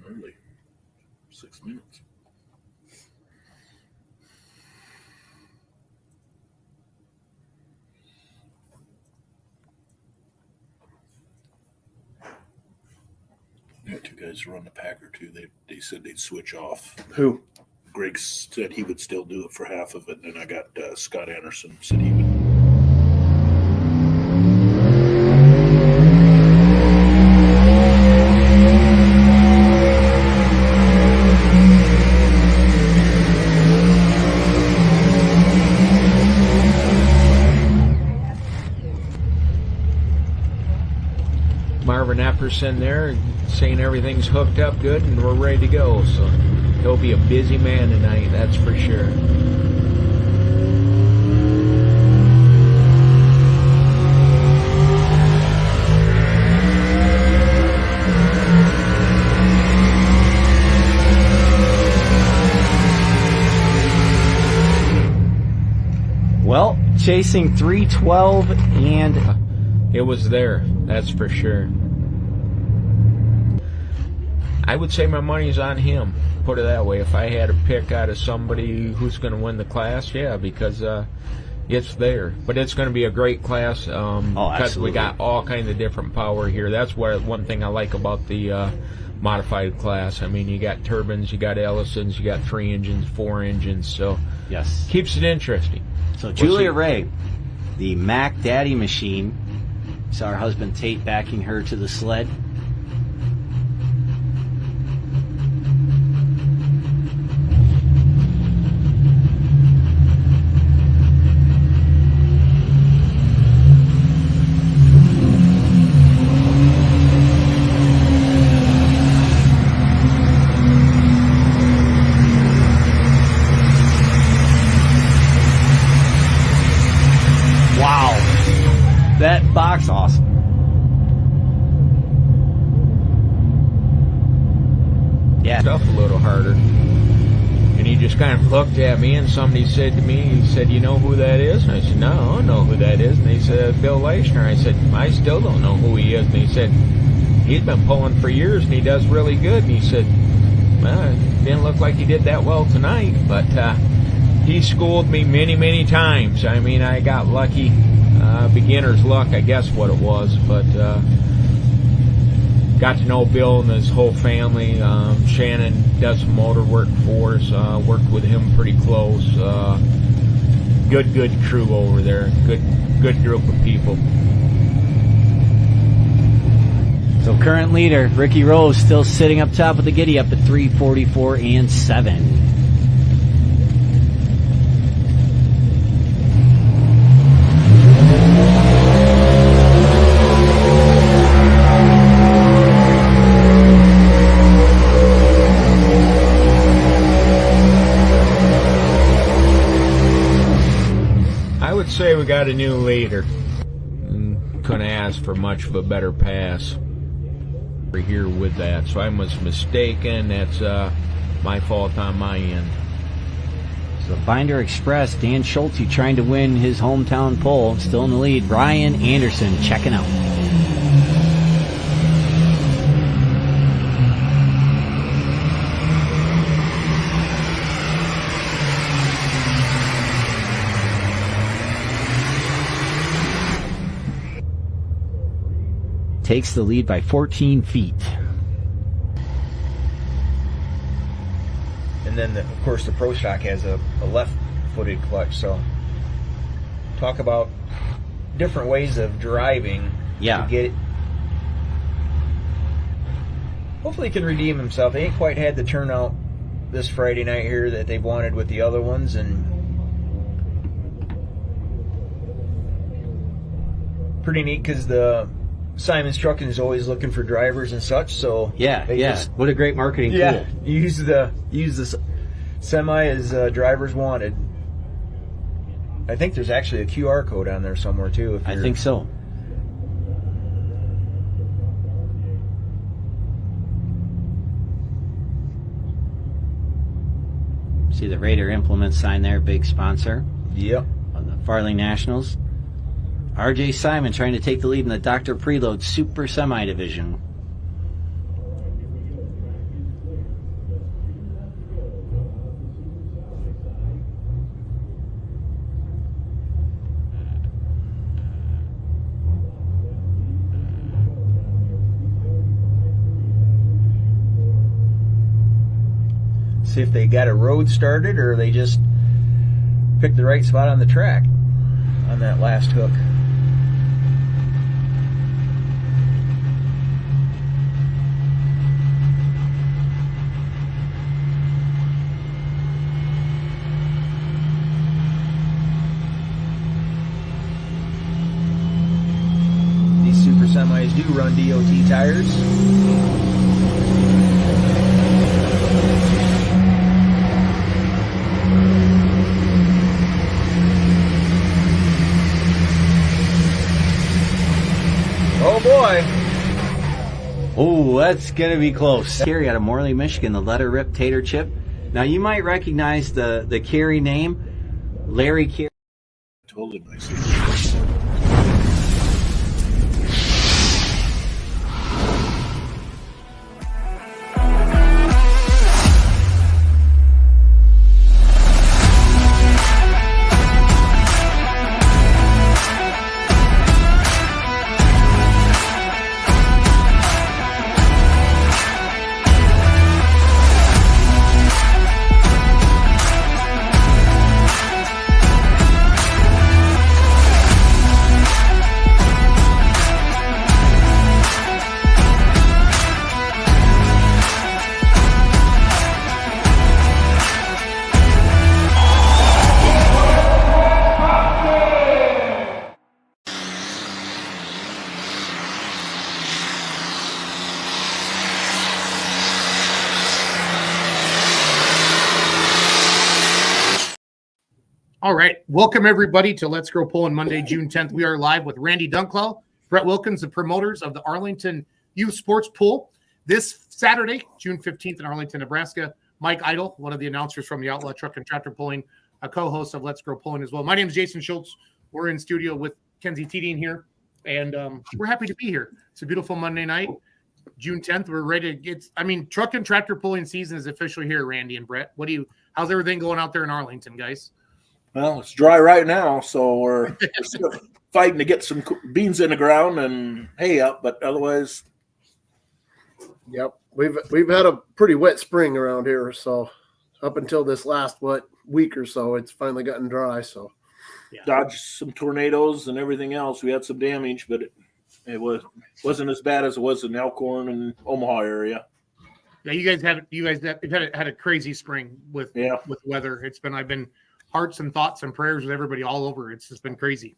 early. 6 minutes. Yeah, two guys who run the Packer too. They said they'd switch off. Who? Greg said he would still do it for half of it, and then I got Scott Anderson said he would. Marvin Epperson there saying everything's hooked up good and we're ready to go. So he'll be a busy man tonight, that's for sure. Well, chasing 312 and it was there, that's for sure. I would say my money's on him, put it that way. If I had to pick out of somebody who's going to win the class, yeah, because it's there. But it's going to be a great class because we got all kinds of different power here. That's one thing I like about the modified class. I mean, you got turbines, you got Ellisons, you got 3 engines, 4 engines, so yes, keeps it interesting. So Julia Ray, the Mac Daddy machine, saw her husband Tate backing her to the sled. That box awesome. Yeah. Stuff a little harder. And he just kind of looked at me and somebody said to me, he said, "You know who that is?" And I said, "No, I don't know who that is." And they said, "Bill Leishner." I said, "I still don't know who he is." And he said, "He's been pulling for years and he does really good." And he said, "Well, it didn't look like he did that well tonight, but he schooled me many, many times." I mean, I got lucky. Beginner's luck, I guess what it was, but got to know Bill and his whole family. Shannon does some motor work for us, worked with him pretty close. Good crew over there, good group of people. So current leader, Ricky Rose, still sitting up top of the giddy up at 344 and 7. Say we got a new leader. Couldn't ask for much of a better pass. We're here with that, so I was mistaken. That's my fault on my end. So Binder Express, Dan Schulte trying to win his hometown pole, still in the lead. Ryan Anderson checking out. Takes the lead by 14 feet. And then, of course, the Pro Stock has a left-footed clutch, so talk about different ways of driving to get it. Hopefully he can redeem himself. They ain't quite had the turnout this Friday night here that they wanted with the other ones, and pretty neat because the Simon's Trucking is always looking for drivers and such, so what a great marketing tool. Use the semi as drivers wanted. I think there's actually a QR code on there somewhere too. I think so. See the Raider Implement sign there, big sponsor. Yep. Of the Farley Nationals. R.J. Simon trying to take the lead in the Dr. Preload Super Semi Division. see if they got a road started or they just picked the right spot on the track on that last hook. These super semis do run DOT tires. Oh boy. Oh, that's going to be close. Carrie out of Morley, Michigan, the Letter Rip Tater Chip. Now you might recognize the Carrie name, Larry Carey. Told him I see. All right. Welcome, everybody, to Let's Grow Pulling Monday, June 10th. We are live with Randy Dunklow, Brett Wilkins, the promoters of the Arlington Youth Sports Pool. This Saturday, June 15th in Arlington, Nebraska. Mike Idle, one of the announcers from the Outlaw Truck and Tractor Pulling, a co-host of Let's Grow Pulling as well. My name is Jason Schultz. We're in studio with Kenzie Teeding here, and we're happy to be here. It's a beautiful Monday night, June 10th. We're ready to get, truck and tractor pulling season is officially here, Randy and Brett. How's everything going out there in Arlington, guys? Well, it's dry right now, so we're still fighting to get some beans in the ground and hay up, but otherwise. Yep, we've had a pretty wet spring around here, so up until this last week or so, it's finally gotten dry. So dodged some tornadoes and everything else. We had some damage, but it wasn't as bad as it was in Elkhorn and Omaha area. Yeah, you guys had a crazy spring with weather. I've been hearts and thoughts and prayers with everybody all over. It's just been crazy.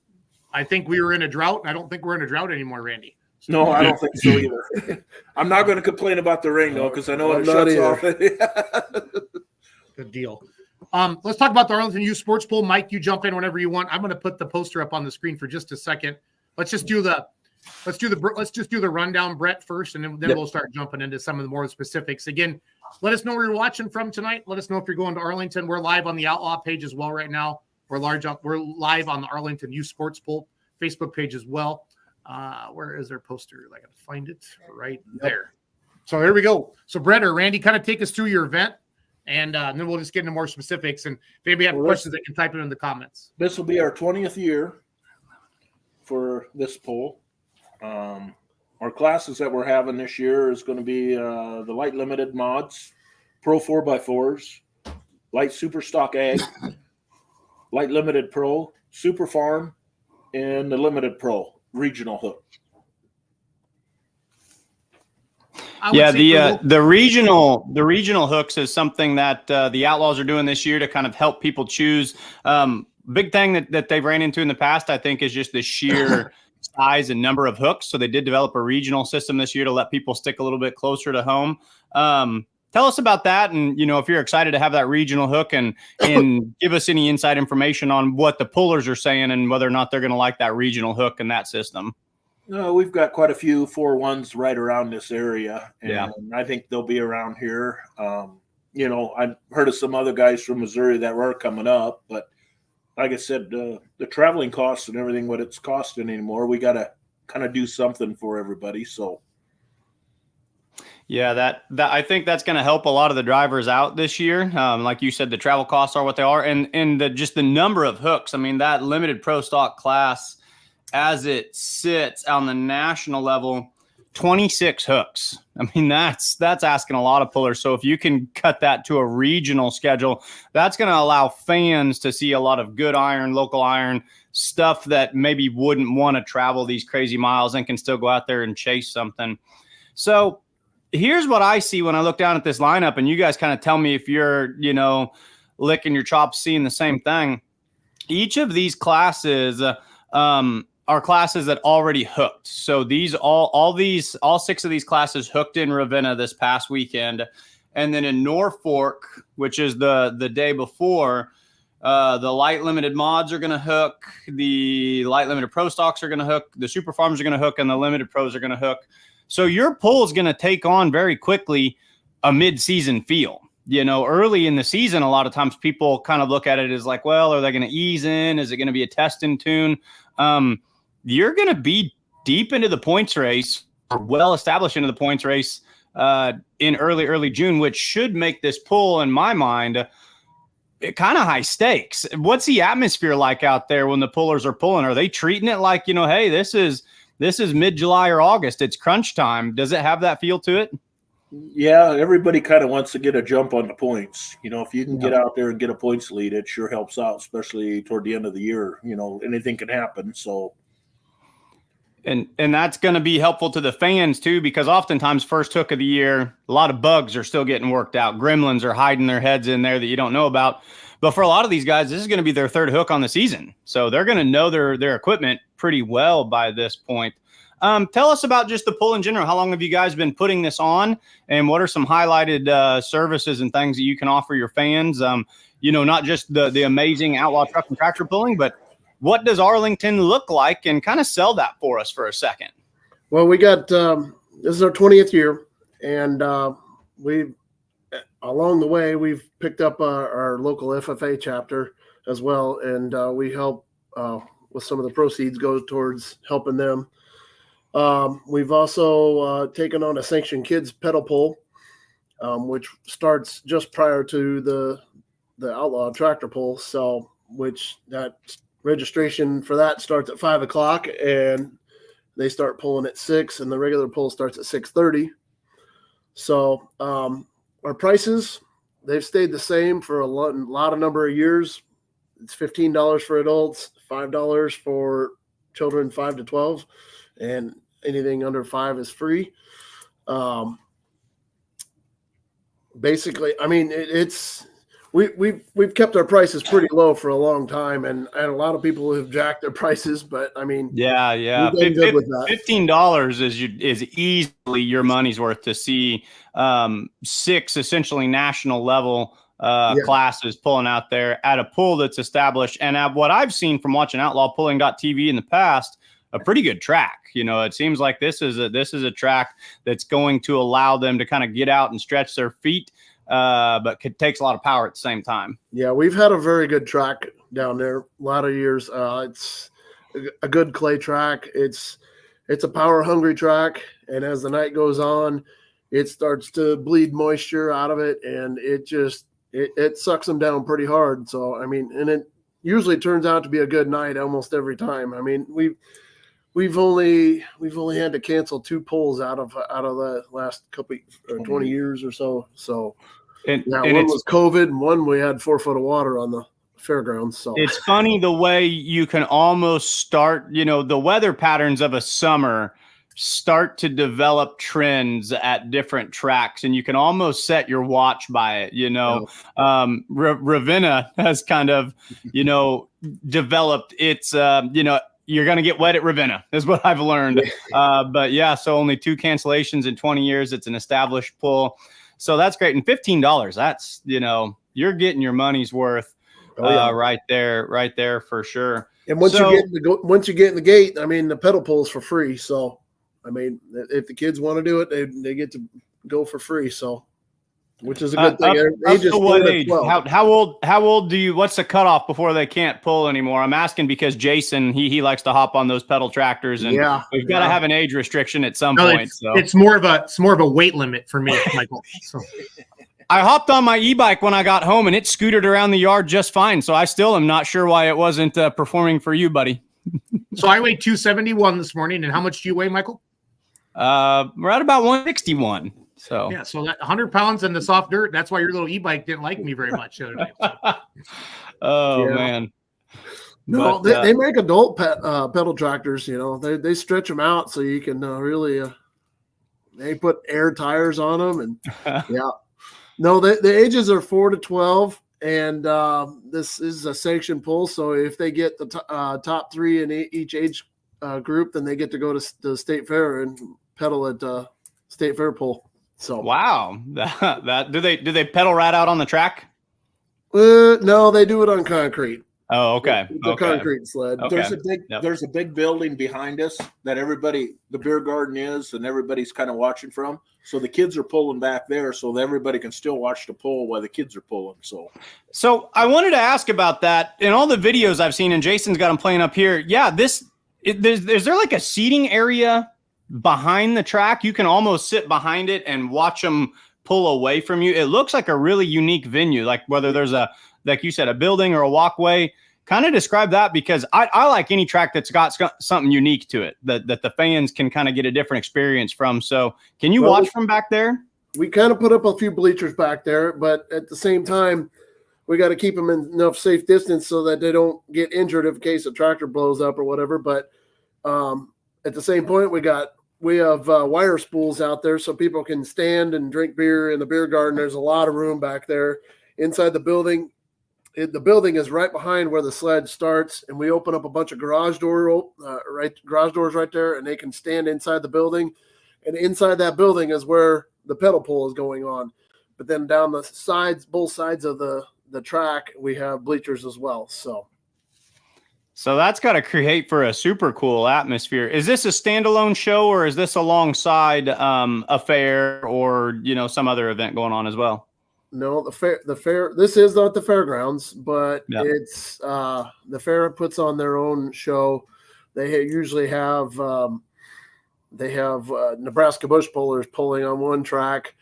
I think we were in a drought, and I don't think we're in a drought anymore, Randy. No, I don't think so either. I'm not going to complain about the rain, though, because I know it shuts off. Good deal. Let's talk about the Arlington Youth Sports Pool. Mike, you jump in whenever you want. I'm going to put the poster up on the screen for just a second. Let's just do the rundown, Brett, first, and then we'll start jumping into some of the more specifics. Again, let us know where you're watching from tonight. Let us know if you're going to Arlington. We're live on the Outlaw page as well right now. We're live on the Arlington Youth Sports Pool Facebook page as well. Where is their poster? I got to find it right there. So here we go. So Brett or Randy, kind of take us through your event, and then we'll just get into more specifics. And if anybody have questions, they can type it in the comments. This will be our 20th year for this pool. Our classes that we're having this year is going to be the light limited mods, pro 4x4s, light super stock ag, light limited pro, super farm, and the limited pro regional hook. Yeah, the regional hooks is something that the Outlaws are doing this year to kind of help people choose. Big thing that they've ran into in the past, I think, is just the sheer size and number of hooks. So they did develop a regional system this year to let people stick a little bit closer to home. Tell us about that, and if you're excited to have that regional hook, and give us any inside information on what the pullers are saying and whether or not they're going to like that regional hook and that system. No, we've got quite a few 4-1s right around this area, and I think they'll be around here. I've heard of some other guys from Missouri that were coming up, but like I said, the traveling costs and everything, what it's costing anymore, we got to kind of do something for everybody. So, yeah, that I think that's going to help a lot of the drivers out this year. Like you said, the travel costs are what they are, and just the number of hooks. I mean, that limited pro stock class, as it sits on the national level, 26 hooks. I mean, that's asking a lot of pullers. So if you can cut that to a regional schedule, that's going to allow fans to see a lot of good iron, local iron, stuff that maybe wouldn't want to travel these crazy miles and can still go out there and chase something. So here's what I see when I look down at this lineup, and you guys kind of tell me if you're, licking your chops, seeing the same thing. Each of these classes are classes that already hooked. So these all 6 of these classes hooked in Ravenna this past weekend. And then in Norfolk, which is the day before, the light limited mods are going to hook, the light limited pro stocks are going to hook, the super farms are going to hook, and the limited pros are going to hook. So your pull is going to take on very quickly a mid-season feel. Early in the season, a lot of times people kind of look at it as like, well, are they going to ease in? Is it going to be a test and tune? You're going to be deep into the points race, or well established into the points race in early June, which should make this pull, in my mind, kind of high stakes. What's the atmosphere like out there when the pullers are pulling? Are they treating it like, hey, this is mid-July or August, it's crunch time? Does it have that feel to it? Yeah, everybody kind of wants to get a jump on the points. If you can get out there and get a points lead, it sure helps out, especially toward the end of the year. Anything can happen. So, and that's going to be helpful to the fans too, because oftentimes first hook of the year, a lot of bugs are still getting worked out. Gremlins are hiding their heads in there that you don't know about. But for a lot of these guys, this is going to be their third hook on the season, so they're going to know their equipment pretty well by this point. Tell us about just the pull in general. How long have you guys been putting this on, and what are some highlighted services and things that you can offer your fans? Not just the amazing outlaw truck and tractor pulling, but what does Arlington look like, and kind of sell that for us for a second. Well, we got this is our 20th year, and along the way we've picked up our local FFA chapter as well, and we help with some of the proceeds go towards helping them. We've also taken on a Sanctioned Kids pedal pull, which starts just prior to the outlaw tractor pull. So, which that registration for that starts at 5:00, and they start pulling at 6, and the regular pull starts at 6:30. So, our prices, they've stayed the same for a lot of number of years. It's $15 for adults, $5 for children 5 to 12. And anything under 5 is free. Basically, I mean, we've kept our prices pretty low for a long time, and a lot of people have jacked their prices. But I mean, yeah, we've been good with that. $15 is easily your money's worth to see 6 essentially national level classes pulling out there at a pull that's established. And at what I've seen from watching Outlaw Pulling.tv in the past, a pretty good track. It seems like this is a track that's going to allow them to kind of get out and stretch their feet, but it takes a lot of power at the same time. Yeah, we've had a very good track down there, a lot of years. It's a good clay track. It's a power hungry track, and as the night goes on, it starts to bleed moisture out of it, and it sucks them down pretty hard. So I mean, and it usually turns out to be a good night almost every time. I mean, We've only had to cancel 2 pulls out of the last couple 20 years or so. So one was COVID, and one we had 4 foot of water on the fairgrounds. So it's funny the way you can almost start, the weather patterns of a summer start to develop trends at different tracks, and you can almost set your watch by it. Ravenna has kind of, developed its, you're going to get wet at Ravenna is what I've learned. But yeah, so only 2 cancellations in 20 years. It's an established pull. So that's great. And $15, that's, you're getting your money's worth right there for sure. And once you get in the gate, I mean, the pedal pull's for free. So, I mean, if the kids want to do it, they get to go for free. So, which is a good thing. Up to what age? How old do you? What's the cutoff before they can't pull anymore? I'm asking because Jason he likes to hop on those pedal tractors, and we've got to have an age restriction at some point. It's more of a weight limit for me, Michael. So. I hopped on my e-bike when I got home, and it scooted around the yard just fine. So I still am not sure why it wasn't performing for you, buddy. So I weighed 271 this morning, and how much do you weigh, Michael? We're at about 161. So yeah, so that 100 pounds in the soft dirt. That's why your little e-bike didn't like me very much the other night. So. Oh man. No, But, they make adult pedal tractors. They stretch them out so you can really. They put air tires on them, and yeah. No, the ages are 4 to 12, and this is a sanctioned pull. So if they get the top 3 in each age group, then they get to go to the state fair and pedal at state fair pull. So wow, that do they pedal right out on the track? No, they do it on concrete. Oh, okay. The concrete sled. Okay. There's a big building behind us that the beer garden is, and everybody's kind of watching from. So the kids are pulling back there, so that everybody can still watch the pull while the kids are pulling. So I wanted to ask about that. In all the videos I've seen, and Jason's got them playing up here. Yeah, is there like a seating area behind the track? You can almost sit behind it and watch them pull away from you. It looks like a really unique venue, like whether there's like you said, a building or a walkway. Kind of describe that, because I like any track that's got something unique to it that the fans can kind of get a different experience from. So can you watch from back there? We kind of put up a few bleachers back there, but at the same time, we got to keep them in enough safe distance so that they don't get injured in case a tractor blows up or whatever. But at the same point, we have wire spools out there so people can stand and drink beer in the beer garden. There's a lot of room back there inside the building. The building is right behind where the sled starts, and we open up a bunch of garage doors right there, and they can stand inside the building. And inside that building is where the pedal pull is going on. But then down the sides, both sides of the track, we have bleachers as well. So that's got to create for a super cool atmosphere. Is this a standalone show, or is this alongside a fair or some other event going on as well? No, the fair. This is not the fairgrounds, but it's the fair puts on their own show. They usually have Nebraska bush pullers pulling on one track,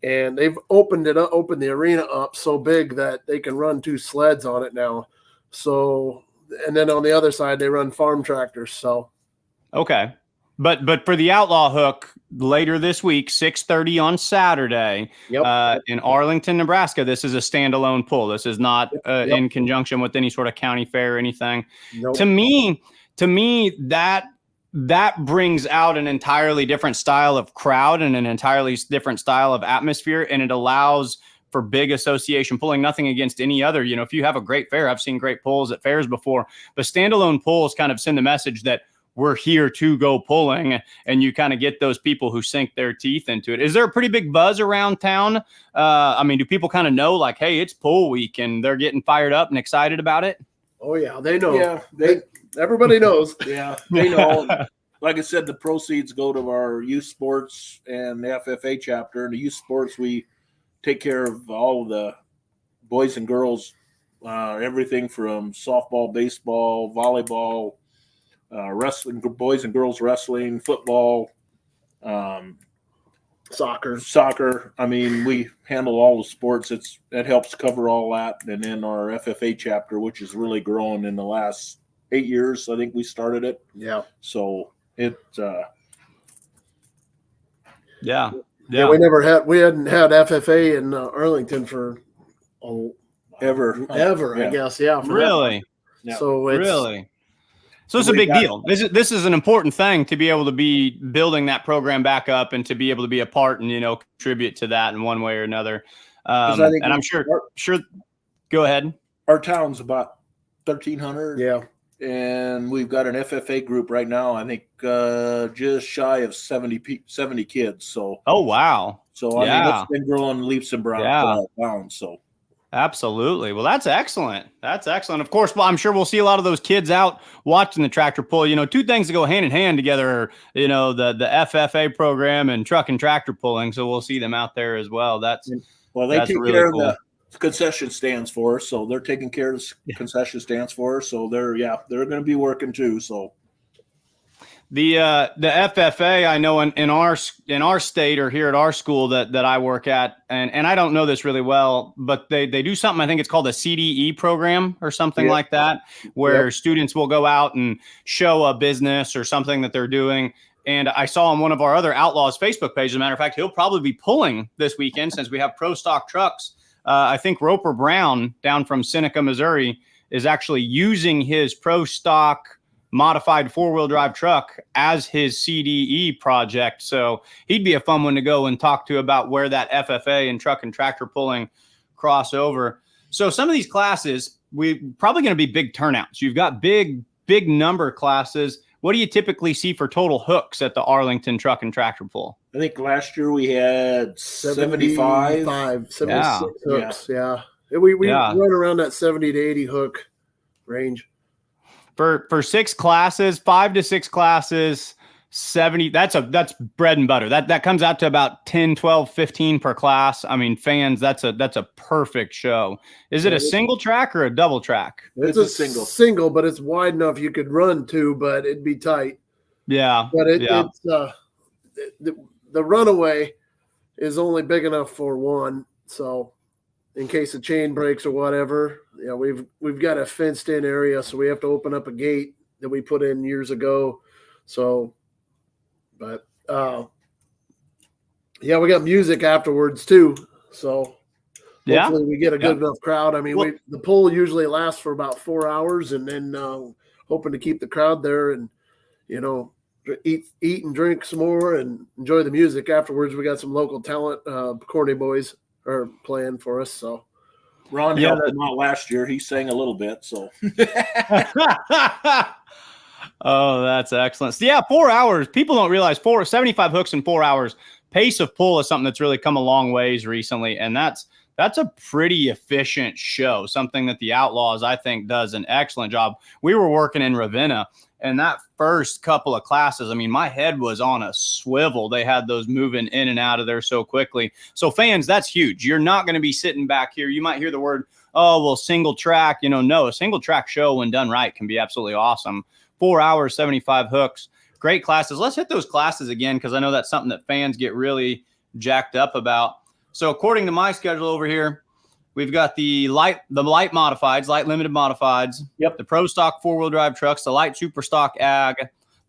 and they've opened the arena up so big that they can run 2 sleds on it now. So, and then on the other side they run farm tractors. So, okay. But for the Outlaw Hook later this week, 6:30 on Saturday, in Arlington, Nebraska, this is a standalone pull. This is not in conjunction with any sort of county fair or anything. Nope. To me, that brings out an entirely different style of crowd and an entirely different style of atmosphere, and it allows for big association pulling. Nothing against any other. If you have a great fair, I've seen great pulls at fairs before, but standalone pulls kind of send the message that we're here to go pulling, and you kind of get those people who sink their teeth into it. Is there a pretty big buzz around town? Do people kind of know, like, hey, it's pull week, and they're getting fired up and excited about it? Oh yeah, they know. Yeah, everybody knows. Yeah, they know. Like I said, the proceeds go to our youth sports and the FFA chapter. And the youth sports, we take care of all of the boys and girls, everything from softball, baseball, volleyball, wrestling, boys and girls wrestling, football, soccer. We handle all the sports. It helps cover all that. And then our FFA chapter, which has really grown in the last 8 years, I think we started it. Yeah. So it. Yeah. We hadn't had FFA in Arlington for ever. I guess. Yeah. Really. Yeah. So it's really. So it's a big deal. This is an important thing to be able to be building that program back up and to be able to be a part and, contribute to that in one way or another. And I'm sure, go ahead. Our town's about 1,300. Yeah. And we've got an FFA group right now, I think just shy of 70 kids. So. Oh, wow. So, it's been growing leaps and bounds. So. Absolutely. Well, that's excellent. Of course, I'm sure we'll see a lot of those kids out watching the tractor pull. 2 things that go hand in hand together are, the FFA program and truck and tractor pulling. So we'll see them out there as well. They take really care cool. of the concession stands for us. So they're taking care of the concession stands for us. So they're going to be working too. So. The FFA, I know in our state or here at our school that I work at, and I don't know this really well, but they do something, I think it's called a CDE program or something like that, where students will go out and show a business or something that they're doing. And I saw on one of our other Outlaws Facebook pages, as a matter of fact, he'll probably be pulling this weekend since we have pro stock trucks. I think Roper Brown down from Seneca, Missouri, is actually using his pro stock modified 4-wheel drive truck as his CDE project. So he'd be a fun one to go and talk to about where that FFA and truck and tractor pulling cross over. So some of these classes, we're probably going to be big turnouts. You've got big number classes. What do you typically see for total hooks at the Arlington truck and tractor pull? I think last year we had 75. 76 hooks. Yeah. We run around that 70 to 80 hook range. For 6 classes, 5 to 6 classes, 70, that's bread and butter. That comes out to about 10, 12, 15 per class. I mean, fans, that's a perfect show. Is it a single track or a double track? It's a single, but it's wide enough you could run 2, but it'd be tight. Yeah. But it's the runaway is only big enough for 1. So in case the chain breaks or whatever, we've got a fenced in area, so we have to open up a gate that we put in years ago. So, but we got music afterwards too. So hopefully we get a good enough crowd. I mean, the pull usually lasts for about 4 hours, and then hoping to keep the crowd there and eat and drink some more and enjoy the music afterwards. We got some local talent, Corny Boys are playing for us. So Ron helped him out last year. He sang a little bit. So oh, that's excellent. So 4 hours. People don't realize 75 hooks in 4 hours. Pace of pull is something that's really come a long ways recently, and that's a pretty efficient show. Something that the Outlaws, I think, does an excellent job. We were working in Ravenna, and that first couple of classes, I mean, my head was on a swivel. They had those moving in and out of there so quickly. So fans, that's huge. You're not going to be sitting back here. You might hear the word, single track. No, a single track show when done right can be absolutely awesome. 4 hours, 75 hooks, great classes. Let's hit those classes again, because I know that's something that fans get really jacked up about. So according to my schedule over here, we've got the light modifieds, light limited modifieds, the pro stock 4-wheel drive trucks, the light super stock ag,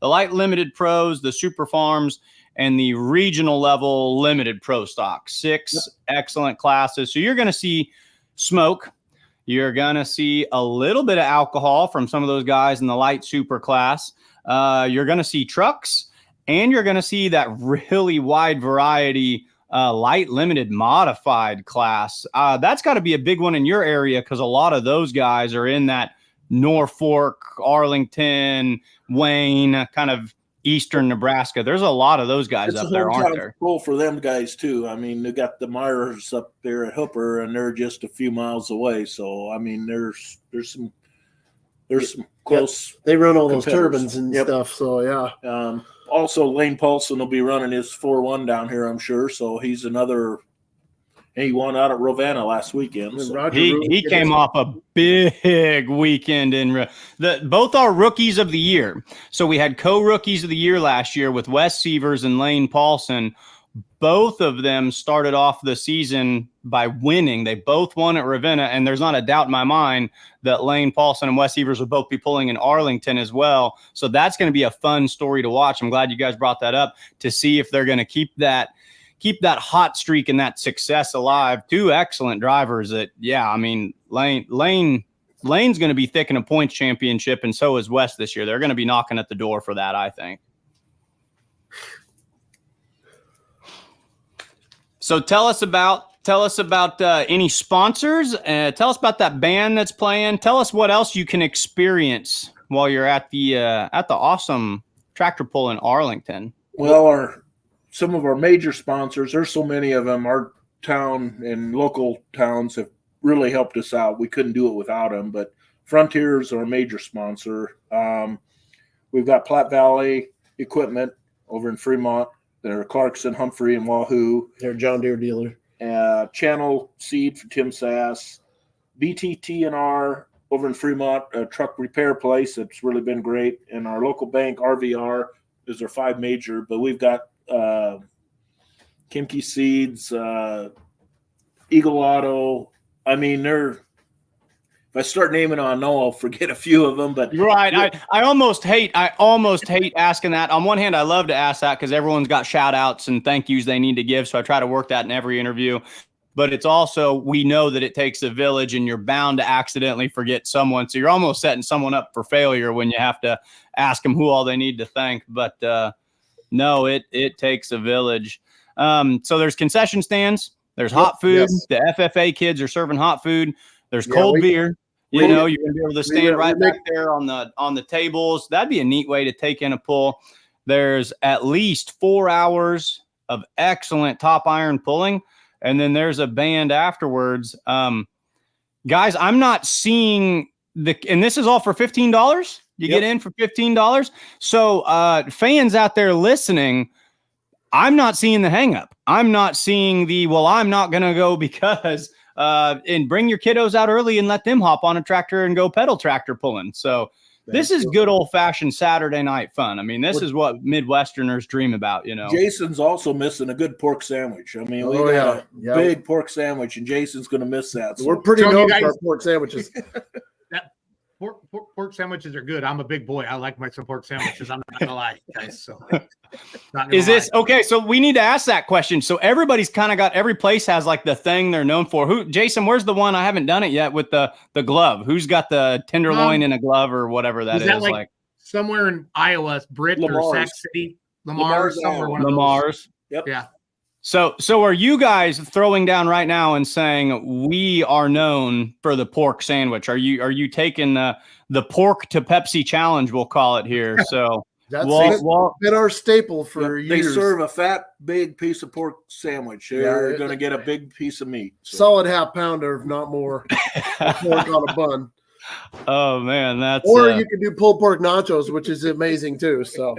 the light limited pros, the super farms, and the regional level limited pro stock. 6 excellent classes. So you're going to see smoke. You're going to see a little bit of alcohol from some of those guys in the light super class. You're going to see trucks, and you're going to see that really wide variety light limited modified class. That's got to be a big one in your area, because a lot of those guys are in that Norfolk, Arlington, Wayne, kind of eastern Nebraska. There's a lot of those guys up there, aren't there? Cool for them guys too. I mean, they got the Myers up there at Hooper, and they're just a few miles away. So I mean, there's some close. They run all those turbines and stuff. So also, Lane Paulson will be running his 4-1 down here, I'm sure. So he's another. He won out at Ravenna last weekend. So. He came off a big weekend in both our rookies of the year. So we had co-rookies of the year last year with Wes Sievers and Lane Paulson. Both of them started off the season by winning. They both won at Ravenna, and there's not a doubt in my mind that Lane Paulson and Wes Sievers will both be pulling in Arlington as well. So that's going to be a fun story to watch. I'm glad you guys brought that up to see if they're going to keep that hot streak and that success alive. 2 excellent drivers that, I mean, Lane's going to be thick in a points championship, and so is Wes this year. They're going to be knocking at the door for that, I think. So tell us about any sponsors. Tell us about that band that's playing. Tell us what else you can experience while you're at the awesome tractor pull in Arlington. Well, some of our major sponsors, there's so many of them. Our town and local towns have really helped us out. We couldn't do it without them, but Frontier's our major sponsor. We've got Platte Valley Equipment over in Fremont. They're Clarkson, Humphrey, and Wahoo. They're a John Deere dealer. Channel Seed for Tim Sass. BTT&R over in Fremont, a truck repair place that's really been great. And our local bank, RVR, is our 5 major. But we've got Kimke Seeds, Eagle Auto. I mean, if I start naming on, I'll forget a few of them. But right, I almost hate asking that. On one hand, I love to ask that because everyone's got shout outs and thank yous they need to give. So I try to work that in every interview. But it's also, we know that it takes a village and you're bound to accidentally forget someone. So you're almost setting someone up for failure when you have to ask them who all they need to thank. But no, it takes a village. So there's concession stands. There's hot food. Yes. The FFA kids are serving hot food. There's cold beer. You're going to be able to stand right back there on the tables. That'd be a neat way to take in a pull. There's at least 4 hours of excellent top iron pulling. And then there's a band afterwards. Guys, I'm not seeing and this is all for $15. You get in for $15. So fans out there listening, I'm not seeing the hang up. I'm not seeing I'm not going to go because, and bring your kiddos out early and let them hop on a tractor and go pedal tractor pulling. So this is good old fashioned Saturday night fun. I mean, this is what Midwesterners dream about, Jason's also missing a good pork sandwich. I mean, we got a big pork sandwich, and Jason's going to miss that. So we're pretty known for our pork sandwiches. Pork sandwiches are good. I'm a big boy. I like some pork sandwiches. I'm not gonna lie, guys. So, is this okay? So we need to ask that question. So everybody's kind of got, every place has like the thing they're known for. Jason, where's the one? I haven't done it yet with the glove. Who's got the tenderloin in a glove or whatever that is? Like somewhere in Iowa, Britt or Sac City, Lamar, somewhere. One of Lamar's. Yep. Yeah. So are you guys throwing down right now and saying we are known for the pork sandwich? Are you taking the pork to Pepsi challenge? We'll call it here. So that's been our staple for years. They serve a fat, big piece of pork sandwich. They're going to get a big piece of meat. So. Solid half pounder, if not more. Pork on a bun. Oh man, or you could do pulled pork nachos, which is amazing too. So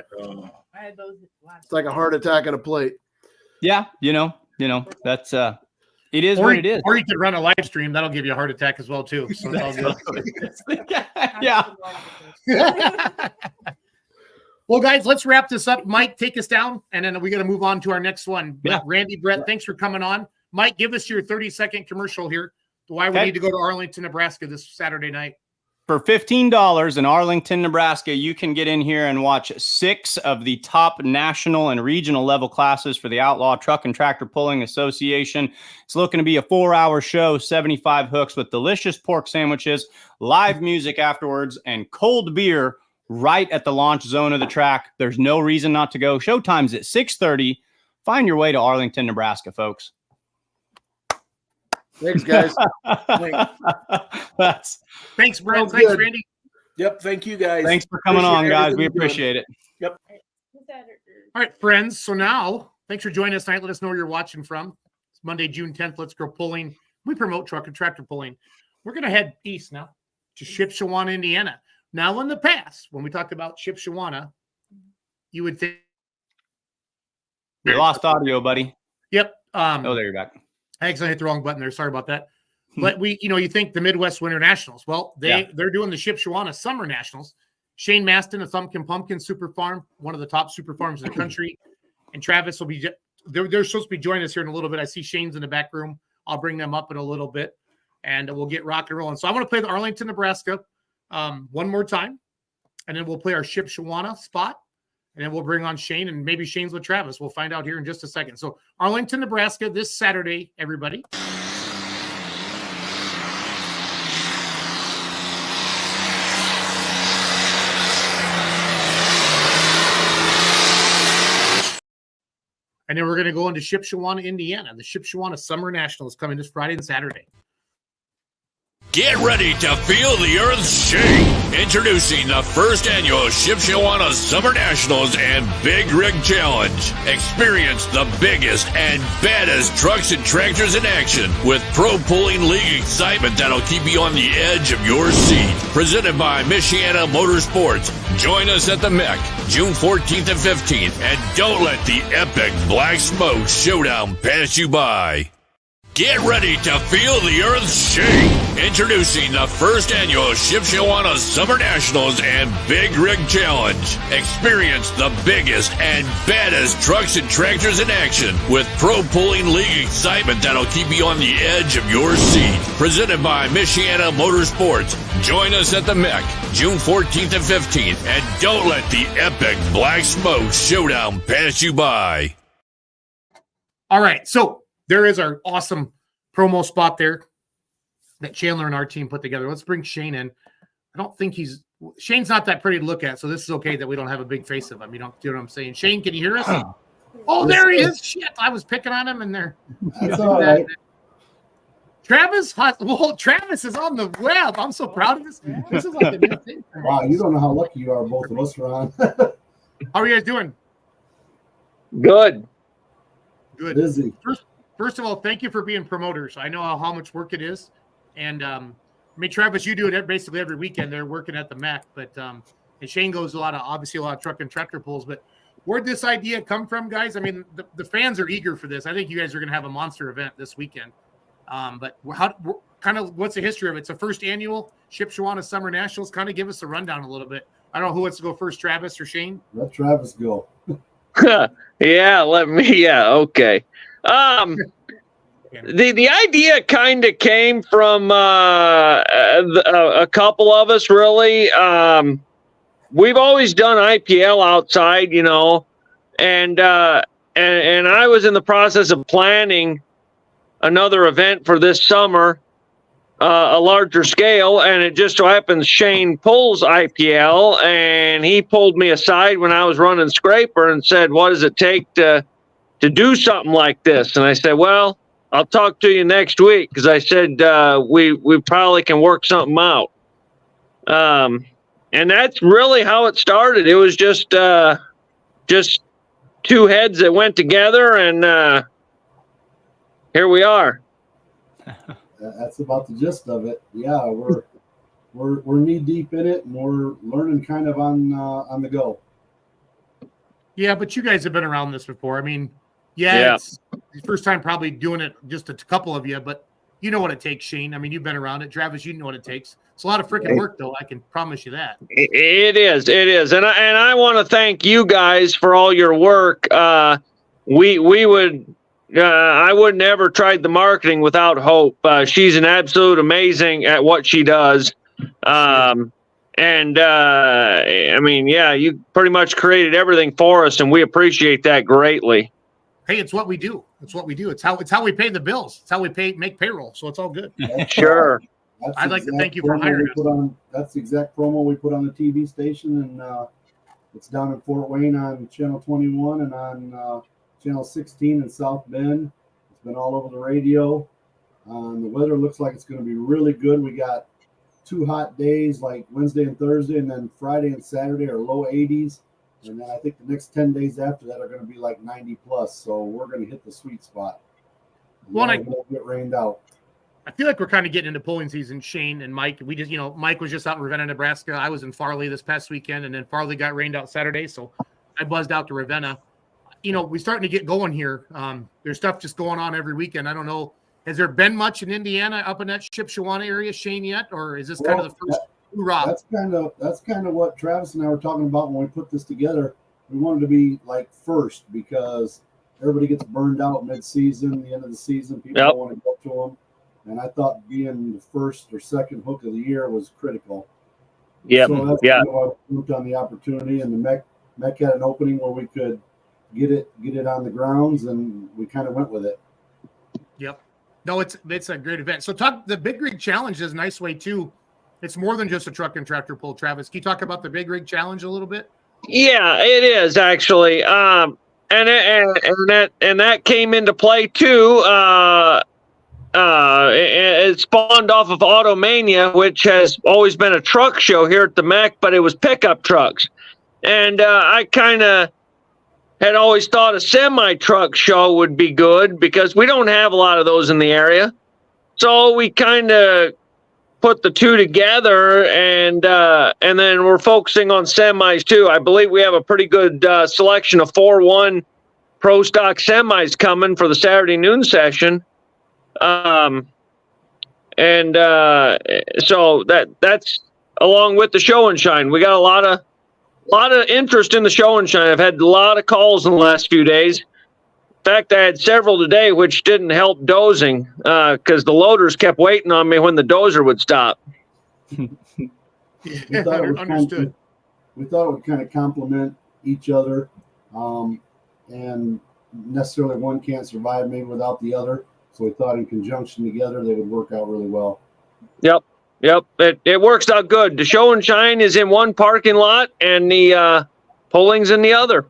I had those it's like a heart attack on a plate. Yeah, that's it is what it is. Or you could run a live stream. That'll give you a heart attack as well too. So yeah. Well, guys, let's wrap this up. Mike, take us down, and then we got to move on to our next one. Yeah. Randy, Brett, thanks for coming on. Mike, give us your 30-second commercial here. Why we need to go to Arlington, Nebraska this Saturday night. For $15 in Arlington, Nebraska, you can get in here and watch 6 of the top national and regional level classes for the Outlaw Truck and Tractor Pulling Association. It's looking to be a 4-hour show, 75 hooks with delicious pork sandwiches, live music afterwards, and cold beer right at the launch zone of the track. There's no reason not to go. Showtime's at 6:30. Find your way to Arlington, Nebraska, folks. Thanks, guys. Thanks, Brent. Thanks, Randy. Yep. Thank you, guys. Thanks for coming on, guys. We appreciate it. Yep. All right, friends. So now, thanks for joining us tonight. Let us know where you're watching from. It's Monday, June 10th. Let's go pulling. We promote truck and tractor pulling. We're going to head east now to Shipshewana, Indiana. Now, in the past, when we talked about Shipshewana, you would think. We lost audio, buddy. Yep. Oh, there you're back. I accidentally hit the wrong button there. Sorry about that. But you think the Midwest Winter Nationals. Well, they're doing the Shipshewana Summer Nationals. Shane Maston of Thumpkin Pumpkin Super Farm, one of the top super farms in the country, and Travis will be. They're supposed to be joining us here in a little bit. I see Shane's in the back room. I'll bring them up in a little bit, and we'll get rock and rolling. So I want to play the Arlington, Nebraska, one more time, and then we'll play our Shipshewana spot. And then we'll bring on Shane, and maybe Shane's with Travis. We'll find out here in just a second. So Arlington, Nebraska, this Saturday, everybody. And then we're going to go into Shipshewana, Indiana. The Shipshewana Summer National is coming this Friday and Saturday. Get ready to feel the earth shake. Introducing the first annual Shipshewana Summer Nationals and Big Rig Challenge. Experience the biggest and baddest trucks and tractors in action with Pro Pulling League excitement that'll keep you on the edge of your seat. Presented by MLM Motorsports. Join us at the MEC, June 14th and 15th, and don't let the epic Black Smoke Showdown pass you by. Get ready to feel the earth shake. Introducing the first annual Shipshewana Summer Nationals and Big Rig Challenge. Experience the biggest and baddest trucks and tractors in action with Pro Pulling League excitement that'll keep you on the edge of your seat. Presented by Shipshewana Motorsports. Join us at the MEC June 14th and 15th, and don't let the epic Black Smoke Showdown pass you by. All right, so there is our awesome promo spot there that Chandler and our team put together. Let's bring Shane in. I don't think Shane's not that pretty to look at, so this is okay that we don't have a big face of him. You know what I'm saying? Shane, can you hear us? Oh, there he is. Shit, I was picking on him in there. That's all right. Travis is on the web. I'm so proud of this. This is like a new thing. Wow, you don't know how lucky you are. Both of us are on. How are you guys doing? Good. Good. Busy. First of all, thank you for being promoters. I know how much work it is. And I mean, Travis, you do it basically every weekend. They're working at the MAC, but and Shane goes obviously a lot of truck and tractor pulls. But where'd this idea come from, guys? I mean, the fans are eager for this. I think you guys are going to have a monster event this weekend. But what's the history of it? It's the first annual Shipshewana Summer Nationals. Kind of give us a rundown a little bit. I don't know who wants to go first, Travis or Shane. Let Travis go. Yeah, okay. The idea kind of came from a couple of us, really. We've always done IPL outside, you know, and I was in the process of planning another event for this summer, a larger scale, and it just so happens Shane pulls IPL, and he pulled me aside when I was running Scraper and said, "What does it take to do something like this?" And I said, "Well, I'll talk to you next week," because I said we probably can work something out. And that's really how it started. It was just two heads that went together, and here we are. That's about the gist of it. Yeah, we're knee deep in it, and we're learning kind of on the go. Yeah, but you guys have been around this before. I mean, yeah. It's the first time probably doing it, just a couple of you, but you know what it takes, Shane. I mean, you've been around it. Travis, you know what it takes. It's a lot of freaking work, though. I can promise you that. It is. And I want to thank you guys for all your work. I would never tried the marketing without Hope. She's an absolute amazing at what she does. I mean, yeah, you pretty much created everything for us, and we appreciate that greatly. Hey, it's what we do. It's what we do. It's how we pay the bills. It's how we make payroll. So it's all good. Sure. I'd like to thank you for hiring us. That's the exact promo we put on the TV station, and it's down in Fort Wayne on Channel 21 and on Channel 16 in South Bend. It's been all over the radio. The weather looks like it's going to be really good. We got 2 hot days like Wednesday and Thursday, and then Friday and Saturday are low 80s. And then I think the next 10 days after that are going to be like 90 plus. So we're going to hit the sweet spot. Well, and we'll get rained out. I feel like we're kind of getting into pulling season, Shane and Mike. We just, Mike was just out in Ravenna, Nebraska. I was in Farley this past weekend, and then Farley got rained out Saturday. So I buzzed out to Ravenna. We're starting to get going here. There's stuff just going on every weekend. I don't know. Has there been much in Indiana up in that Shipshewana area, Shane, yet? Or is this kind of the first hoorah? That's kind of what Travis and I were talking about when we put this together. We wanted to be like first because everybody gets burned out mid-season, the end of the season. People don't want to go to them. And I thought being the first or second hook of the year was critical. Yeah. So that's why I moved on the opportunity, and the MEC had an opening where we could get it on the grounds, and we kind of went with it. Yep. No, it's a great event. So the Big Rig Challenge is a nice way too. It's more than just a truck and tractor pull. Travis, can you talk about the Big Rig Challenge a little bit? Yeah, it is actually. And that came into play too. It spawned off of Automania, which has always been a truck show here at the MEC, but it was pickup trucks. And I kind of had always thought a semi-truck show would be good because we don't have a lot of those in the area. So we kind of put the two together, and then we're focusing on semis too. I believe we have a pretty good selection of 4-1 pro stock semis coming for the Saturday noon session. So that's along with the show and shine. We got a lot of interest in the show and shine. I've had a lot of calls in the last few days. In fact, I had several today, which didn't help dozing because the loaders kept waiting on me when the dozer would stop. Understood. We thought it would kind of complement each other, and necessarily one can't survive maybe without the other. So we thought in conjunction together they would work out really well. Yep. It works out good. The show and shine is in one parking lot, and the pulling's in the other.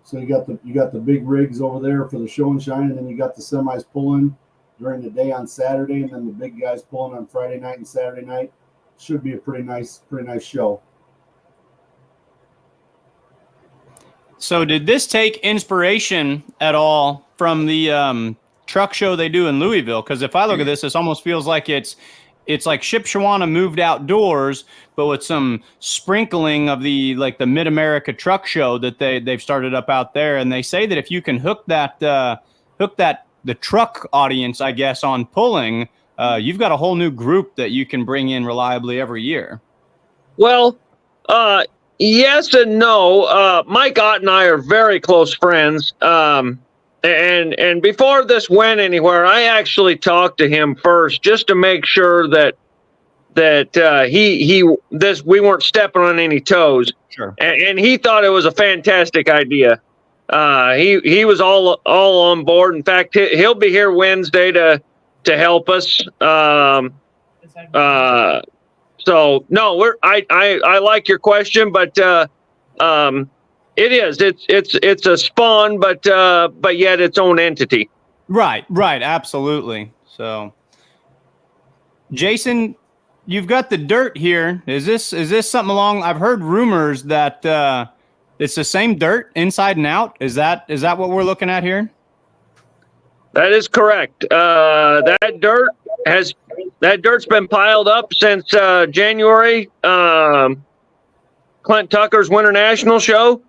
So you got the big rigs over there for the show and shine, and then you got the semis pulling during the day on Saturday, and then the big guys pulling on Friday night and Saturday night. Should be a pretty nice show. So did this take inspiration at all from the truck show they do in Louisville? Because if I look at this almost feels like it's like Shipshewana moved outdoors, but with some sprinkling of the Mid-America truck show that they've started up out there. And they say that if you can hook the truck audience, I guess, on pulling, you've got a whole new group that you can bring in reliably every year. Well, yes and no. Mike Ott and I are very close friends. And before this went anywhere, I actually talked to him first just to make sure that we weren't stepping on any toes. Sure. And he thought it was a fantastic idea. He was all on board. In fact, he'll be here Wednesday to help us. So no, I like your question, but it is. It's a spawn, but yet its own entity. Right, absolutely. So, Jason, you've got the dirt here. Is this something along? I've heard rumors that it's the same dirt inside and out. Is that what we're looking at here? That is correct. That dirt's been piled up since January. Clint Tucker's Winter National Show.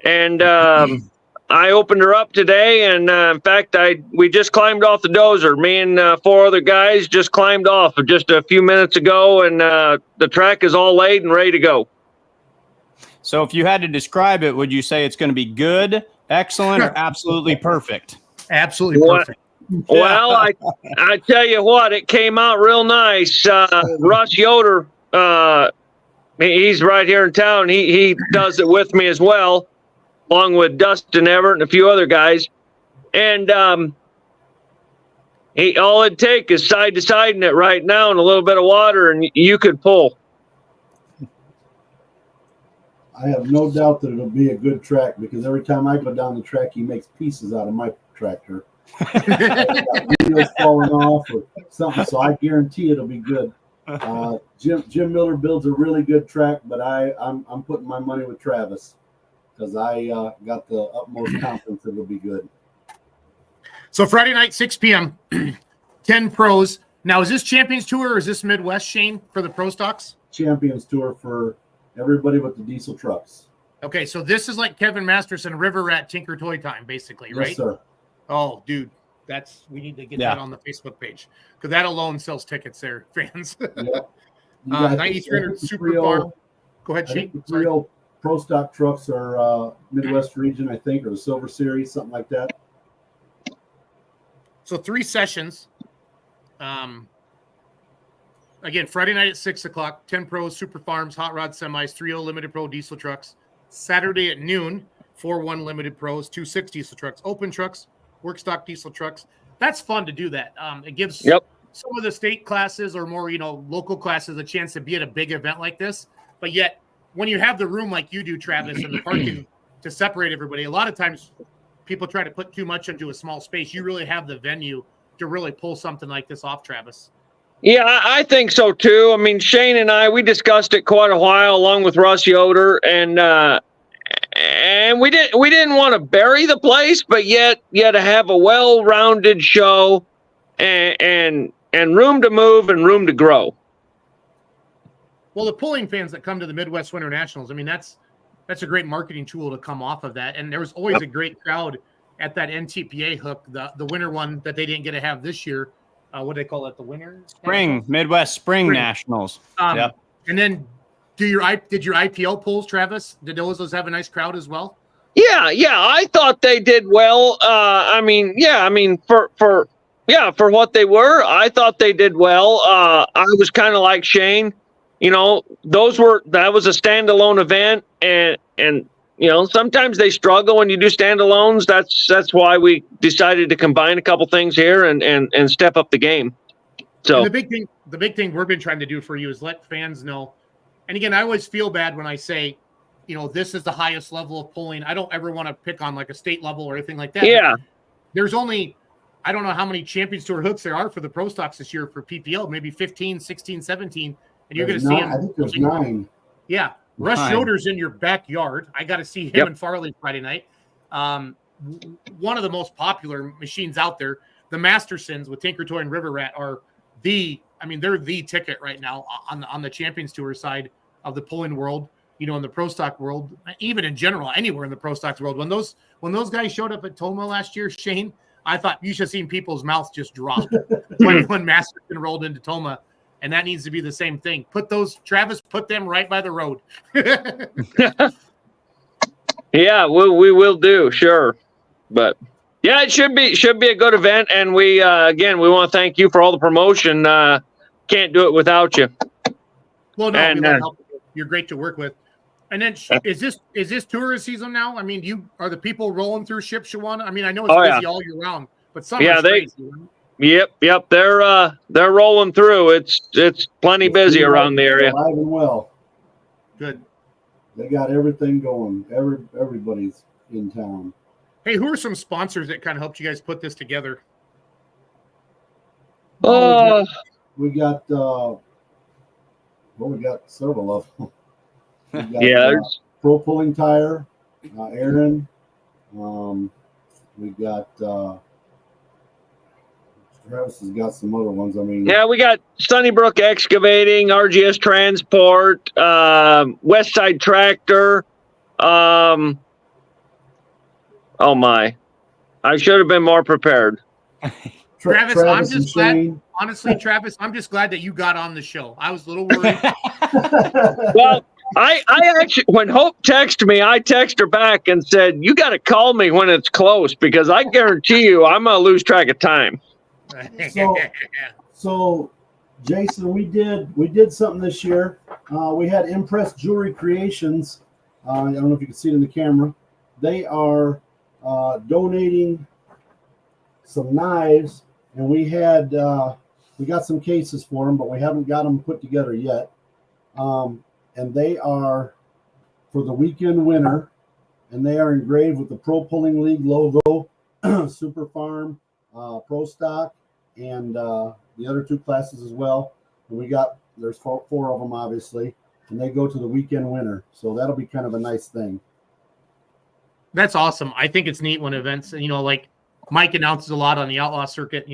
And I opened her up today, and in fact, we just climbed off the dozer. Me and 4 other guys just climbed off just a few minutes ago, and the track is all laid and ready to go. So if you had to describe it, would you say it's going to be good, excellent, or absolutely perfect? Absolutely perfect. Well, I tell you what, it came out real nice. Russ Yoder, he's right here in town. He does it with me as well, along with Dustin Everett and a few other guys. And all it'd take is side to side in it right now and a little bit of water, and you could pull. I have no doubt that it'll be a good track because every time I go down the track, he makes pieces out of my tractor. Wheels falling off or something, so I guarantee it'll be good. Jim Miller builds a really good track, but I'm putting my money with Travis because I got the utmost confidence it'll be good. So Friday night, 6 p.m., 10 pros. Now, is this Champions Tour or is this Midwest, Shane, for the Pro Stocks? Champions Tour for everybody with the diesel trucks. Okay, so this is like Kevin Masterson River Rat Tinker Toy Time, basically, right? Yes, sir. Oh, dude, we need to get that on the Facebook page because that alone sells tickets there, fans. Yep. 9300 Super Farm. Go ahead, Shane. The 3.0 Pro Stock trucks are Midwest region, I think, or the Silver Series, something like that. So 3 sessions. Again, Friday night at 6 o'clock, 10 pros, super farms, hot rod semis, 3.0 limited pro diesel trucks. Saturday at noon, 4.1 limited pros, 2.6 diesel trucks, open trucks, work stock diesel trucks. That's fun to do that. It gives some of the state classes or more, local classes a chance to be at a big event like this. But yet, when you have the room like you do, Travis, and the parking to separate everybody, a lot of times people try to put too much into a small space. You really have the venue to really pull something like this off, Travis. Yeah, I think so too. I mean, Shane and I, we discussed it quite a while along with Russ Yoder, and we didn't want to bury the place, but yet to have a well-rounded show and room to move and room to grow. Well, the pulling fans that come to the Midwest Winter Nationals, I mean, that's a great marketing tool to come off of that. And there was always a great crowd at that NTPA hook, the winter one that they didn't get to have this year. What do they call it? The winter Spring Midwest Spring Nationals. Yep. And then did your IPL polls, Travis? Did those have a nice crowd as well? Yeah, I thought they did well. For what they were, I thought they did well. I was kind of like Shane. That was a standalone event, and sometimes they struggle when you do standalones. That's why we decided to combine a couple things here and step up the game. So and the big thing we've been trying to do for you is let fans know. And again, I always feel bad when I say, this is the highest level of pulling. I don't ever want to pick on like a state level or anything like that. Yeah. There's only, I don't know how many Champions Tour hooks there are for the Pro Stocks this year for PPL, maybe 15, 16, 17. And you're going to see him. I think there's 9. Yeah. Russ Schroeder's in your backyard. I got to see him in Farley Friday night. One of the most popular machines out there, the Mastersons with Tinker Toy and River Rat are they're the ticket right now on the Champions Tour side of the pulling world, in the Pro Stock world, even in general, anywhere in the Pro Stocks world. When those guys showed up at Toma last year, Shane, I thought you should have seen people's mouths just drop when Masterson rolled into Toma. And that needs to be the same thing. Put them right by the road. Yeah, we will do, sure. But yeah, it should be a good event. And we want to thank you for all the promotion. Can't do it without you. Well, no, we want to help you. You're great to work with. And then is this tourist season now? I mean, are the people rolling through Shipshewana? I mean, I know it's busy all year round, but summer's crazy. Yep. They're rolling through. It's plenty busy around the area. Alive and well. Good. They got everything going. Everybody's in town. Hey, who are some sponsors that kind of helped you guys put this together? We got several of them. Pro Pulling Tire, Aaron. We got Travis has got some other ones. I mean, we got Sunnybrook Excavating, RGS Transport, Westside Tractor. Oh my! I should have been more prepared. Travis, I'm just glad. Honestly, Travis, I'm just glad that you got on the show. I was a little worried. Well, I actually, when Hope texted me, I texted her back and said, "You got to call me when it's close because I guarantee you, I'm gonna lose track of time." So, Jason, we did something this year. We had Impress Jewelry Creations. I don't know if you can see it in the camera. They are donating some knives, and we got some cases for them, but we haven't got them put together yet. And they are for the weekend winner, and they are engraved with the Pro Pulling League logo, Super Farm, Pro Stock, and the other 2 classes as well. And there's 4 of them obviously, and they go to the weekend winner. So that'll be kind of a nice thing. That's awesome. I think it's neat when events, like Mike announces a lot on the Outlaw circuit,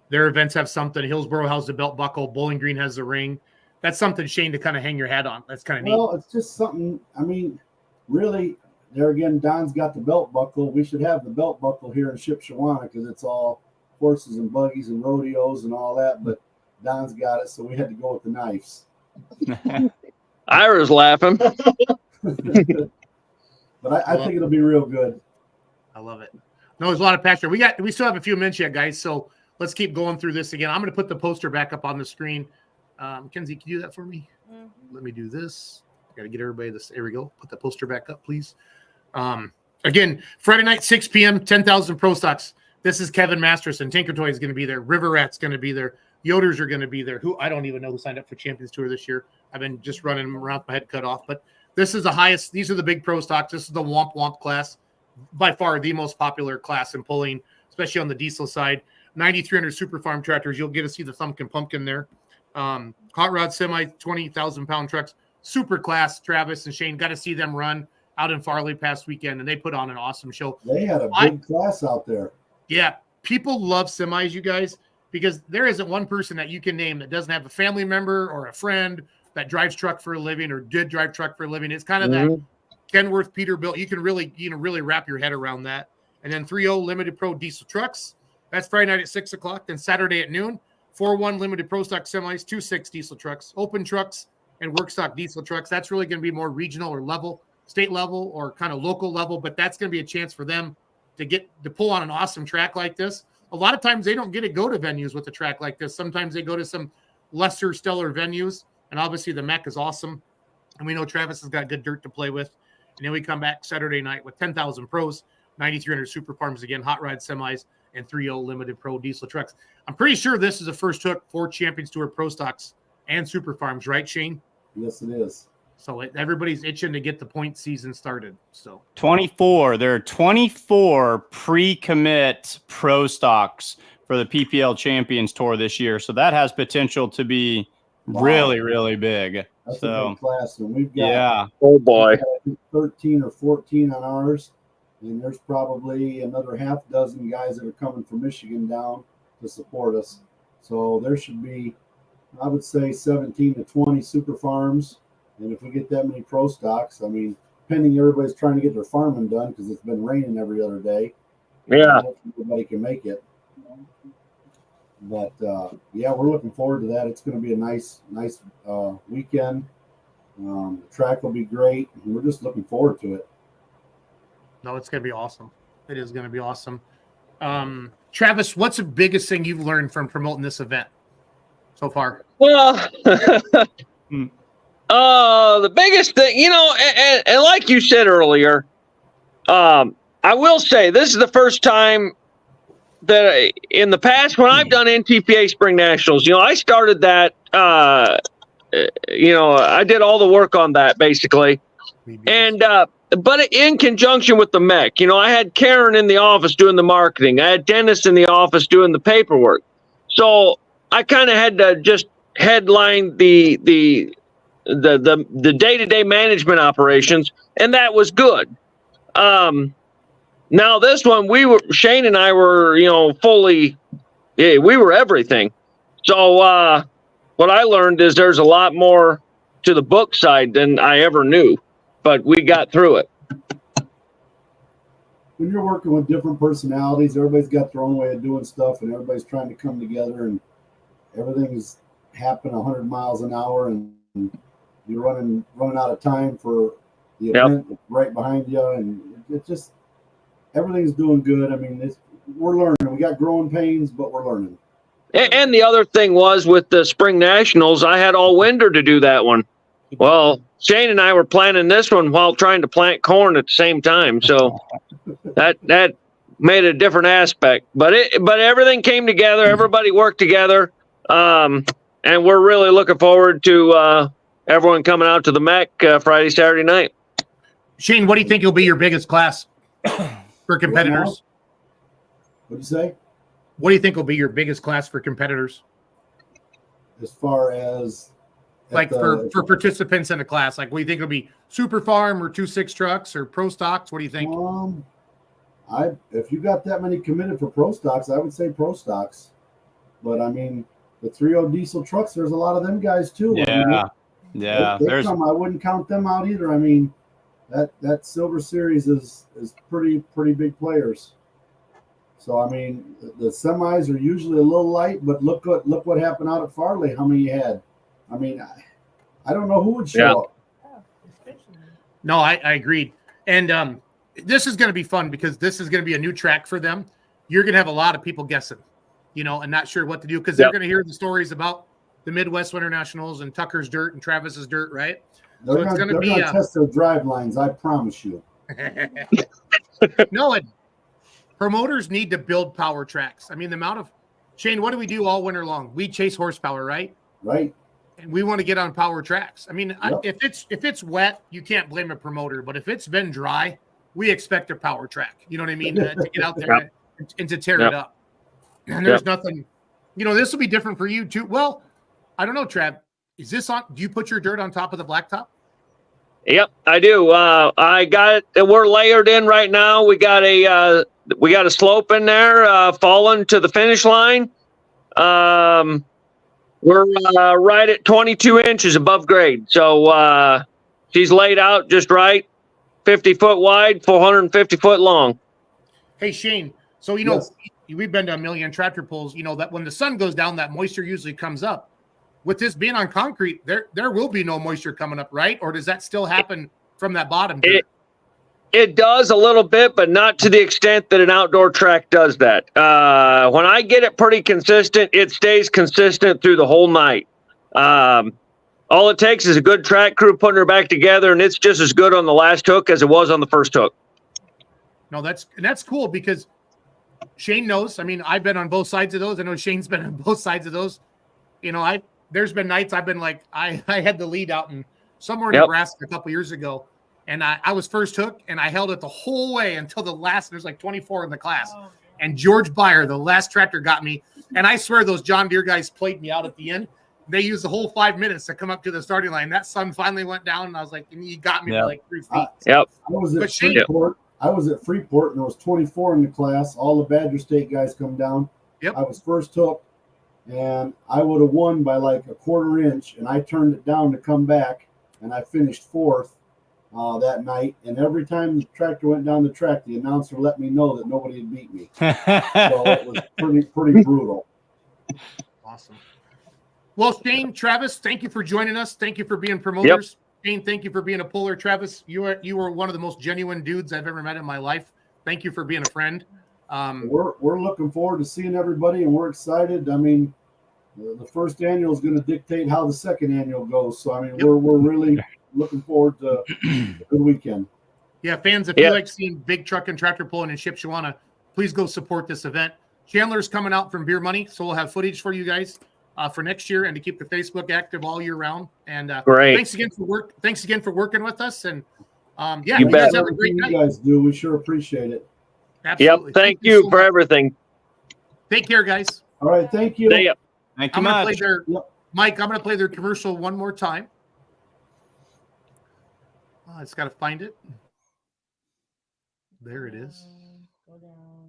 their events have something. Hillsborough has the belt buckle, Bowling Green has the ring. That's something, Shane, to kind of hang your hat on. That's kind of neat. Well, it's just something, I mean, really, there again, Don's got the belt buckle. We should have the belt buckle here in Shipshewana because it's all horses and buggies and rodeos and all that, but Don's got it, so we had to go with the knives. Ira's laughing. But I think it'll be real good. I love it. No, there's a lot of passion. We still have a few minutes yet, guys, so let's keep going through this again. I'm going to put the poster back up on the screen. Kenzie, can you do that for me? Mm-hmm. Let me do this. Got to get everybody this. There we go. Put the poster back up, please. Again, Friday night, 6 p.m., 10,000 Pro Stocks. This is Kevin Masterson. Tinker Toy is going to be there. River Rat's going to be there. Yoders are going to be there. Who I don't even know who signed up for Champions Tour this year. I've been just running them around with my head cut off. But this is the highest. These are the big Pro Stocks. This is the Womp Womp class. By far the most popular class in pulling, especially on the diesel side. 9,300 Super Farm tractors. You'll get to see the Thumpkin Pumpkin there. Hot rod semi 20,000 pound trucks, super class. Travis and Shane got to see them run out in Farley past weekend, and they put on an awesome show. They had a big class out there. Yeah, people love semis, you guys, because there isn't one person that you can name that doesn't have a family member or a friend that drives truck for a living or did drive truck for a living. It's kind of that Kenworth Peterbilt. You can really wrap your head around that. And then 3.0 Limited Pro Diesel Trucks. That's Friday night at 6 o'clock. Then Saturday at noon. 4.1 Limited Pro Stock Semis, 2.6 Diesel Trucks, Open Trucks, and Work Stock Diesel Trucks. That's really going to be more regional or level, state level, or kind of local level. But that's going to be a chance for them to pull on an awesome track like this. A lot of times they don't get to go to venues with a track like this. Sometimes they go to some lesser stellar venues. And obviously the MEC is awesome. And we know Travis has got good dirt to play with. And then we come back Saturday night with 10,000 pros, 9,300 super farms again, hot rod semis, and 3.0 Limited Pro Diesel Trucks. I'm pretty sure this is the first hook for Champions Tour Pro Stocks and super farms, right, Shane? Yes, it is. So everybody's itching to get the point season started. So 24. There are 24 pre-commit pro stocks for the PPL Champions Tour this year. So that has potential to be really, really big. That's a big class. And we've got, yeah. Oh boy. 13 or 14 on ours. And there's probably another half dozen guys that are coming from Michigan down to support us. So there should be, I would say, 17 to 20 super farms. And if we get that many pro stocks, I mean, depending, everybody's trying to get their farming done because it's been raining every other day. Yeah. Everybody can make it. But, yeah, we're looking forward to that. It's going to be a nice weekend. The track will be great. And we're just looking forward to it. No, it's going to be awesome. It is going to be awesome. Travis, what's the biggest thing you've learned from promoting this event so far? Well, the biggest thing, and like you said earlier, I will say this is the first time that in the past when I've done NTPA Spring Nationals, I started that, I did all the work on that basically. And, but in conjunction with the MEC, I had Karen in the office doing the marketing. I had Dennis in the office doing the paperwork. So I kind of had to just headline the day-to-day management operations, and that was good. Now this one, Shane and I were, we were everything. So what I learned is there's a lot more to the book side than I ever knew. But we got through it. When you're working with different personalities, everybody's got their own way of doing stuff, and everybody's trying to come together, and everything's happening 100 miles an hour, and you're running out of time for the event right behind you, and it's just everything's doing good. I mean, we're learning. We got growing pains, but we're learning. And the other thing was with the Spring Nationals, I had all winter to do that one. Well, Shane and I were planning this one while trying to plant corn at the same time, so that made a different aspect. But everything came together. Everybody worked together, and we're really looking forward to everyone coming out to the MEC Friday, Saturday night. Shane, what do you think will be your biggest class for competitors? What'd you say? What do you think will be your biggest class for competitors? As far as like for participants in a class, like what do you think it'll be? Super farm or 2.6 trucks or pro stocks? What do you think? If you got that many committed for pro stocks, I would say pro stocks. But I mean, the 3.0 diesel trucks, there's a lot of them guys too. Yeah, they come, I wouldn't count them out either. I mean, that Silver Series is pretty big players. So I mean, the semis are usually a little light, but look what happened out at Farley. How many you had? I mean, I don't know who would show up. No, I agreed. And this is going to be fun because this is going to be a new track for them. You're going to have a lot of people guessing, and not sure what to do because they're going to hear the stories about the Midwest Winter Nationals and Tucker's dirt and Travis's dirt, right? They're going to test their drive lines, I promise you. No, promoters need to build power tracks. I mean, the amount of Shane, what do we do all winter long? We chase horsepower, right? Right. And we want to get on power tracks. I mean, if it's wet, you can't blame a promoter. But if it's been dry, we expect a power track. You know what I mean? To get out there and to tear it up. And there's nothing. This will be different for you too. Well, I don't know, Trav. Is this on? Do you put your dirt on top of the blacktop? Yep, I do. I got it. We're layered in right now. We got a slope in there, falling to the finish line. We're right at 22 inches above grade. So she's laid out just right, 50 foot wide, 450 foot long. Hey, Shane. So, we've been to a million tractor pulls, that when the sun goes down, that moisture usually comes up. With this being on concrete, there will be no moisture coming up, right? Or does that still happen from that bottom? It does a little bit, but not to the extent that an outdoor track does that. When I get it pretty consistent, it stays consistent through the whole night. All it takes is a good track crew putting her back together, and it's just as good on the last hook as it was on the first hook. No, that's cool because Shane knows. I mean, I've been on both sides of those. I know Shane's been on both sides of those. There's been nights I've been like, I had the lead out in somewhere in Nebraska a couple years ago, and I was first hook, and I held it the whole way until the last. There's like 24 in the class, and George Byer, the last tractor, got me. And I swear those John Deere guys played me out at the end. They used the whole 5 minutes to come up to the starting line. That sun finally went down, and I was like, and he got me for like 3 feet. Yep. I was at Freeport. And there was 24 in the class. All the Badger State guys come down. Yep. I was first hook, and I would have won by like a quarter inch, and I turned it down to come back, and I finished fourth that night. And every time the tractor went down the track, the announcer let me know that nobody had beat me. So it was pretty brutal. Awesome. Well, Shane, Travis, thank you for joining us. Thank you for being promoters. Yep. Shane, thank you for being a puller. Travis, you were one of the most genuine dudes I've ever met in my life. Thank you for being a friend. We're looking forward to seeing everybody, and we're excited. I mean, the first annual is going to dictate how the second annual goes. So, I mean, we're really looking forward to a good weekend. Yeah, fans, if you like seeing big truck and tractor pulling in Shipshewana, please go support this event. Chandler's coming out from Beer Money, so we'll have footage for you guys for next year and to keep the Facebook active all year round. And great. Thanks again for working with us. And you guys have a great night. You guys do. We sure appreciate it. Absolutely. Yep. Thank you for everything. Take care, guys. All right. Thank you. See ya. Thank you much. Mike, I'm going to play their commercial one more time. I just got to find it. There it is.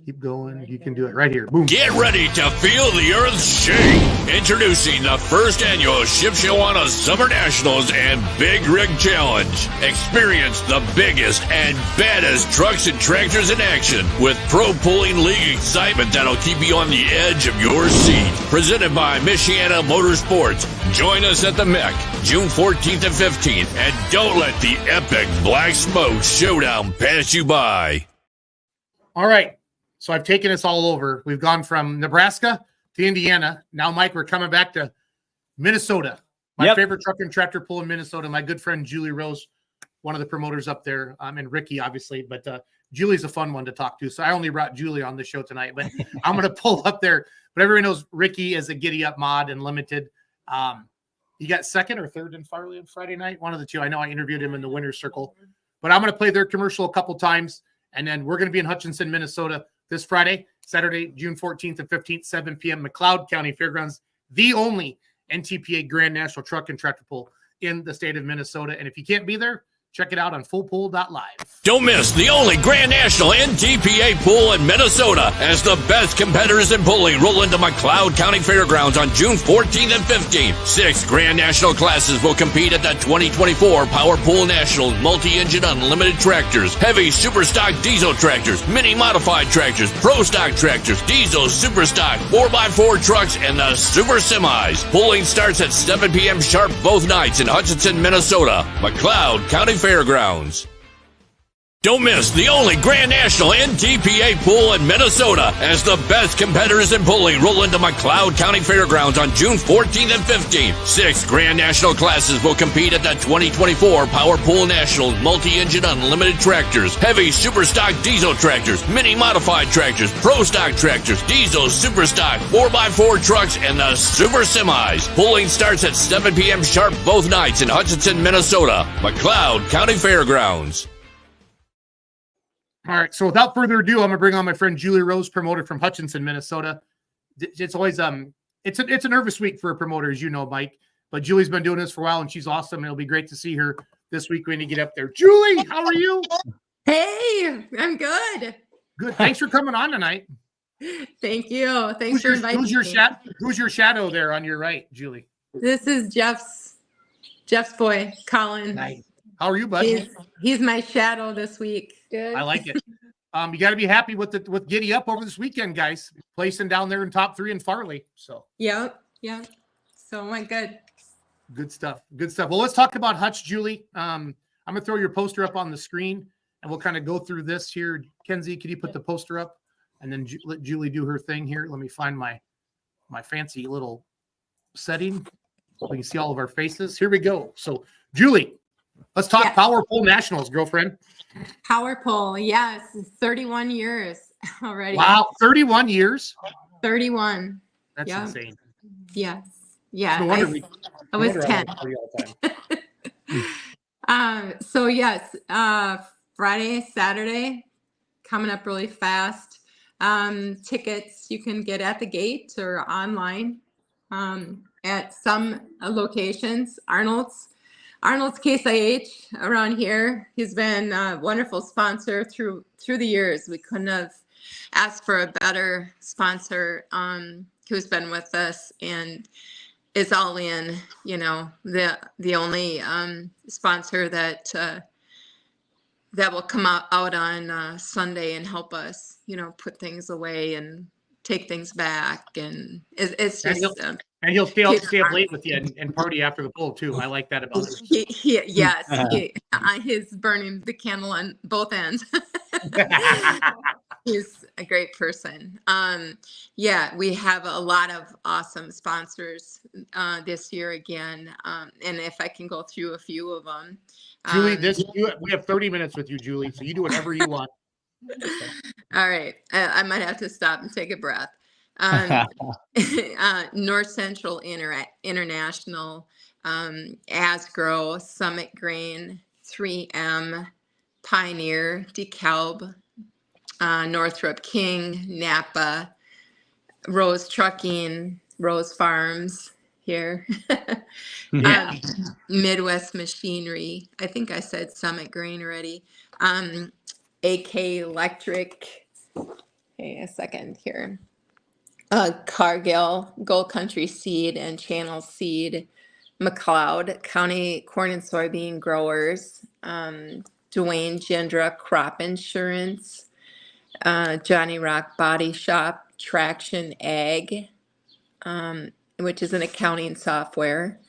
Keep going. You can do it right here. Boom. Get ready to feel the earth shake. Introducing the first annual Shipshewana Summer Nationals and Big Rig Challenge. Experience the biggest and baddest trucks and tractors in action with Pro Pulling League excitement that'll keep you on the edge of your seat. Presented by MLM Motorsports. Join us at the MEC, June 14th and 15th, and don't let the epic Black Smoke Showdown pass you by. All right. So I've taken us all over. We've gone from Nebraska to Indiana. Now, Mike, we're coming back to Minnesota. My favorite truck and tractor pull in Minnesota. My good friend Julie Rose, one of the promoters up there, and Ricky, obviously. But Julie's a fun one to talk to. So I only brought Julie on the show tonight. But I'm going to pull up there. But everybody knows Ricky is a Giddy Up mod and limited. He got second or third in Farley on Friday night. One of the two. I know I interviewed him in the winner's circle. But I'm going to play their commercial a couple times. And then we're going to be in Hutchinson, Minnesota this Friday, Saturday, June 14th and 15th, 7 p.m. McLeod County Fairgrounds, the only NTPA Grand National Truck and Tractor Pull in the state of Minnesota. And if you can't be there, check it out on fullpull.live. Don't miss the only Grand National NTPA pool in Minnesota as the best competitors in pulling roll into McLeod County Fairgrounds on June 14th and 15th. 6 Grand National classes will compete at the 2024 Power Pool Nationals Multi-Engine Unlimited Tractors, Heavy Super Stock Diesel Tractors, Mini Modified Tractors, Pro Stock Tractors, Diesel Super Stock, 4x4 trucks, and the Super Semis. Pulling starts at 7 p.m. sharp both nights in Hutchinson, Minnesota. McLeod County Fairgrounds. Don't miss the only Grand National NTPA pool in Minnesota as the best competitors in pulling roll into McLeod County Fairgrounds on June 14th and 15th. 6 Grand National classes will compete at the 2024 Power Pool Nationals Multi-Engine Unlimited Tractors, Heavy Super Stock Diesel Tractors, Mini Modified Tractors, Pro Stock Tractors, Diesel Super Stock, 4x4 trucks, and the Super Semis. Pulling starts at 7 p.m. sharp both nights in Hutchinson, Minnesota. McLeod County Fairgrounds. All right. So without further ado, I'm going to bring on my friend Julie Rose, promoter from Hutchinson, Minnesota. It's always it's a nervous week for a promoter, as you know, Mike. But Julie's been doing this for a while, and she's awesome. And it'll be great to see her this week when you get up there. Julie, how are you? Hey, I'm good. Good. Thanks for coming on tonight. Thank you. Thanks for inviting me. Who's your shadow there on your right, Julie? This is Jeff's boy, Colin. Nice. How are you, buddy? He's my shadow this week. Good. I like it. You got to be happy with Giddy Up over this weekend, guys. Placing down there in top 3 in Farley. So Yep. So went good. Good stuff. Well, let's talk about Hutch, Julie. I'm gonna throw your poster up on the screen, and we'll kind of go through this here. Kenzie, could you put the poster up, and then let Julie do her thing here? Let me find my fancy little setting so we can see all of our faces. Here we go. So, Julie, let's talk Power Pole Nationals, girlfriend. Power Pole, yes, 31 years already. Wow, 31 years. 31. That's insane. Yes. Yeah. No wonder I was 10. So yes, Friday, Saturday, coming up really fast. Tickets you can get at the gate or online at some locations. Arnold's Case IH around here. He's been a wonderful sponsor through the years. We couldn't have asked for a better sponsor who's been with us and is all in, the only sponsor that will come out on Sunday and help us, put things away and take things back. And it's just... And he'll stay up late with you and party after the poll too. I like that about him. He's burning the candle on both ends. He's a great person. We have a lot of awesome sponsors this year again. And if I can go through a few of them. Julie, we have 30 minutes with you, Julie. So you do whatever you want. All right. I might have to stop and take a breath. North Central International, Asgrow, Summit Grain, 3M, Pioneer, DeKalb, Northrop King, Napa, Rose Trucking, Rose Farms here, Midwest Machinery. I think I said Summit Grain already. AK Electric. Okay, a second here. Cargill, Gold Country Seed and Channel Seed, McLeod, County Corn and Soybean Growers, Dwayne Gendra Crop Insurance, Johnny Rock Body Shop, Traction Ag, which is an accounting software,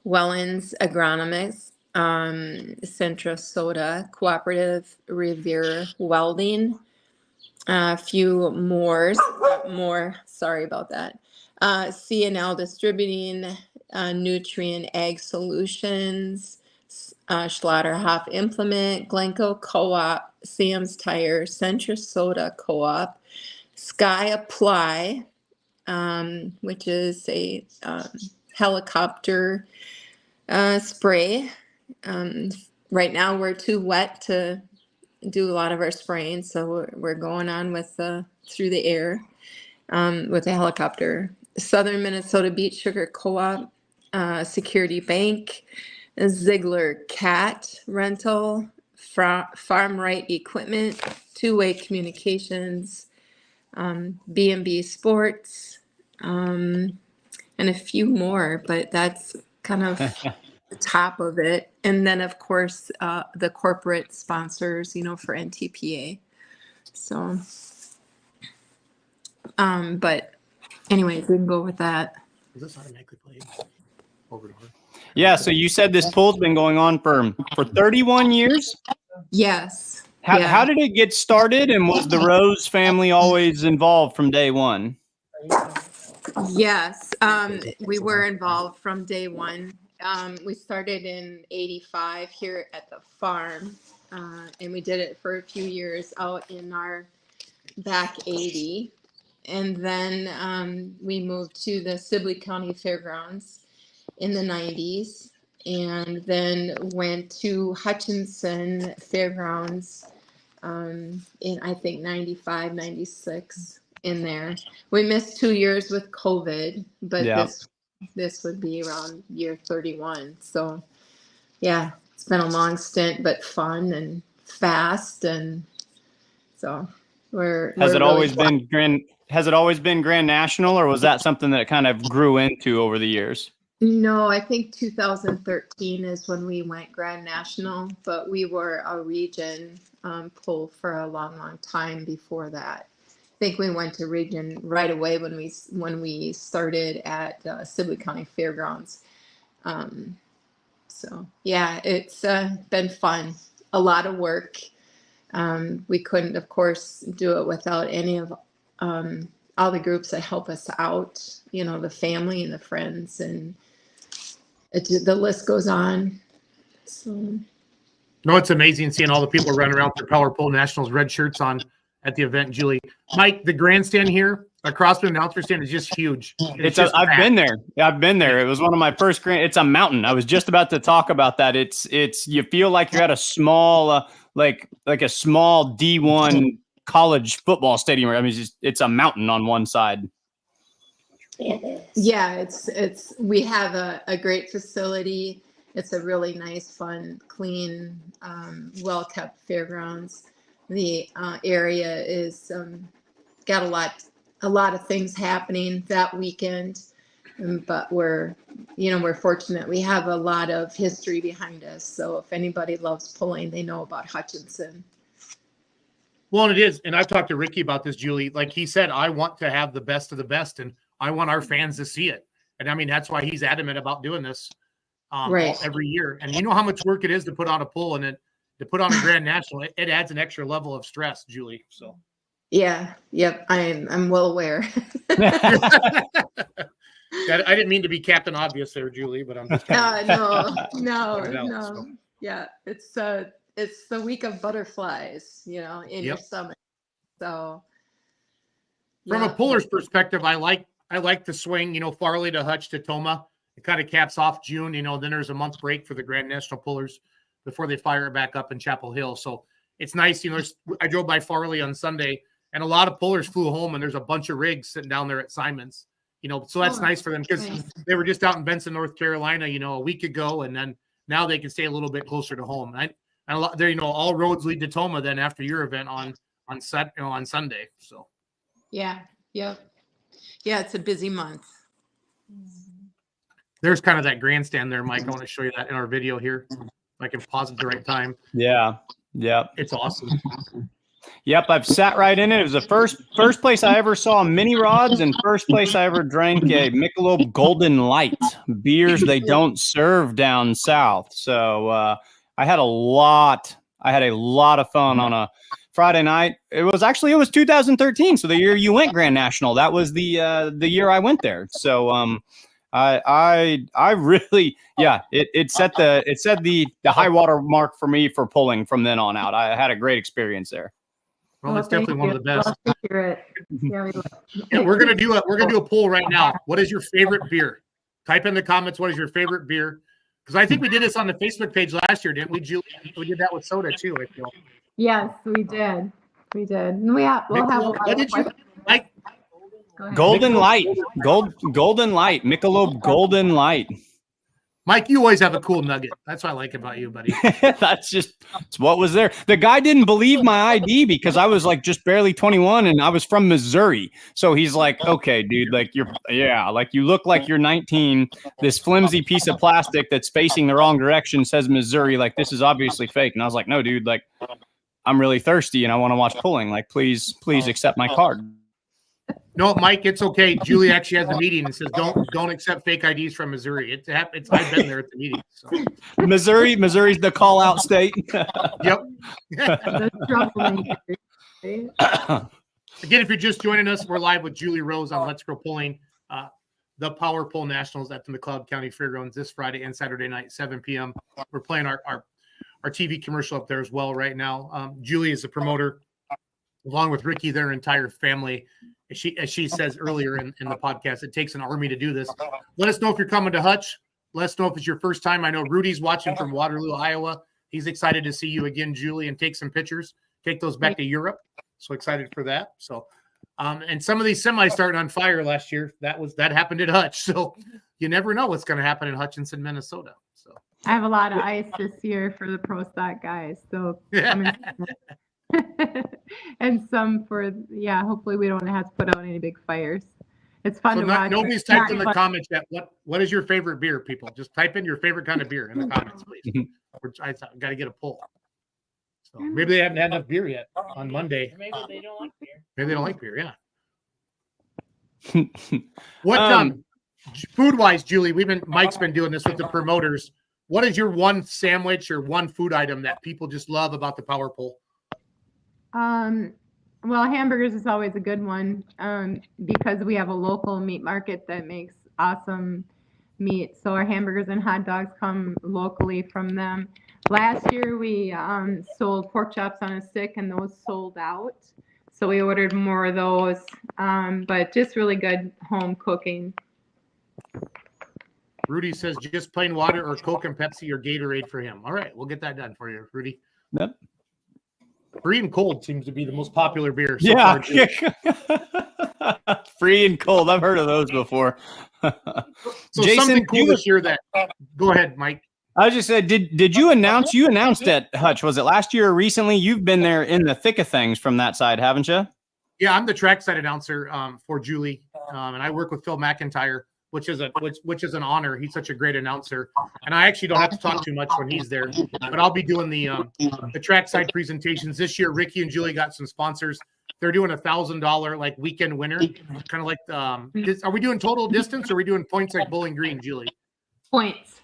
Wellens Agronomists, Centra Soda, Cooperative Revere Welding, a few more, sorry about that. C&L Distributing, Nutrient Ag Solutions, Schlotterhoff Implement, Glencoe Co-op, Sam's Tire, Centra Soda Co-op, Sky Apply, which is a helicopter spray. Right now we're too wet to do a lot of our spraying, so we're going on with through the air with the helicopter. Southern Minnesota Beet Sugar Co-op, Security Bank, Ziegler Cat Rental, Farm Right Equipment, Two-Way Communications, B&B Sports, and a few more, but that's kind of the top of it. And then, of course, the corporate sponsors, for NTPA. So, but anyways, we can go with that. Is this automatically played? Over to her. Yeah. So you said this poll's been going on for 31 years? Yes. How did it get started? And was the Rose family always involved from day one? Yes. We were involved from day one. We started in '85 here at the farm, and we did it for a few years out in our back 80. And then we moved to the Sibley County Fairgrounds in the 90s, and then went to Hutchinson Fairgrounds in, I think, 95, 96 in there. We missed 2 years with COVID, but this would be around year 31. So yeah, it's been a long stint, but fun and fast. And so Has it always been Grand National, or was that something that kind of grew into over the years? No, I think 2013 is when we went Grand National, but we were a region pull for a long, long time before that. I think we went to region right away when we started at Sibley County Fairgrounds. So yeah, it's been fun. A lot of work. We couldn't, of course, do it without any of all the groups that help us out. You know, the family and the friends, and the list goes on. So. No, it's amazing seeing all the people running around with their Power Pole Nationals red shirts on at the event, Julie. Mike, the grandstand here across the announcer stand is just huge. I've been there. I've been there. It was one of my first it's a mountain. I was just about to talk about that. It's you feel like you're at a small like a small D1 college football stadium. I mean, it's a mountain on one side. Yeah, it's we have a great facility. It's a really nice, fun, clean, well-kept fairgrounds. The area is got a lot of things happening that weekend, but we're fortunate. We have a lot of history behind us. So if anybody loves pulling, they know about Hutchinson. Well, and it is, and I've talked to Ricky about this, Julie. Like he said, I want to have the best of the best, and I want our fans to see it. And I mean, that's why he's adamant about doing this right. every year. And you know how much work it is to put on a pull, and to put on a Grand National, it adds an extra level of stress, Julie. So yeah, yep, I'm well aware. I didn't mean to be Captain Obvious there, Julie, but I'm just no. Yeah, it's the week of butterflies, in your stomach. So from a puller's perspective, I like the swing, Farley to Hutch to Toma. It kind of caps off June, then there's a month break for the Grand National pullers before they fire it back up in Chapel Hill. So it's nice, I drove by Farley on Sunday, and a lot of pullers flew home, and there's a bunch of rigs sitting down there at Simon's, so that's nice for them, because they were just out in Benson, North Carolina, a week ago, and then now they can stay a little bit closer to home. And they're, all roads lead to Toma then after your event on Sunday. So yeah, it's a busy month. There's kind of that grandstand there, Mike. I want to show you that in our video here. I can pause at the right time. Yeah. It's awesome. Yep, I've sat right in it. It was the first place I ever saw mini rods, and first place I ever drank a Michelob Golden Light, beers they don't serve down south. So I had a lot of fun on a Friday night. It was 2013, so the year you went Grand National. That was the year I went there. So I really, it set the high water mark for me for pulling from then on out. I had a great experience there. Well, it's definitely one of the best. Love to hear it. Yeah, we're gonna do a poll right now. What is your favorite beer? Type in the comments. What is your favorite beer? Because I think we did this on the Facebook page last year, didn't we, Julie? We did that with soda too, I feel. Yes, we did. We'll have a lot of questions. Golden Light. Golden Light. Michelob Golden Light. Mike, you always have a cool nugget. That's what I like about you, buddy. It's what was there. The guy didn't believe my ID because I was like just barely 21 and I was from Missouri. So he's like, okay, dude, like you look like you're 19. This flimsy piece of plastic that's facing the wrong direction says Missouri. Like, this is obviously fake. And I was like, no, dude, like, I'm really thirsty and I want to watch pulling. Like, please accept my card. No, Mike, it's okay. Julie actually has a meeting and says, don't accept fake IDs from Missouri. I've been there at the meeting. So. Missouri's the call out state. Yep. Again, if you're just joining us, we're live with Julie Rose on Let's Go Pulling, the Power Pole Nationals at the McLeod County Fairgrounds this Friday and Saturday night, 7 p.m. We're playing our TV commercial up there as well right now. Julie is the promoter, along with Ricky, their entire family. As she says earlier in the podcast, it takes an army to do this. Let us know if you're coming to Hutch. Let us know if it's your first time. I know Rudy's watching from Waterloo, Iowa. He's excited to see you again, Julie, and take some pictures. Take those back to Europe. So excited for that. So, and some of these semis started on fire last year. That happened at Hutch. So you never know what's going to happen in Hutchinson, Minnesota. So I have a lot of ice this year for the Pro Stock guys. So and some for hopefully we don't have to put out any big fires. It's fun So to watch. nobody's typed in the comments yet. What is your favorite beer, people? Just type in your favorite kind of beer in the comments, please. I got to get a poll. So maybe they haven't had enough beer yet on Monday. Maybe they don't like beer. Maybe they don't like beer. Yeah. What food wise, Julie? Mike's been doing this with the promoters. What is your one sandwich or one food item that people just love about the Power Pole? Well, hamburgers is always a good one because we have a local meat market that makes awesome meat. So our hamburgers and hot dogs come locally from them. Last year we sold pork chops on a stick and those sold out. So we ordered more of those, but just really good home cooking. Rudy says just plain water or Coke and Pepsi or Gatorade for him. All right, we'll get that done for you, Rudy. Yep. Free and cold seems to be the most popular beer. So far. Free and cold. I've heard of those before. So Jason, something cool this year that. Go ahead, Mike. I just said, did you announce? You announced at Hutch. Was it last year or recently? You've been there in the thick of things from that side, haven't you? Yeah, I'm the trackside announcer for Julie, and I work with Phil McIntyre, which is an honor. He's such a great announcer, and I actually don't have to talk too much when he's there. But I'll be doing the trackside presentations this year. Ricky and Julie got some sponsors. They're doing $1,000 like weekend winner, kind of like. Are we doing total distance or are we doing points like Bowling Green, Julie? Points.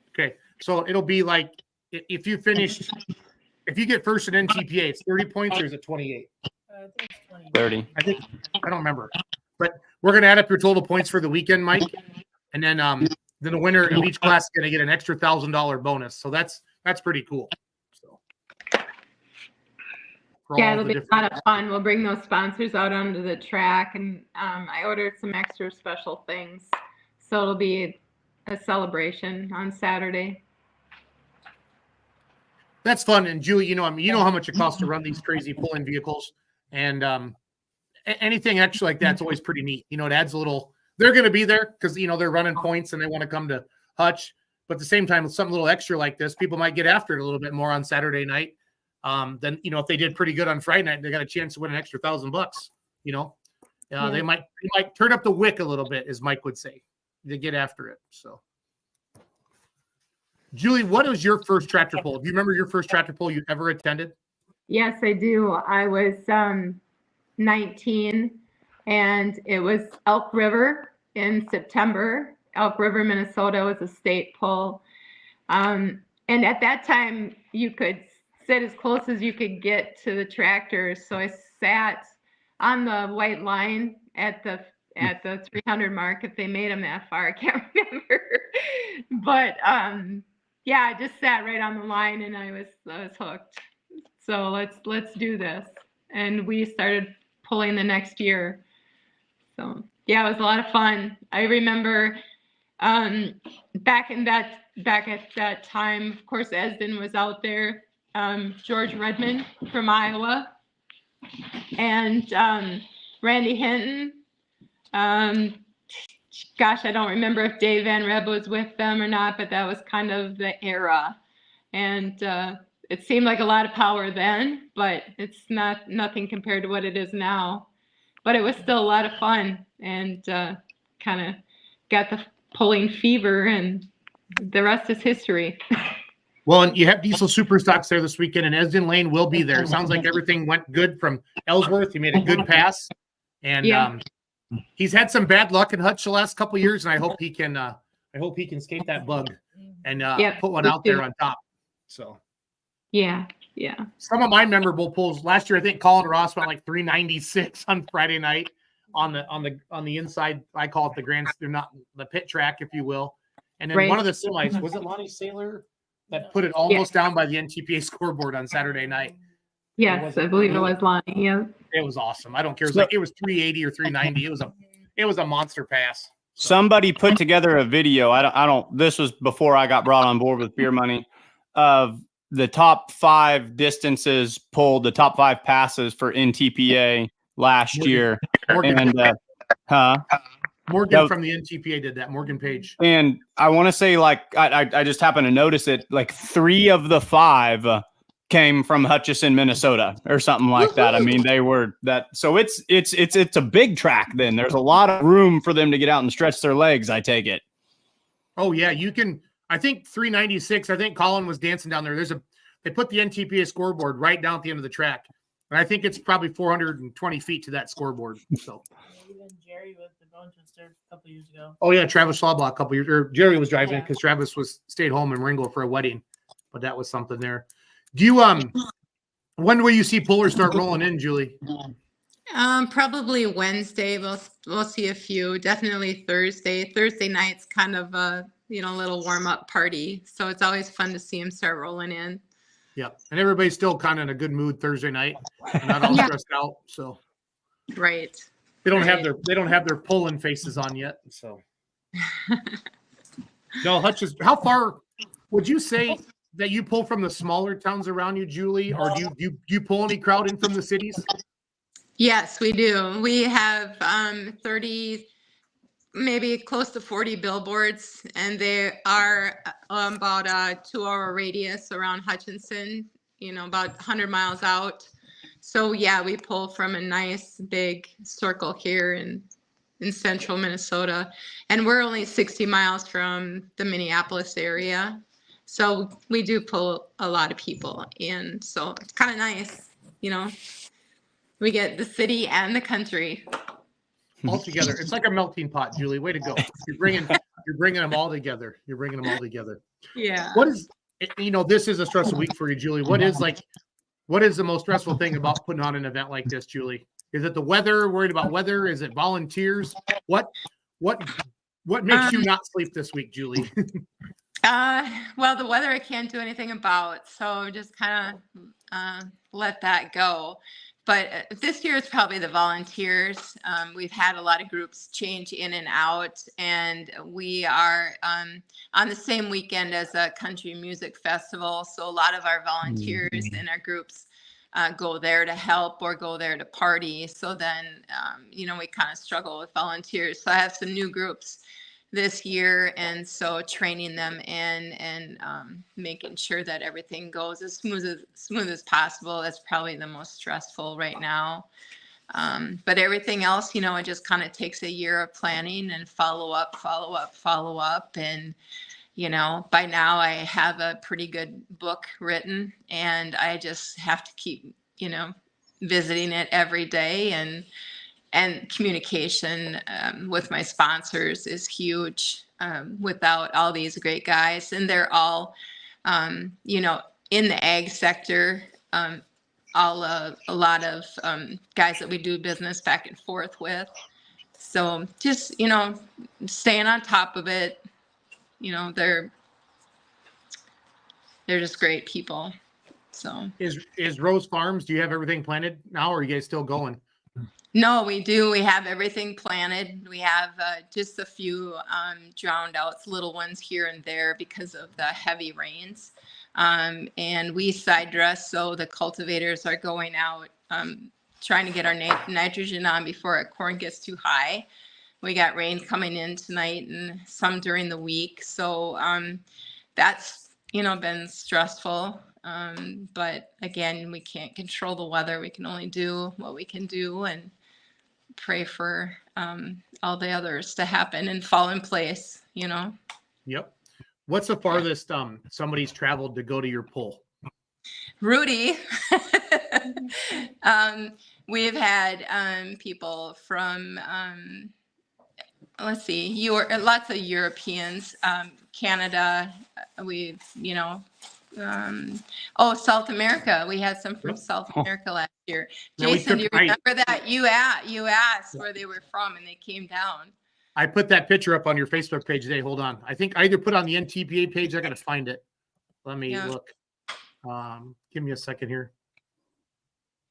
Okay, so it'll be like if you get first in NTPA, it's 30 points or is it 28? I think it's 20. 30. I don't remember, but we're gonna add up your total points for the weekend, Mike, and then the winner of each class is gonna get an extra $1,000 bonus. So that's pretty cool. So yeah, it'll be a lot of fun. We'll bring those sponsors out onto the track, and I ordered some extra special things, so it'll be a celebration on Saturday. That's fun, and Julie, you know how much it costs to run these crazy pull-in vehicles, and anything extra like that's always pretty neat. It adds a little. They're going to be there because they're running points and they want to come to Hutch, but at the same time, with something a little extra like this, people might get after it a little bit more on Saturday night. Then if they did pretty good on Friday night, they got a chance to win an extra $1,000. They might turn up the wick a little bit, as Mike would say, to get after it. So, Julie, what was your first tractor pull? Do you remember your first tractor pull you ever attended? Yes, I do. I was 19, and it was Elk River in September. Elk River, Minnesota was a state pull. And at that time, you could sit as close as you could get to the tractors. So I sat on the white line at the 300 mark, if they made them that far. I can't remember. But yeah, I just sat right on the line and I was hooked. So let's do this. And we started pulling the next year. So yeah, it was a lot of fun. I remember back at that time, of course, Esden was out there, George Redmond from Iowa, and Randy Hinton. Gosh, I don't remember if Dave Van Reb was with them or not, but that was kind of the era. And it seemed like a lot of power then, but it's nothing compared to what it is now. But it was still a lot of fun, and kind of got the pulling fever, and the rest is history. Well, and you have Diesel Superstocks there this weekend, and Esden Lane will be there. It sounds like everything went good from Ellsworth. He made a good pass, and he's had some bad luck in Hutch the last couple of years, and I hope he can skate that bug and put one out there on top. So yeah. Some of my memorable pulls last year, I think Colin Ross went like 396 on Friday night on the inside. I call it the grand, not the pit track, if you will. And then one of the semis, was it Lonnie Saylor that put it almost down by the NTPA scoreboard on Saturday night? Yes, I believe it was Lonnie. Yeah, it was awesome. I don't care. It was 380 or 390. It was a monster pass. So. Somebody put together a video. I don't. This was before I got brought on board with Beer Money, of the top 5 distances pulled, the top 5 passes for NTPA last year. Morgan from the NTPA did that. Morgan Page. And I want to say, like, I just happened to notice it. Like 3 of the 5 came from Hutchinson, Minnesota, or something like that. I mean, they were that. So it's a big track. Then there's a lot of room for them to get out and stretch their legs. I take it. Oh yeah, you can. I think 396. I think Colin was dancing down there. They put the NTPA scoreboard right down at the end of the track, and I think it's probably 420 feet to that scoreboard. So. Even Jerry with the Bone Twister a couple years ago. Oh yeah, Travis Schlabach a couple years, or Jerry was driving because Travis stayed home in Ringgold for a wedding, but that was something there. Do you when will you see pullers start rolling in, Julie? Probably Wednesday. We'll see a few. Definitely Thursday. Thursday night's kind of a little warm up party, so it's always fun to see them start rolling in. Yep, and everybody's still kind of in a good mood Thursday night, not all stressed out. So right. They don't have their pulling faces on yet. So no, Hutchinson. How far would you say that you pull from the smaller towns around you, Julie, or do you pull any crowd in from the cities? Yes, we do. We have 30, maybe close to 40 billboards, and they are about a 2-hour radius around Hutchinson. About 100 miles out. So yeah, we pull from a nice big circle here in central Minnesota, and we're only 60 miles from the Minneapolis area. So we do pull a lot of people in. So it's kind of nice, we get the city and the country all together. It's like a melting pot, Julie. Way to go! You're bringing them all together. You're bringing them all together. Yeah. What is this is a stressful week for you, Julie. What is the most stressful thing about putting on an event like this, Julie? Is it the weather? Worried about weather? Is it volunteers? What makes you not sleep this week, Julie? Well, the weather I can't do anything about, so just kind of let that go. But this year it's probably the volunteers. We've had a lot of groups change in and out, and we are on the same weekend as a country music festival. So a lot of our volunteers and our groups go there to help or go there to party. So then, we kind of struggle with volunteers. So I have some new groups this year, and so training them in and making sure that everything goes as smooth as possible. That's probably the most stressful right now. But everything else, it just kind of takes a year of planning and follow up. And, by now I have a pretty good book written, and I just have to keep, visiting it every day, and communication with my sponsors is huge. Without all these great guys, and they're all, in the ag sector, a lot of guys that we do business back and forth with. So just, staying on top of it. They're just great people. So is Rose Farms, do you have everything planted now, or are you guys still going? No, we do. We have everything planted. We have just a few drowned out little ones here and there because of the heavy rains. And we side dress, so the cultivators are going out trying to get our nitrogen on before our corn gets too high. We got rain coming in tonight and some during the week. So that's, been stressful. But again, we can't control the weather. We can only do what we can do and pray for all the others to happen and fall in place, Yep. What's the farthest somebody's traveled to go to your pull? Rudy. We've had people from lots of Europeans, Canada. We've, South America. We had some from South America last year. Jason, do you remember that? You asked where they were from, and they came down. I put that picture up on your Facebook page today. Hold on. I think I either put it on the NTPA page. I got to find it. Let me look. Give me a second here.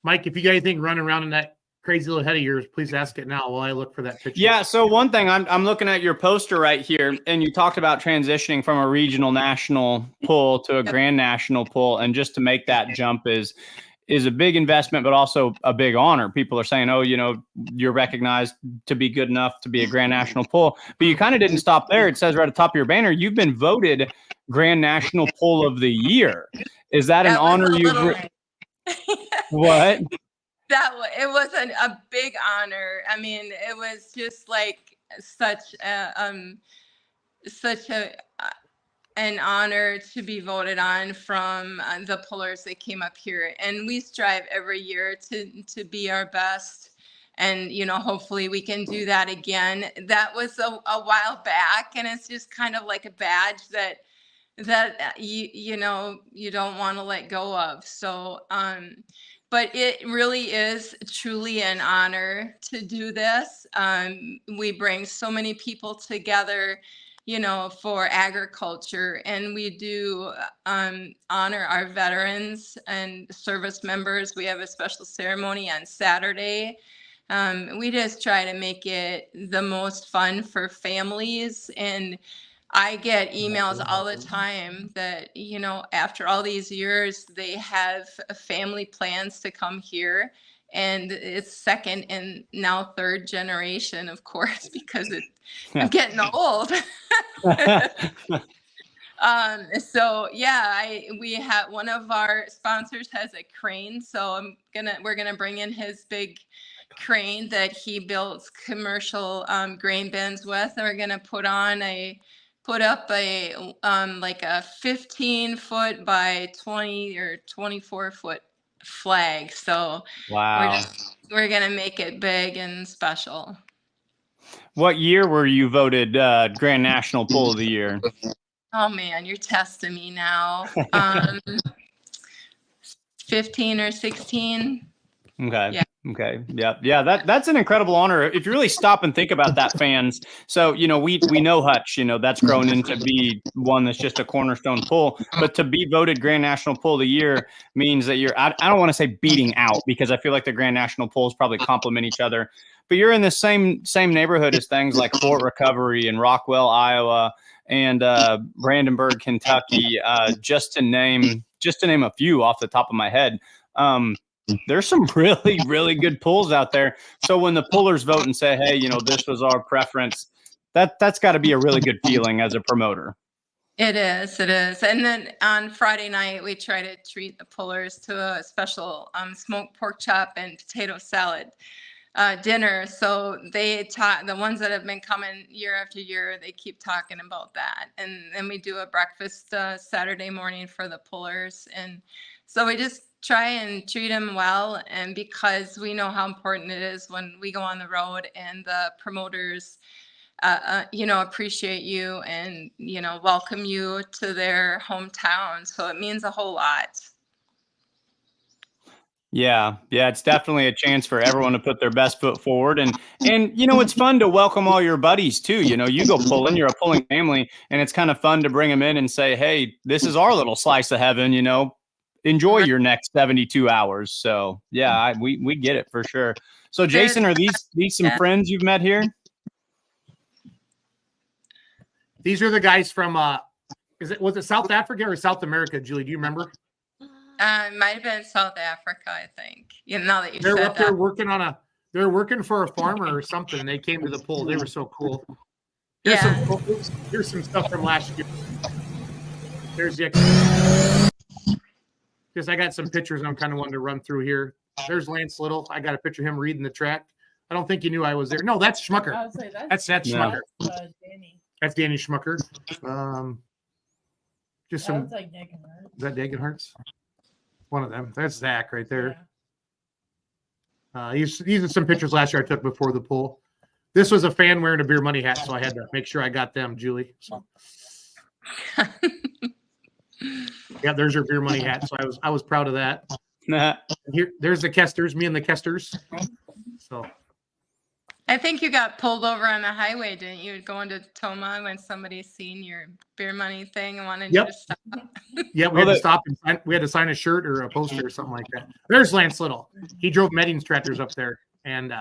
Mike, if you got anything running around in that crazy little head of yours, please ask it now while I look for that picture. Yeah. So one thing, I'm looking at your poster right here, and you talked about transitioning from a regional national pull to a grand national pull, and just to make that jump is a big investment, but also a big honor. People are saying, oh, you're recognized to be good enough to be a grand national pull, but you kind of didn't stop there. It says right at the top of your banner, you've been voted Grand National Pull of the Year. Is that an honor you've what? It was a big honor. I mean, it was just like such an honor to be voted on from the pullers that came up here. And we strive every year to be our best. And, hopefully we can do that again. That was a while back, and it's just kind of like a badge that you don't want to let go of. So, but it really is truly an honor to do this. We bring so many people together, for agriculture, and we do honor our veterans and service members. We have a special ceremony on Saturday. We just try to make it the most fun for families. And I get emails all the time that, after all these years, they have family plans to come here. And it's second and now third generation, of course, because I'm getting old. So yeah, we have one of our sponsors has a crane. So we're gonna bring in his big crane that he builds commercial grain bins with. And we're gonna put up a like a 15-foot by 20 or 24-foot flag. So wow, we're gonna make it big and special. What year were you voted Grand National Pull of the Year? Oh man, you're testing me now. 15 or 16. Okay. Yeah. Okay. Yeah. That's an incredible honor. If you really stop and think about that, fans. So, we know Hutch, that's grown into be one that's just a cornerstone pull, but to be voted Grand National Pull of the Year means that I don't want to say beating out, because I feel like the Grand National Pulls probably complement each other, but you're in the same neighborhood as things like Fort Recovery and Rockwell, Iowa, and Brandenburg, Kentucky, just to name a few off the top of my head. There's some really, really good pulls out there. So when the pullers vote and say, hey, this was our preference, that's got to be a really good feeling as a promoter. It is. And then on Friday night, we try to treat the pullers to a special smoked pork chop and potato salad dinner. So the ones that have been coming year after year, they keep talking about that. And then we do a breakfast Saturday morning for the pullers. And so we just try and treat them well. And because we know how important it is when we go on the road, and the promoters, appreciate you and, welcome you to their hometown. So it means a whole lot. Yeah, it's definitely a chance for everyone to put their best foot forward. And it's fun to welcome all your buddies too. You go pulling, you're a pulling family, and it's kind of fun to bring them in and say, hey, this is our little slice of heaven, enjoy your next 72 hours. So yeah, we get it for sure. So Jason, are these some friends you've met here? These are the guys from was it South Africa or South America, Julie? Do you remember? It might have been South Africa, I think. Now that you they're said up there they're working for a farmer or something, and they came to the poll. They were so cool. Here's some stuff from last year. There's because I got some pictures I'm kind of wanting to run through here. There's Lance Little. I got a picture of him reading the track. I don't think you knew I was there. No, that's Schmucker. I would say That's Schmucker. Danny. That's Danny Schmucker. Just some. That like Dagenhart. Is that Dagenhart's? One of them. That's Zach right there. Yeah. These are some pictures last year I took before the poll. This was a fan wearing a beer money hat, so I had to make sure I got them, Julie. So. Yeah, there's your beer money hat. So I was proud of that. There's the Kesters, me and the Kesters. So I think you got pulled over on the highway, didn't you? Going to Toma when somebody seen your beer money thing and wanted you to stop. Yeah, we had to stop and we had to sign a shirt or a poster or something like that. There's Lance Little. He drove Medding's tractors up there, and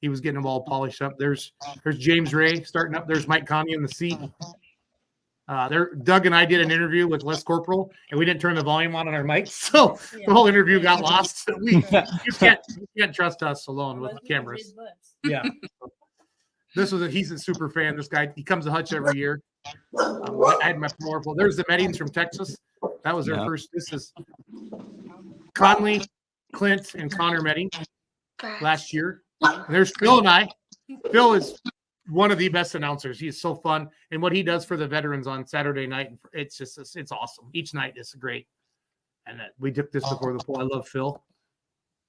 he was getting them all polished up. There's James Ray starting up. There's Mike Conley in the seat. Doug and I did an interview with Les Corporal, and we didn't turn the volume on our mics, so the whole interview got lost. You can't trust us alone with cameras. Yeah. He's a super fan. This guy, he comes to Hutch every year. I had my promoter pole. There's the Mettings from Texas. That was their first. This is Conley, Clint, and Connor Metting last year. And there's Phil and I. Phil is one of the best announcers. He's so fun. And what he does for the veterans on Saturday night, it's awesome. Each night is great. And we did this before the poll. I love Phil.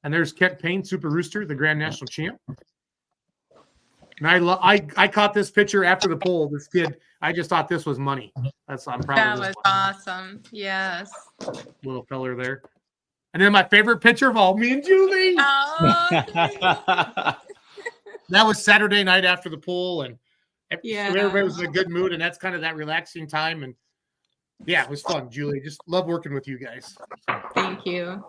And there's Kent Payne, Super Rooster, the Grand National Champ. And I caught this picture after the poll. This kid, I just thought this was money. I'm proud That of this. was awesome. Yes. Little feller there. And then my favorite picture of all, me and Julie. Oh, That was Saturday night after the poll, and yeah, everybody was in a good mood, and that's kind of that relaxing time. And yeah, it was fun, Julie. Just love working with you guys. Thank you.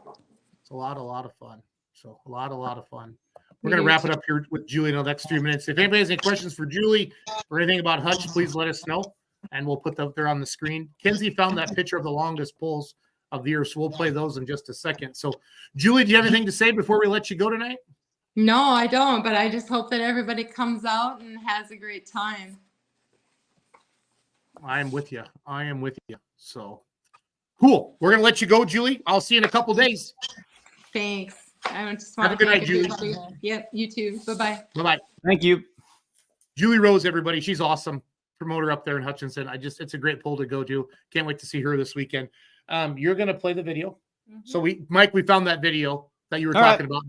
It's a lot of fun. So a lot of fun. We're going to wrap it up here with Julie in the next 3 minutes. If anybody has any questions for Julie or anything about Hutch, please let us know, and we'll put them there on the screen. Kenzie found that picture of the longest polls of the year, so we'll play those in just a second. So, Julie, do you have anything to say before we let you go tonight? No, I don't, but I just hope that everybody comes out and has a great time. I am with you. So, cool. We're going to let you go, Julie. I'll see you in a couple days. Thanks. I just want Have a good night, Julie. Yep, you too. Bye-bye. Bye-bye. Thank you. Julie Rose, everybody. She's awesome. Promoter up there in Hutchinson. It's a great poll to go to. Can't wait to see her this weekend. You're going to play the video. Mm-hmm. So we found that video that you were talking about,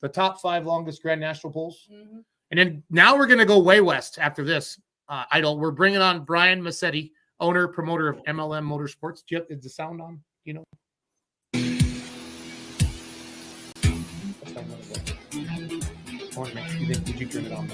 the top 5 longest Grand National polls. Mm-hmm. And then now we're going to go way west after this. We're bringing on Brian Massetti, owner, promoter of MLM Motorsports. Is the sound on? You know? Did you turn it on?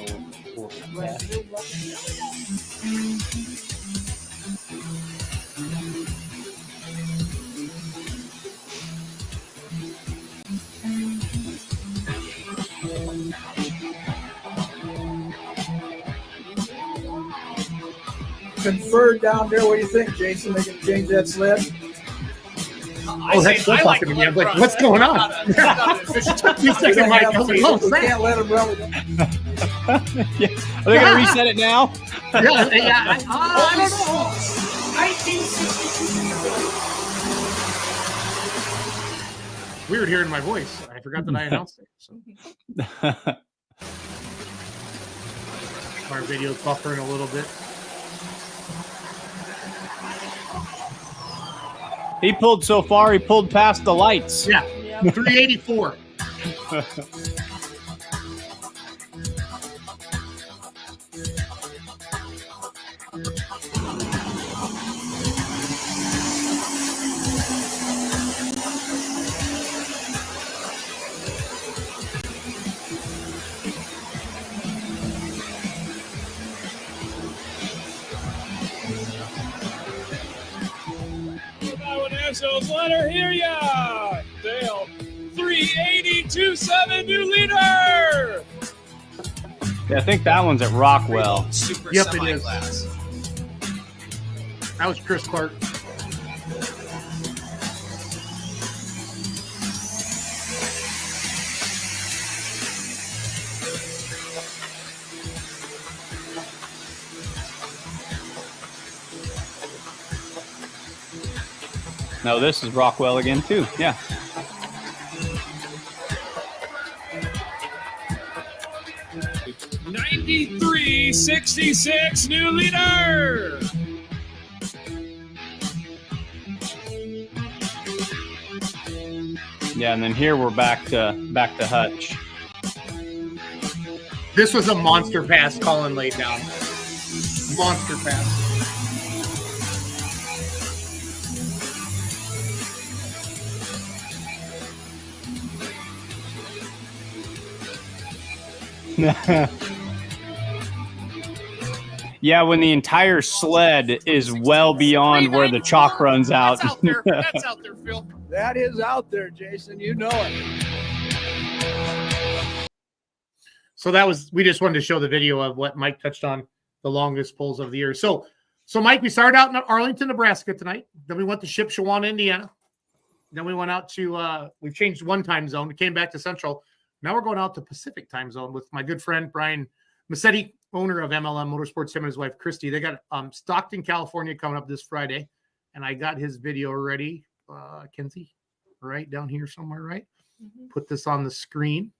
Confer down there. What do you think, Jason? They can change that sled? That's still talking to me. I'm like, what's going on? We can't let them run with it. Are they going to reset it now? I don't know. Weird hearing my voice. I forgot that I announced it. So. Our video's buffering a little bit. He pulled so far, he pulled past the lights. Yeah. 384. Let her hear ya! Dale, 382.7 new leader! Yeah, I think that one's at Rockwell. Yep, it is. That was Chris Clark. No, this is Rockwell again, too. Yeah. $93.66 new leader. Yeah, and then here we're back to Hutch. This was a monster pass Colin laid down. Monster pass. Yeah, when the entire sled is well beyond where the chalk runs out. That's out there. That's out there, Phil. That is out there, Jason. You know it. So we just wanted to show the video of what Mike touched on, the longest polls of the year. So Mike, we started out in Arlington, Nebraska tonight. Then we went to Shipshewana, Indiana. Then we went out to, we've changed one time zone. We came back to Central. Now we're going out to Pacific time zone with my good friend, Brian Massetti, owner of MLM Motorsports, him and his wife Christy. They got Stockton, California coming up this Friday, and I got his video ready. Kenzie, right down here somewhere, right? Put this on the screen.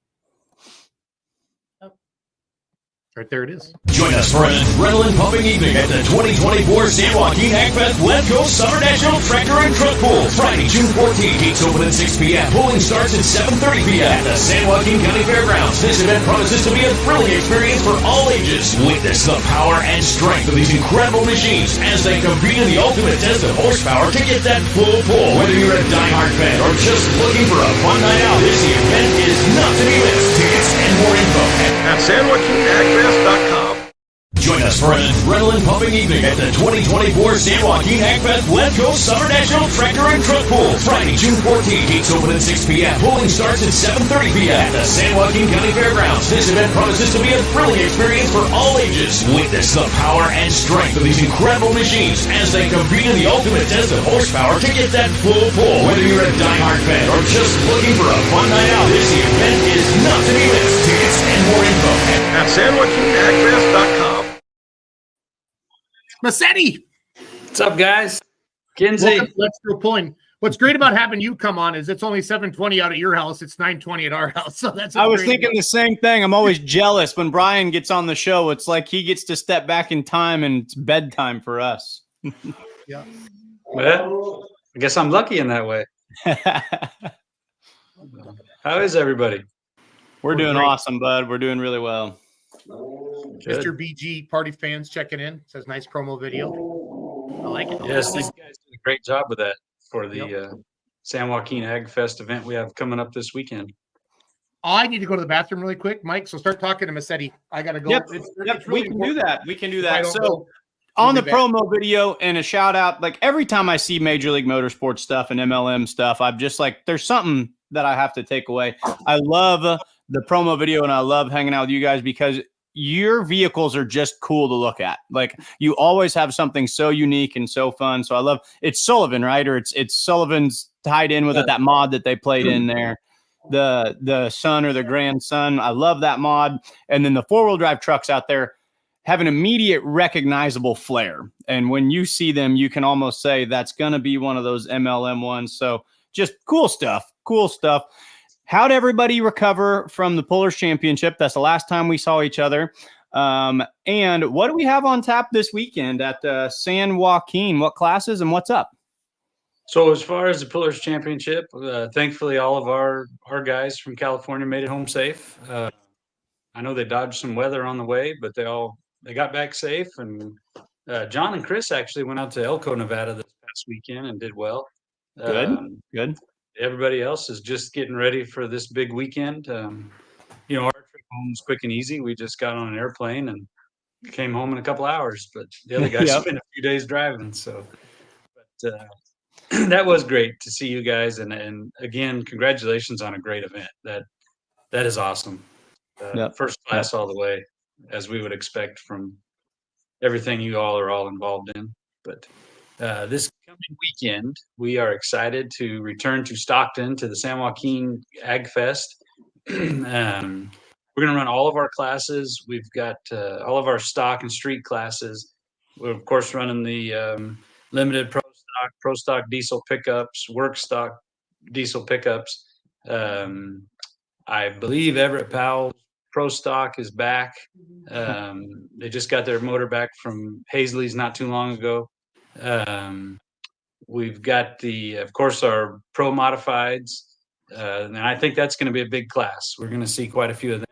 Right there it is. Join us for an adrenaline-pumping evening at the 2024 San Joaquin Ag Fest Let's Go Summer National Tractor and Truck Pool. Friday, June 14th. Gates open at 6 p.m. Pulling starts at 7:30 p.m. at the San Joaquin County Fairgrounds. This event promises to be a thrilling experience for all ages. Witness the power and strength of these incredible machines as they compete in the ultimate test of horsepower to get that full pull. Whether you're a diehard fan or just looking for a fun night out, this event is not to be missed. Tickets and more info at SanJoaquinAgFest.com. Join us for an adrenaline-pumping evening at the 2024 San Joaquin Ag Fest Let's Go Summer National Tractor and Truck Pool. Friday, June 14th. Gates open at 6 p.m. Pulling starts at 7:30 p.m. at the San Joaquin County Fairgrounds. This event promises to be a thrilling experience for all ages. Witness the power and strength of these incredible machines as they compete in the ultimate test of horsepower to get that full pull. Whether you're a diehard fan or just looking for a fun night out, this event is not to be missed. Tickets and more info at SanJoaquinAgFest.com. Massetti. What's up, guys? Kinsey. Let's go point. What's great about having you come on is it's only 7:20 out at your house. It's 9:20 at our house. So that's. I was thinking the same thing. I'm always jealous when Brian gets on the show. It's like he gets to step back in time and it's bedtime for us. Yeah. Well, I guess I'm lucky in that way. How is everybody? We're doing great. awesome, bud. We're doing really well. Good. Mr. BG party fans checking in. Says nice promo video. I like it. Yes, these guys did a great job with that for the San Joaquin Ag Fest event we have coming up this weekend. I need to go to the bathroom really quick, Mike. So start talking to Massetti. I got to go. Yep, It's we really can do that. We can do If I that. don't So go, on we'll the be back. promo video and a shout out, like every time I see Major League Motorsports stuff and MLM stuff, I'm just like, there's something that I have to take away. I love the promo video and I love hanging out with you guys because your vehicles are just cool to look at. Like you always have something so unique and so fun. So I love it's Sullivan, right? Or it's Sullivan's tied in with it, that mod that they played in there. The son or the grandson. I love that mod. And then the 4-wheel drive trucks out there have an immediate recognizable flair. And when you see them, you can almost say that's going to be one of those MLM ones. So just cool stuff. How'd everybody recover from the Pullers Championship? That's the last time we saw each other. And what do we have on tap this weekend at San Joaquin? What classes and what's up? So as far as the Pullers Championship, thankfully all of our guys from California made it home safe. I know they dodged some weather on the way, but they got back safe. And John and Chris actually went out to Elko, Nevada this past weekend and did well. Good. Everybody else is just getting ready for this big weekend. Our trip home was quick and easy. We just got on an airplane and came home in a couple hours, but the other guys spent a few days driving. So, but that was great to see you guys. And again, congratulations on a great event. That is awesome. First class all the way, as we would expect from everything you all are all involved in. But this coming weekend, we are excited to return to Stockton to the San Joaquin Ag Fest. We're going to run all of our classes. We've got all of our stock and street classes. We're, of course, running the limited pro stock diesel pickups, work stock diesel pickups. I believe Everett Powell's pro stock is back. They just got their motor back from Hazley's not too long ago. We've got of course, our pro modifieds, and I think that's going to be a big class. We're going to see quite a few of them.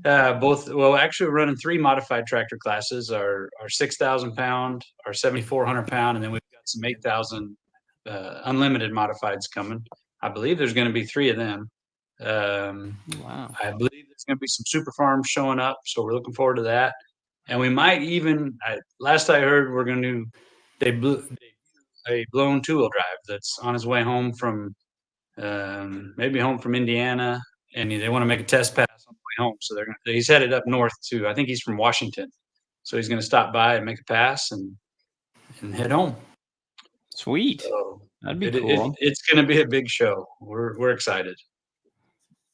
Actually, we're running 3 modified tractor classes: our 6,000 pound, our 7,400 pound, and then we've got some 8,000 unlimited modifieds coming. I believe there's going to be 3 of them. Wow! I believe there's going to be some super farms showing up, so we're looking forward to that. And we might even, last I heard, we're going to they blew a blown 2-wheel drive that's on his way home from maybe home from Indiana, and they want to make a test pass on the way home. So he's headed up north to, I think he's from Washington, so he's going to stop by and make a pass and head home. Sweet, so that'd be cool. It's going to be a big show. We're excited.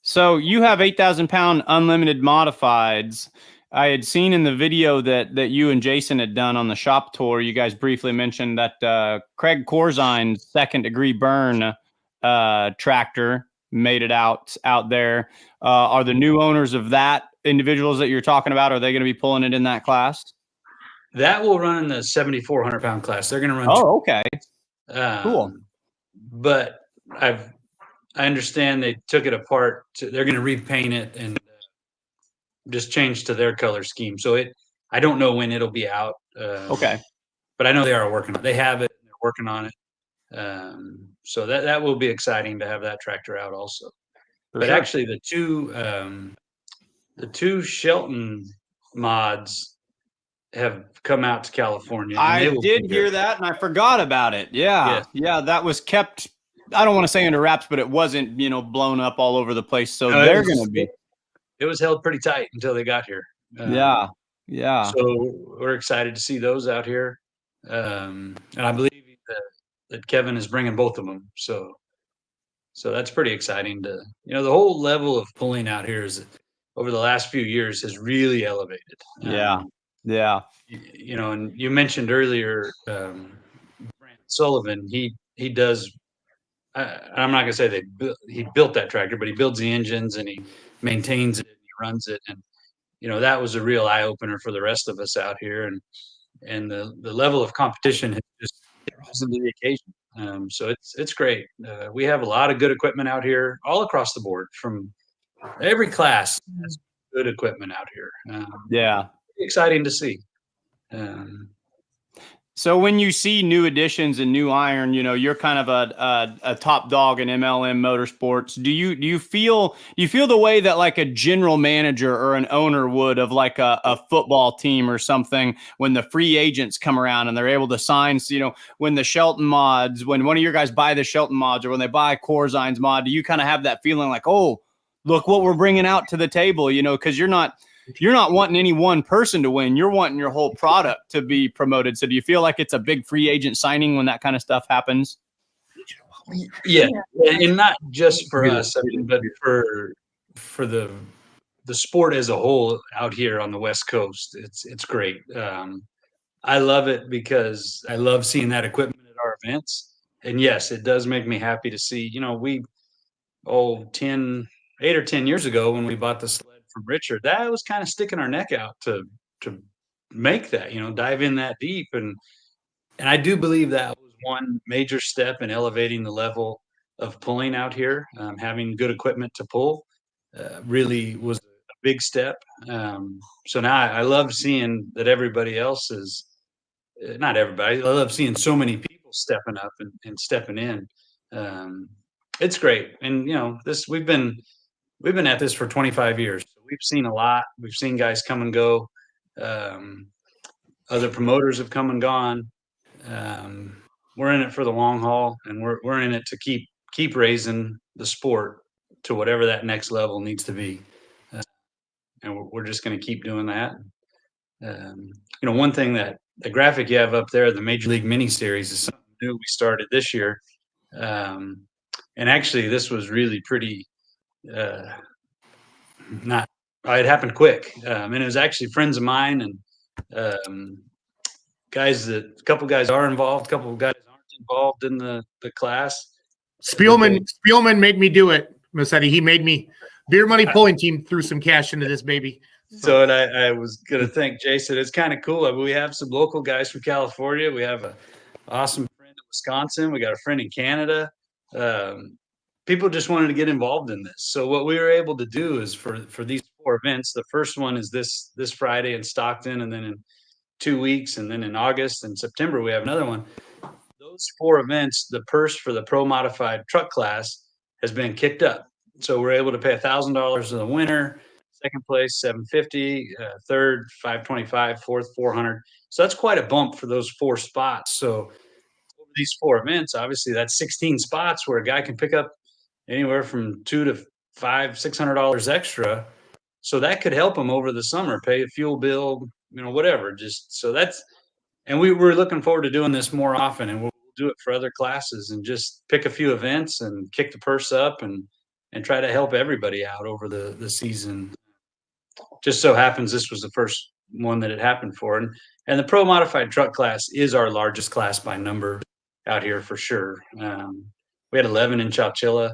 So you have 8,000 pound unlimited modifieds. I had seen in the video that you and Jason had done on the shop tour, you guys briefly mentioned that Craig Corzine's second degree burn tractor made it out there. Are the new owners of that individuals that you're talking about, are they going to be pulling it in that class? That will run in the 7,400 pound class. They're going to run. Oh, okay. Cool. But I understand they took it apart. They're going to repaint it and just change to their color scheme. So I don't know when it'll be out. Okay. But I know they are working on it. They have it. They're working on it. So that will be exciting to have that tractor out also. But actually the two Shelton mods have come out to California. I did hear that and I forgot about it. Yeah. Yeah. That was kept, I don't want to say under wraps, but it wasn't, blown up all over the place. So they're going to be. It was held pretty tight until they got here. Yeah. So we're excited to see those out here. And I believe that Kevin is bringing both of them. So that's pretty exciting to, the whole level of pulling out here is over the last few years has really elevated. Yeah. And you mentioned earlier, Brant Sullivan, he does, I'm not going to say he built that tractor, but he builds the engines and he maintains it and he runs it. And, that was a real eye opener for the rest of us out here. And the level of competition has just risen to the occasion. So it's great. We have a lot of good equipment out here all across the board from every class has good equipment out here. Exciting to see. So when you see new additions and new iron, you're kind of a top dog in MLM Motorsports. Do you feel the way that like a general manager or an owner would of like a football team or something when the free agents come around and they're able to sign, when the Shelton mods, when one of your guys buy the Shelton mods or when they buy Corzine's mod, do you kind of have that feeling like, oh, look what we're bringing out to the table, because you're not wanting any one person to win. You're wanting your whole product to be promoted. So do you feel like it's a big free agent signing when that kind of stuff happens? Yeah. And not just for us, but for the sport as a whole out here on the West Coast. It's great. I love it because I love seeing that equipment at our events. And yes, it does make me happy to see, 8 or 10 years ago when we bought the sled from Richard, that was kind of sticking our neck out to make that, dive in that deep. And I do believe that was one major step in elevating the level of pulling out here. Having good equipment to pull really was a big step. So now I love seeing that everybody else is, not everybody, I love seeing so many people stepping up and stepping in. It's great. And, we've been at this for 25 years. So we've seen a lot. We've seen guys come and go. Other promoters have come and gone. We're in it for the long haul, and we're in it to keep raising the sport to whatever that next level needs to be. And we're just going to keep doing that. One thing that the graphic you have up there, the Major League Mini Series, is something new we started this year. And actually, this was really pretty. It happened quick, and it was actually friends of mine and a couple guys are involved, a couple of guys aren't involved in the class. Spielman made me do it, Massetti. He made me. Beer Money Pulling Team threw some cash into this baby. So and I was gonna thank Jason. It's kind of cool. We have some local guys from California. We have an awesome friend in Wisconsin. We got a friend in Canada. People just wanted to get involved in this. So what we were able to do is for these 4 events, the first one is this Friday in Stockton, and then in 2 weeks, and then in August and September, we have another one. Those 4 events, the purse for the pro modified truck class has been kicked up. So we're able to pay $1,000 to the winner, second place, $750, third, $525, fourth, $400. So that's quite a bump for those 4 spots. So over these 4 events, obviously that's 16 spots where a guy can pick up anywhere from $200 to $500, $600 extra. So that could help them over the summer, pay a fuel bill, whatever. Just so and we're looking forward to doing this more often, and we'll do it for other classes and just pick a few events and kick the purse up and try to help everybody out over the season. just so happens this was the first one that it happened for. And the pro modified truck class is our largest class by number out here for sure. We had 11 in Chowchilla.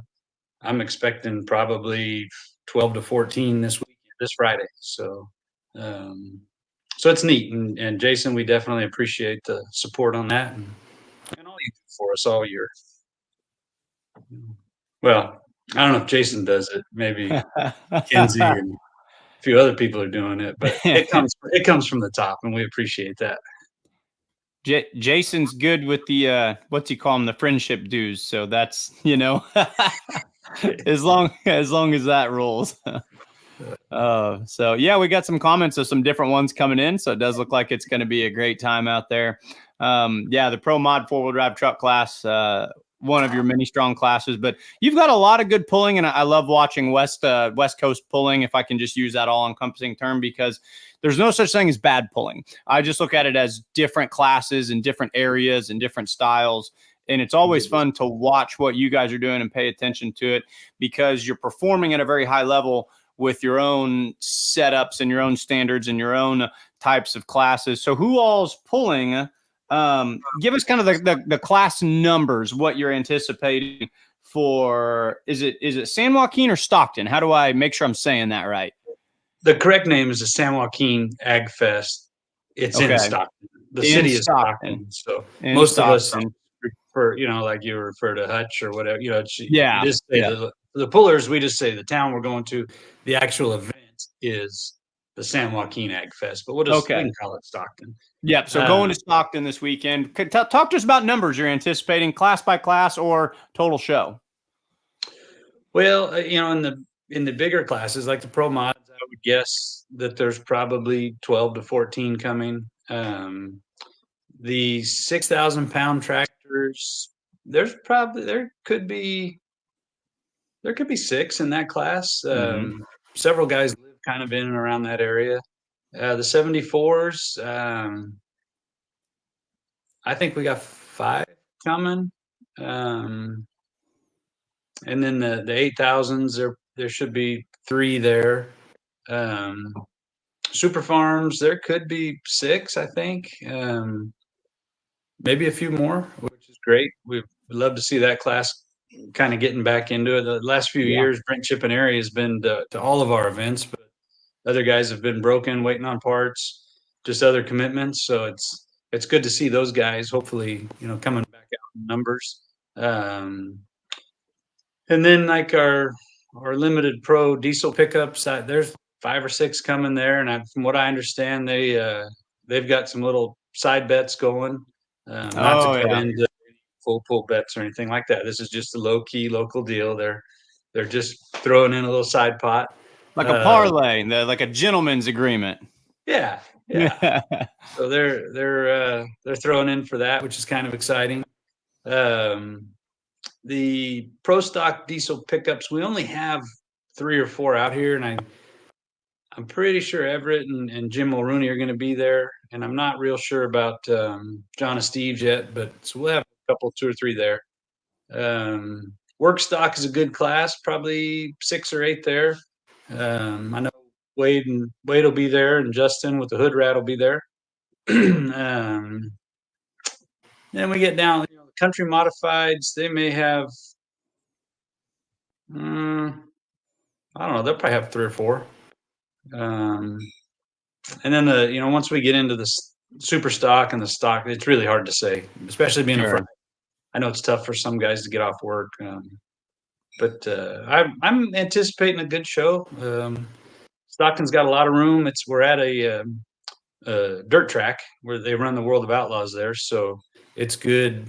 I'm expecting probably 12 to 14 this Friday. So, so it's neat. And Jason, we definitely appreciate the support on that and all you do for us all year. Well, I don't know if Jason does it. Maybe Kenzie and a few other people are doing it, but it comes from the top, and we appreciate that. Jason's good with the what's he call them, the friendship dues. So that's, you know, as long as that rolls. So yeah, we got some comments of some different ones coming in. So it does look like it's going to be a great time out there. Yeah, the Pro Mod 4-wheel drive truck class, one of your many strong classes, but you've got a lot of good pulling, and I love watching West Coast pulling, if I can just use that all-encompassing term, because there's no such thing as bad pulling. I just look at it as different classes and different areas and different styles. And it's always fun to watch what you guys are doing and pay attention to it, because you're performing at a very high level with your own setups and your own standards and your own types of classes. So who all's pulling? Give us kind of the class numbers, what you're anticipating for. Is it San Joaquin or Stockton? How do I make sure I'm saying that right? The correct name is the San Joaquin Ag Fest. It's in Stockton. The city is Stockton. So most of us refer, you know, like you refer to Hutch or whatever, you know, you just say the pullers, we just say the town we're going to. The actual event is the San Joaquin Ag Fest, but we'll just we can call it Stockton. Yep. So going to Stockton this weekend. Talk to us about numbers you're anticipating, class by class or total show. Well, you know, in the bigger classes like the Pro Mods, I would guess that there's probably 12 to 14 coming. The 6,000 pound tractors, there could be 6 in that class. Several guys live kind of in and around that area. The 74s, I think we got 5 coming. And then the 8,000s, there should be 3 there. Super Farms, there could be 6, I think. Maybe a few more, which is great. We'd love to see that class kind of getting back into it. The last few years, Brent Chippineri has been to all of our events, but other guys have been broken, waiting on parts, just other commitments. So it's good to see those guys hopefully, you know, coming back out in numbers. And then like our limited pro diesel pickups, there's 5 or 6 coming there, and from what I understand, they've got some little side bets going. Not to cut into full pull bets or anything like that. This is just a low key local deal. They're just throwing in a little side pot, like a parlay, like a gentleman's agreement. Yeah. So they're throwing in for that, which is kind of exciting. The pro stock diesel pickups, we only have 3 or 4 out here, and I'm pretty sure Everett and Jim Mulrooney are going to be there, and I'm not real sure about John and Steve yet, but so we'll have a couple, 2 or 3 there. Work stock is a good class, probably 6 or 8 there. I know Wade will be there, and Justin with the Hood Rat will be there. Then we get down, you know, the country modifieds. They may have, I don't know. They'll probably have 3 or 4. And then once we get into the super stock and the stock, it's really hard to say, especially being a Friday. I know it's tough for some guys to get off work, but I'm anticipating a good show. Stockton's got a lot of room. We're at a dirt track where they run the World of Outlaws there, so it's good.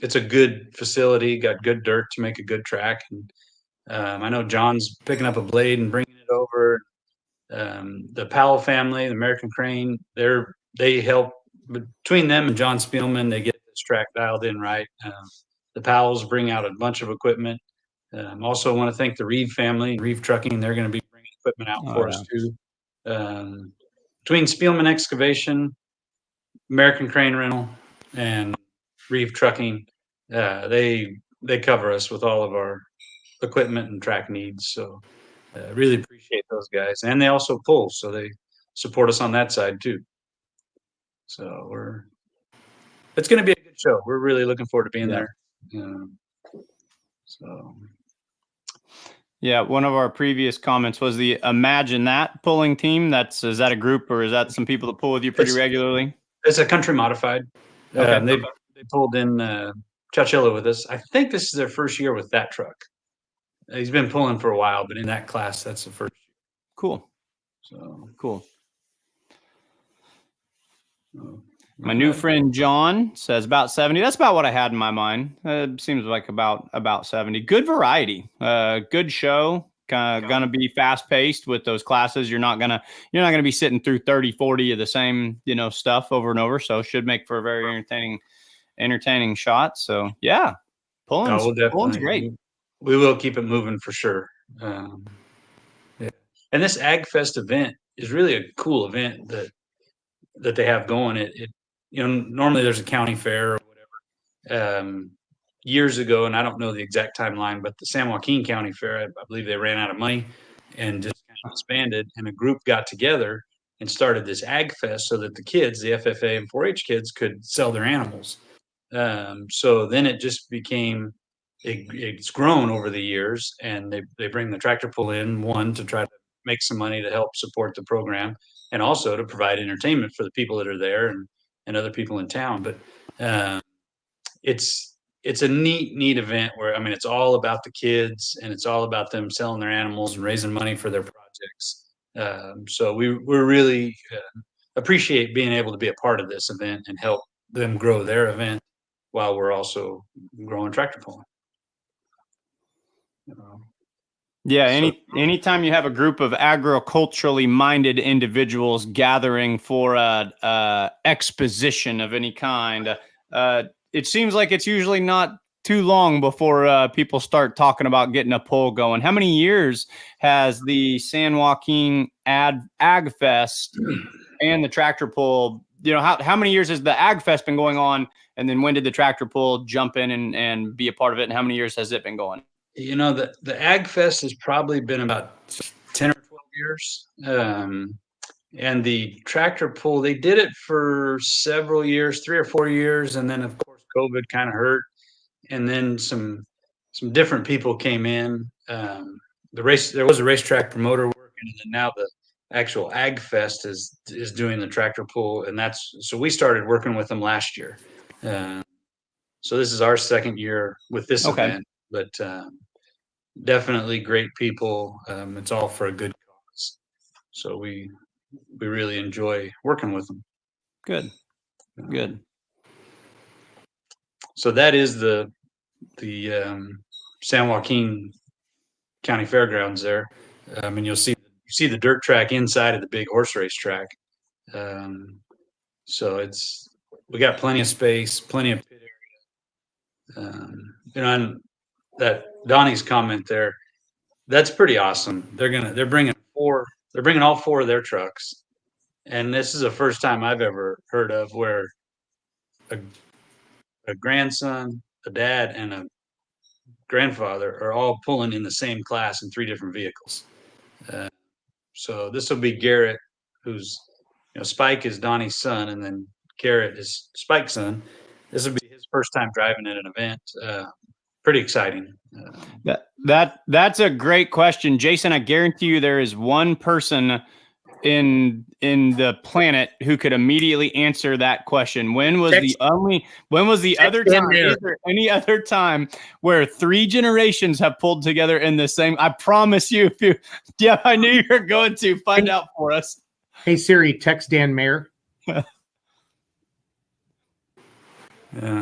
It's a good facility, got good dirt to make a good track. And I know John's picking up a blade and bringing it over. The Powell family, the American Crane, they help between them and John Spielman. They get this track dialed in right. The Powells bring out a bunch of equipment. Also want to thank the Reeve family, Reeve Trucking. They're going to be bringing equipment out for us too. Between Spielman Excavation, American Crane Rental, and Reeve Trucking, they cover us with all of our equipment and track needs. So really appreciate those guys, and they also pull, so they support us on that side too. So it's going to be a good show. We're really looking forward to being there. Yeah, one of our previous comments was the Imagine That pulling team. Is that a group, or is that some people that pull with you pretty regularly? It's a country modified. Okay. They pulled in Chowchilla with us. I think this is their first year with that truck. He's been pulling for a while, but in that class, that's the first year. Cool. So cool. My new friend John says about 70. That's about what I had in my mind. Seems like about 70. Good variety. Good show. Gonna be fast paced with those classes. You're not gonna be sitting through 30, 40 of the same, stuff over and over. So should make for a very entertaining shot. So yeah, pulling's great. We will keep it moving for sure. Yeah. And this Ag Fest event is really a cool event that they have going. It normally there's a county fair or whatever. Years ago, and I don't know the exact timeline, but the San Joaquin County Fair, I believe they ran out of money and just kind of expanded, and a group got together and started this Ag Fest so that the kids, the FFA and 4-H kids, could sell their animals. So then it just became, it's grown over the years, and they bring the tractor pull in, one, to try to make some money to help support the program, and also to provide entertainment for the people that are there and other people in town. But it's a neat event where, it's all about the kids, and it's all about them selling their animals and raising money for their projects. So we really appreciate being able to be a part of this event and help them grow their event while we're also growing tractor pulling. Yeah, anytime you have a group of agriculturally minded individuals gathering for a exposition of any kind, it seems like it's usually not too long before people start talking about getting a pull going. How many years has the San Joaquin Ag Fest and the tractor pull? How many years has the Ag Fest been going on? And then when did the tractor pull jump in and be a part of it? And how many years has it been going? The Ag Fest has probably been about 10 or 12 years. And the tractor pull, they did it for several years, 3 or 4 years. And then, of course, COVID kind of hurt. And then some different people came in. There was a racetrack promoter working, and then now the actual Ag Fest is doing the tractor pull. And so we started working with them last year. So this is our second year with this event. But definitely great people. It's all for a good cause. So we really enjoy working with them. Good. So that is the San Joaquin County Fairgrounds there. And you see the dirt track inside of the big horse race track. So we got plenty of space, plenty of pit area. And that Donnie's comment there, that's pretty awesome. They're bringing all 4 of their trucks, and this is the first time I've ever heard of where a grandson, a dad, and a grandfather are all pulling in the same class in 3 different vehicles. So this will be Garrett, who's Spike is Donnie's son, and then Garrett is Spike's son. This will be his first time driving at an event. Pretty exciting. That's a great question, Jason. I guarantee you there is one person in the planet who could immediately answer that question. When was the other time? Is there any other time where 3 generations have pulled together in the same? I promise you, I knew you were going to find out for us. Hey Siri, text Dan Mayer. Yeah.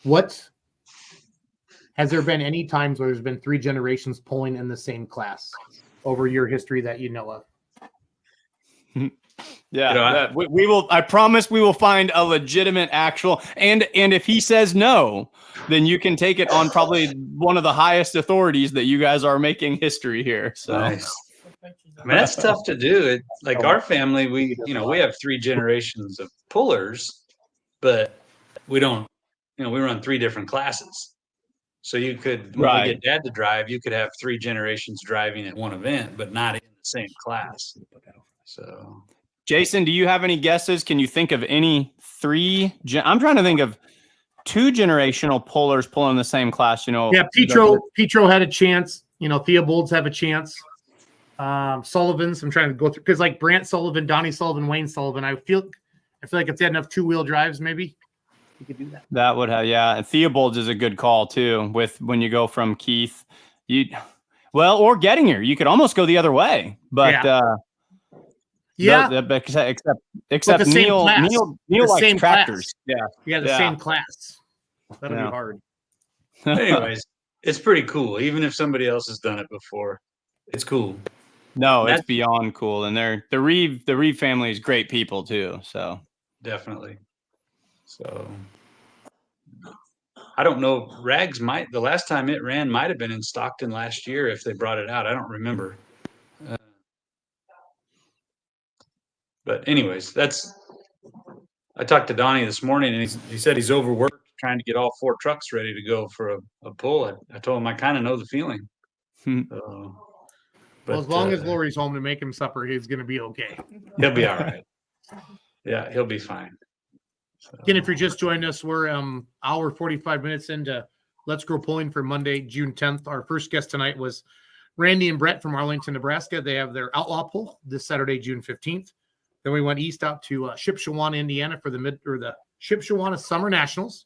What? Has there been any times where there's been 3 generations pulling in the same class over your history that you know of? Yeah, we will. I promise we will find a legitimate actual. And if he says no, then you can take it on probably one of the highest authorities that you guys are making history here. So nice. That's tough to do. Our family, we have 3 generations of pullers, but we don't. We run 3 different classes. So you could, when we get Dad to drive, you could have 3 generations driving at one event, but not in the same class. So, Jason, do you have any guesses? Can you think of any 3? I'm trying to think of 2 generational pullers pulling the same class. Yeah, Petro had a chance. Theobald's have a chance. Sullivan's. I'm trying to go through because like Brant Sullivan, Donnie Sullivan, Wayne Sullivan. I feel like if they had enough 2-wheel drives, maybe you could do that. That would have, yeah. And Theobald's is a good call too. With when you go from Keith, or Gettinger, you could almost go the other way. But except Neil likes tractors. Class. Yeah, the same class. That'll be hard. anyways, it's pretty cool. Even if somebody else has done it before, it's cool. No, it's beyond cool. And the Reeve family is great people too. So definitely. So I don't know. Rags the last time it ran might have been in Stockton last year if they brought it out. I don't remember. But anyways, I talked to Donnie this morning and he said he's overworked trying to get all 4 trucks ready to go for a pull. I told him I kind of know the feeling. But as long as Lori's home to make him supper, he's going to be okay. He'll be all right. Yeah, he'll be fine. So. Again, if you're just joining us, we're hour 45 minutes into Let's Grow Pulling for Monday, June 10th. Our first guest tonight was Randy and Brett from Arlington, Nebraska. They have their outlaw pull this Saturday, June 15th. Then we went east out to Shipshewana, Indiana for the Shipshewana Summer Nationals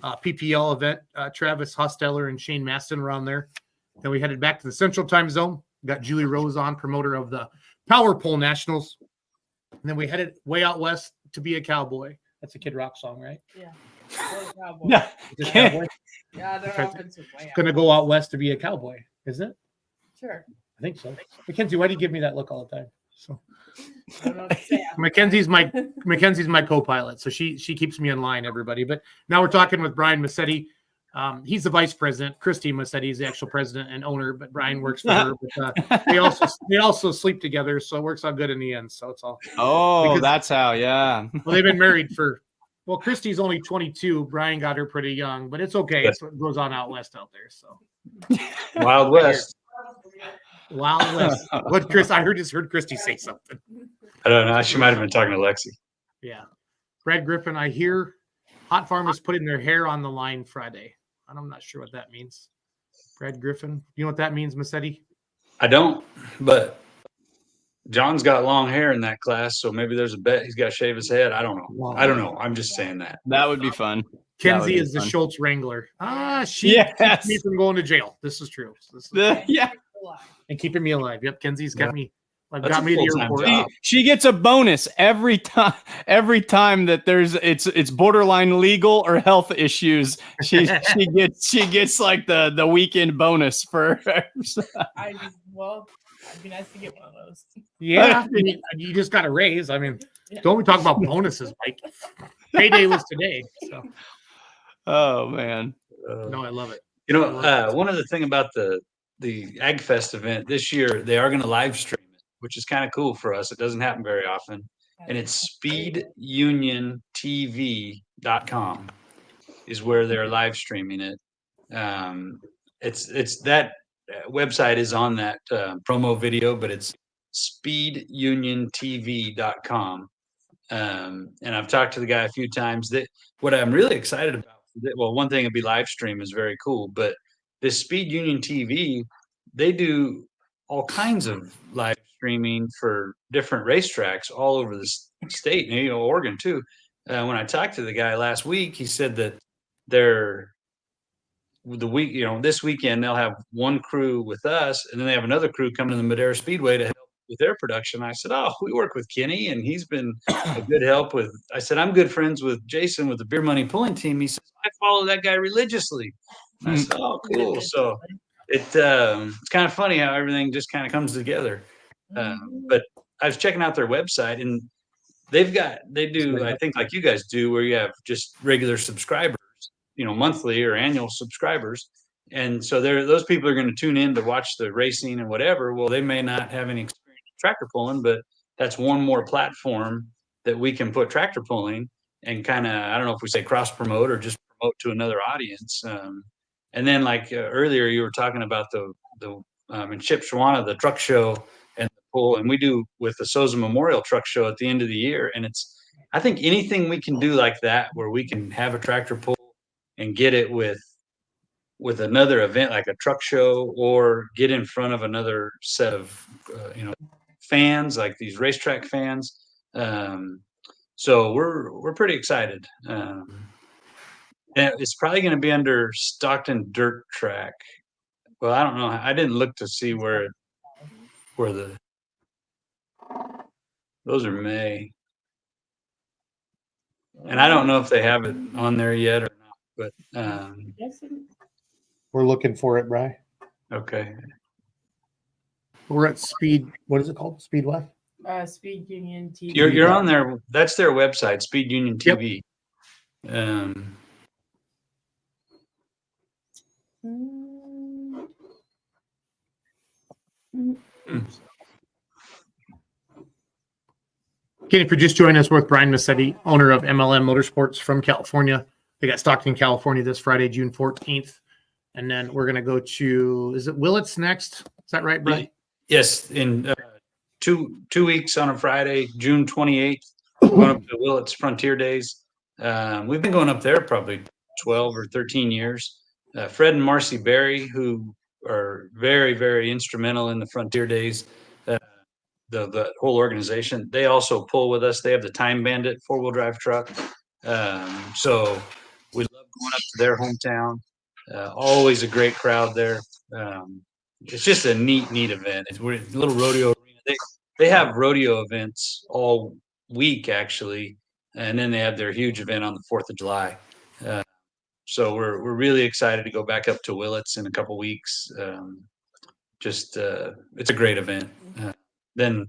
PPL event. Travis Hosteller and Shane Maston were on there. Then we headed back to the Central Time Zone. Got Julie Rose on, promoter of the Power Pole Nationals. And then we headed way out west to be a cowboy. That's a Kid Rock song, right? Yeah. Cowboy? Yeah, they're offensive. Going to go out west to be a cowboy, isn't it? Sure. I think so. Mackenzie, why do you give me that look all the time? So Mackenzie's my co-pilot, so she keeps me in line, everybody. But now we're talking with Brian Massetti. He's the vice president. Christy Massetti is the actual president and owner, but Brian works for her. But they also sleep together, so it works out good in the end. So it's all. Oh, that's how. Yeah. Well, they've been married Christy's only 22. Brian got her pretty young, but it's okay. It's what goes on out west out there. So Wild West. Wild West. What I just heard Christy say something. I don't know. She might have been talking to Lexi. Yeah. Brad Griffin, I hear Hot Farm is putting their hair on the line Friday. I'm not sure what that means. Brad Griffin, you know what that means, Massetti? I don't, but John's got long hair in that class, so maybe there's a bet he's got to shave his head. I don't know. Wow. I don't know. I'm just saying that. That would be fun. Kenzie is the Schultz Wrangler. She keeps me from going to jail. This is true. And keeping me alive. Yep, Kenzie's got me. Got me to the airport. She gets a bonus every time that it's borderline legal or health issues. She gets like the weekend bonus for her. It'd be nice to get one of those. Yeah, you just got a raise. I mean, don't we talk about bonuses, Mike? Payday was today. So. Oh man, no, I love it. One other thing about the AgFest event this year, they are going to live stream it, which is kind of cool for us. It doesn't happen very often. And it's speeduniontv.com is where they're live streaming it. It's that website is on that promo video, but it's speeduniontv.com. And I've talked to the guy a few times. What I'm really excited about, one thing would be live stream is very cool, but this Speed Union TV, they do all kinds of live streaming for different racetracks all over the state, and Oregon too. When I talked to the guy last week, he said that this weekend they'll have one crew with us, and then they have another crew coming to the Madera Speedway to help with their production. I said, we work with Kenny, and he's been a good help with. I said, I'm good friends with Jason with the Beer Money Pulling Team. He says, I follow that guy religiously. I said, cool. So it's kind of funny how everything just kind of comes together. But I was checking out their website, and they do, I think like you guys do, where you have just regular subscribers, monthly or annual subscribers. And so those people are going to tune in to watch the racing and whatever. Well, they may not have any experience with tractor pulling, but that's one more platform that we can put tractor pulling and kind of, I don't know if we say cross promote or just promote to another audience. And then like earlier, you were talking about the in Shipshewana, the truck show and the pool, and we do with the Souza Memorial Truck Show at the end of the year. And I think anything we can do like that, where we can have a tractor pull and get it with another event like a truck show, or get in front of another set of fans, like these racetrack fans. So we're pretty excited. And it's probably going to be under Stockton Dirt Track. Well, I don't know. I didn't look to see where those are May. And I don't know if they have it on there yet or not, but we're looking for it, Brian. Okay. We're at Speed. What is it called? Speed what? Speed Union TV. You're on there. That's their website, Speed Union TV. Yep. Again, if you're just joining us, we're with Brian Massetti, owner of MLM Motorsports from California. They got Stockton, California this Friday, June 14th. And then we're going to go to, is it Willits next? Is that right, Brian? Yes. In 2 weeks on a Friday, June 28th, we're going up to Willits Frontier Days. We've been going up there probably 12 or 13 years. Fred and Marcy Berry, who are very, very instrumental in the Frontier Days, the whole organization, they also pull with us. They have the Time Bandit 4-wheel drive truck. So we love going up to their hometown. Always a great crowd there. It's just a neat event. We're a little rodeo arena. They have rodeo events all week, actually, and then they have their huge event on the 4th of July. So we're really excited to go back up to Willits in a couple weeks. It's a great event. Then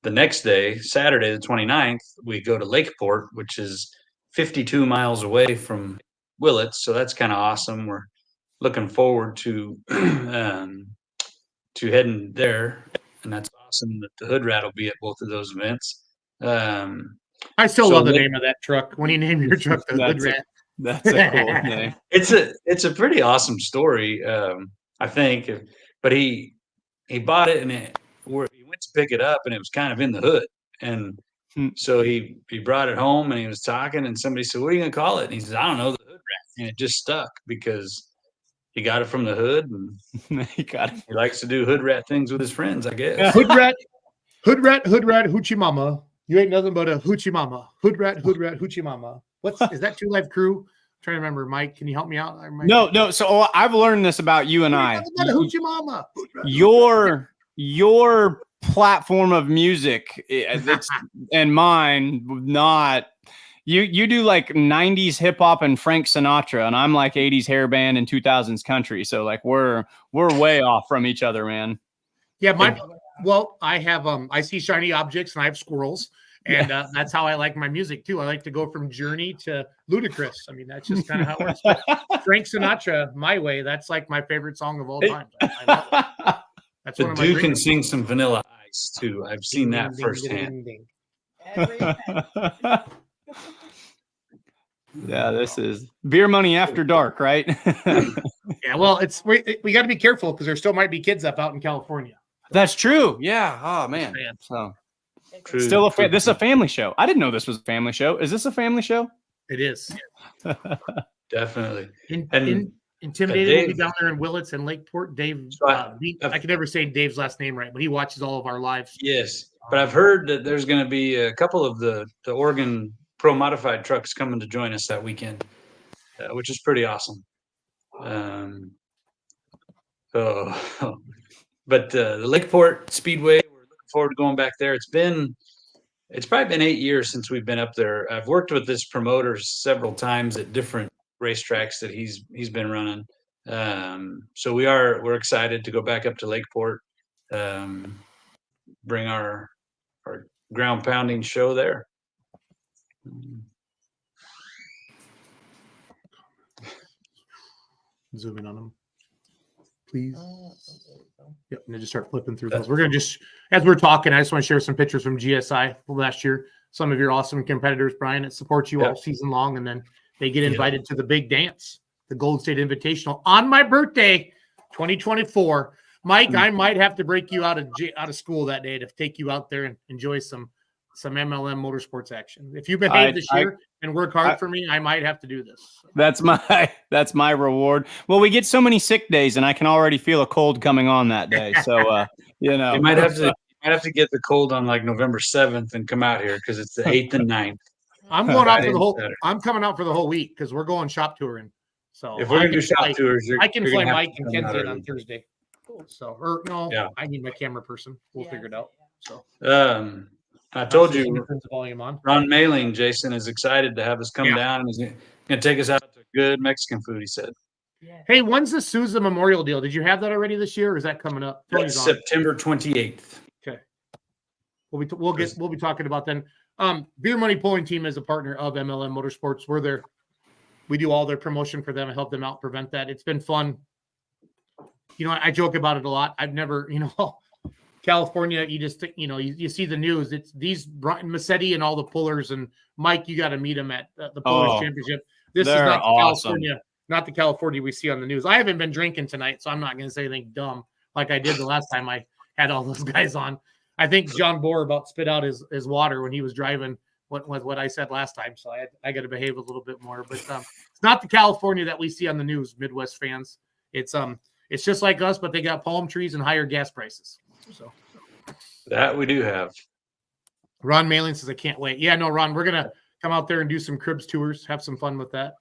the next day, Saturday, the 29th, we go to Lakeport, which is 52 miles away from Willits. So that's kind of awesome. We're looking forward to heading there. And that's awesome that the Hood Rat will be at both of those events. I still love the name of that truck. When you name your truck the Hood Rat. That's a cool name. It's a pretty awesome story, I think. But he bought it, and he went to pick it up, and it was kind of in the hood. And so he brought it home, and he was talking, and somebody said, "What are you going to call it?" And he says, "I don't know, the Hood Rat." And it just stuck because he got it from the hood, and he likes to do hood rat things with his friends, I guess. Hood rat, hoochie mama. You ain't nothing but a hoochie mama. Hood rat, hoochie mama. Is that 2 Live Crew? I'm trying to remember, Mike. Can you help me out? No. So I've learned this about you and I. Hoochie mama. Your platform of music and mine, not you do like 90s hip hop and Frank Sinatra, and I'm like 80s hair band and 2000s country. So like we're way off from each other, man. Yeah, I have I see shiny objects and I have squirrels. And that's how I like my music too. I like to go from Journey to Ludacris. I mean, that's just kind of how it works. But Frank Sinatra, My Way, that's like my favorite song of all time. I love it. That's the dude can sing some Vanilla Ice too. I've seen that firsthand. Yeah, this is beer money after dark, right? Yeah, well, we got to be careful because there still might be kids out in California. That's true. Yeah. Oh man. So still this is a family show. I didn't know this was a family show. Is this a family show? It is. Definitely. And Tim Dave will be down there in Willits and Lakeport. Dave, I can never say Dave's last name right, but he watches all of our lives. Yes, but I've heard that there's going to be a couple of the Oregon Pro Modified trucks coming to join us that weekend, which is pretty awesome. But the Lakeport Speedway, we're looking forward to going back there. It's probably been 8 years since we've been up there. I've worked with this promoter several times at different racetracks that he's been running. So we're excited to go back up to Lakeport, bring our ground pounding show there. Zoom in on them, please. Yep, and then just start flipping through those. We're gonna as we're talking, I just want to share some pictures from GSI last year. Some of your awesome competitors, Brian, that support you all season long, and then they get invited to the big dance the Golden State Invitational on my birthday, 2024. Mike, I might have to break you out of school that day to take you out there and enjoy some MLM Motorsports action. If you behave this year and work hard for me, I might have to do this. That's my reward. Well, we get so many sick days, and I can already feel a cold coming on that day. So you know, you might have to get the cold on like November 7th and come out here because it's the 8th and 9th. I'm going out for the whole. I'm coming out for the whole week because we're going shop touring. So if we're gonna do shop tours, I can fly Mike and Kenzie on Thursday. So I need my camera person. We'll figure it out. So I told you, the volume on. Ron Mailing, Jason is excited to have us come down and he's going to take us out to good Mexican food, he said. Hey, when's the Sousa Memorial deal? Did you have that already this year, or is that coming up? That's September 28th. Okay. We'll be talking about then. Beer Money Pulling Team is a partner of MLM Motorsports. We're there. We do all their promotion for them and help them out prevent that. It's been fun. You know, I joke about it a lot. I've never, California, you just think, you see the news. It's these Brian Massetti and all the pullers, and Mike, you got to meet them at the Pullers Championship. This is not California, not the California we see on the news. I haven't been drinking tonight, so I'm not going to say anything dumb like I did the last time I had all those guys on. I think John Bohr about spit out his water when he was driving. What I said last time, so I got to behave a little bit more. But it's not the California that we see on the news, Midwest fans. It's just like us, but they got palm trees and higher gas prices. So that we do have. Ron Mailing says, I can't wait. Yeah, no, Ron, we're going to come out there and do some cribs tours, have some fun with that.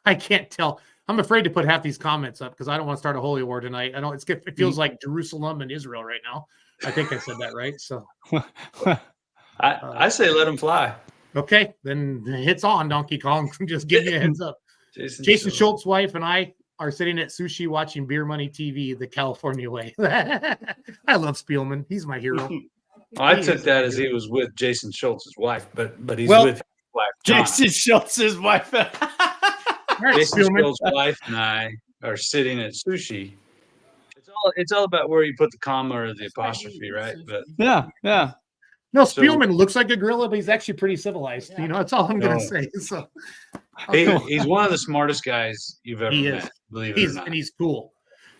I can't tell. I'm afraid to put half these comments up because I don't want to start a holy war tonight. I know it feels like Jerusalem and Israel right now. I think I said that right. So I say let them fly. Okay, then it's on, Donkey Kong. Just give me a heads up. Jason Schultz's wife and I are sitting at sushi watching Beer Money TV the California way. I love Spielman. He's my hero. Well, I took that as he was with Jason Schultz's wife, but he's with his wife. Jason Schultz's wife. Jason Schultz's wife and I are sitting at sushi. It's all about where you put the comma or the apostrophe, right? But yeah. No, Spielman looks like a gorilla, but he's actually pretty civilized. That's all I'm going to say. So he's one of the smartest guys you've ever met. Believe it or not. And he's cool.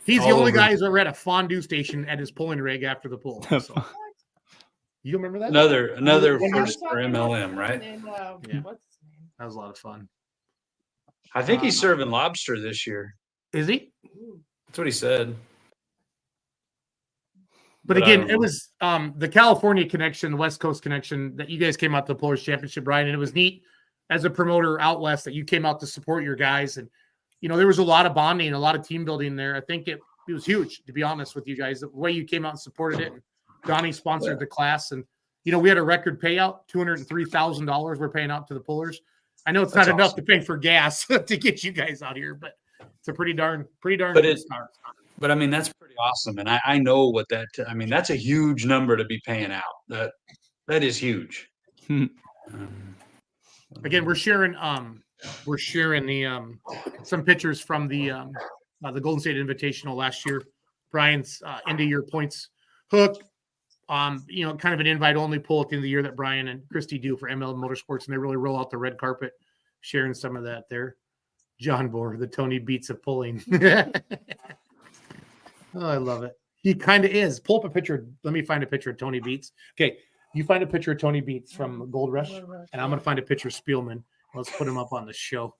He's the only guy who's ever at a fondue station at his pulling rig after the pull. So. You remember that? Another first for MLM, right? And, yeah. What's his name? That was a lot of fun. I think he's serving lobster this year. Is he? That's what he said. But again, it was the California connection, the West Coast connection that you guys came out to the Pullers Championship, Brian, and it was neat as a promoter out west that you came out to support your guys. And, there was a lot of bonding, a lot of team building there. I think it was huge, to be honest with you guys, the way you came out and supported it. And Donnie sponsored the class. And, we had a record payout, $203,000 we're paying out to the Pullers. I know it's not enough to pay for gas to get you guys out here, but it's a pretty darn good start. But I mean, that's pretty awesome. And I know what that's a huge number to be paying out. That is huge. Again, we're sharing the some pictures from the Golden State Invitational last year. Brian's end of year points hook. Kind of an invite only pull at the end of the year that Brian and Christy do for MLM Motorsports, and they really roll out the red carpet, sharing some of that there. John Bohr, the Tony Beats of pulling. Oh, I love it. He kind of is. Pull up a picture. Let me find a picture of Tony Beats. Okay, you find a picture of Tony Beats from Gold Rush, and I'm going to find a picture of Spielman. Let's put him up on the show.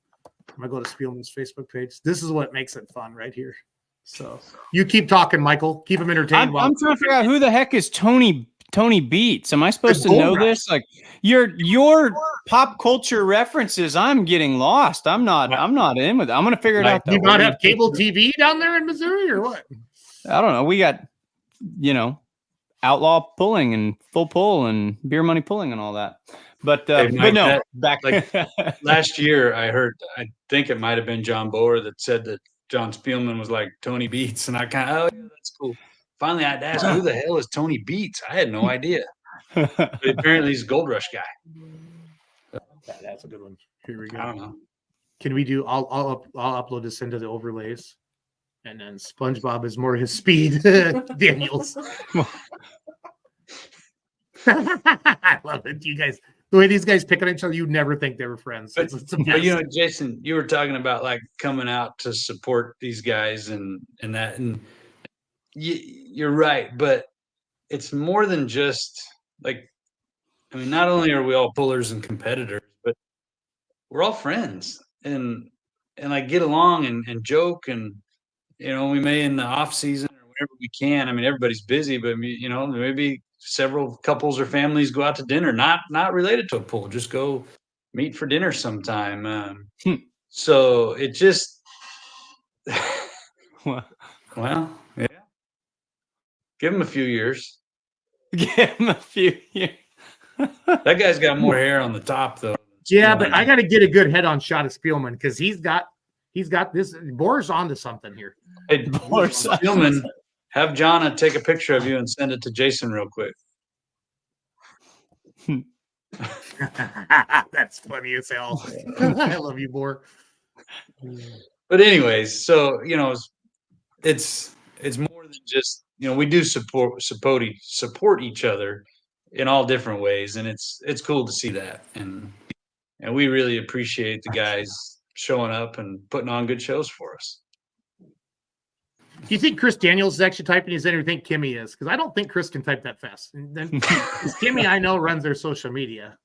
I'm going to go to Spielman's Facebook page. This is what makes it fun right here. So you keep talking, Michael. Keep him entertained. I'm trying to figure out who the heck is Tony Beats. Am I supposed to know this? Like your pop culture references, I'm getting lost. I'm not in with it. I'm going to figure it out. Do you not have cable TV down there in Missouri or what? I don't know. We got, outlaw pulling and full pull and beer money pulling and all that. But no, back last year I think it might have been John Bohr that said that John Spielman was like Tony Beats, and I that's cool. Finally, I had to ask, who the hell is Tony Beats? I had no idea. But apparently he's a Gold Rush guy. That's a good one. Here we go. I don't know. Can we do? I'll upload this into the overlays. And then SpongeBob is more his speed. Daniels. I love it. You guys, The way these guys pick on each other, you'd never think they were friends. But, It's a but mess. you know, Jason, you were talking about like coming out to support these guys and that, and you're right. But it's more than just like, I mean, not only are we all pullers and competitors, but we're all friends and like get along and joke, and you know, we may in the off season or whenever we can. I mean, everybody's busy, but you know, maybe several couples or families go out to dinner, not related to a pull, just go meet for dinner sometime. So it just, well, yeah, give him a few years. Give him a few years. That guy's got more hair on the top though. Yeah, but I got to get a good head-on shot of Spielman because he's got this. Boer's onto something here. Hey, Spielman, have Jonna take a picture of you and send it to Jason real quick. That's funny as hell. I love you, Boer. But anyways, so you know, it's more than just, you know, we do support each other in all different ways, and it's cool to see that, and we really appreciate the guys showing up and putting on good shows for us. Do you think Chris Daniels is actually typing his in, or think Kimmy is? Because I don't think Chris can type that fast. And then Kimmy, I know, runs their social media.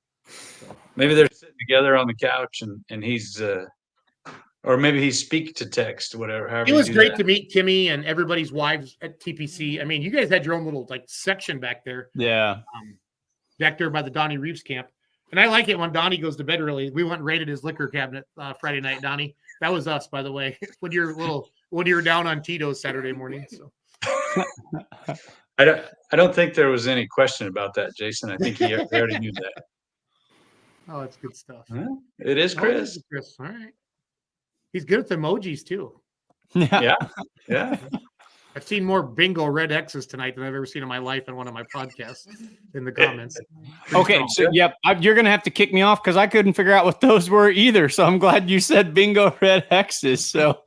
Maybe they're sitting together on the couch and he's or maybe he's speak to text, whatever. It was great to meet Kimmy and everybody's wives at TPC. I mean, you guys had your own little like section back there. Yeah. Back there by the Donnie Reeves camp. And I like it when Donnie goes to bed early. We went and raided his liquor cabinet Friday night, Donnie. That was us, by the way, when you were down on Tito's Saturday morning. So I don't think there was any question about that, Jason. I think he already knew that. Oh, that's good stuff. Well, it is Chris. Chris. All right. He's good with emojis too. Yeah. I've seen more bingo red X's tonight than I've ever seen in my life in one of my podcasts in the comments. Okay, so you're gonna have to kick me off because I couldn't figure out what those were either. So I'm glad you said bingo red X's. So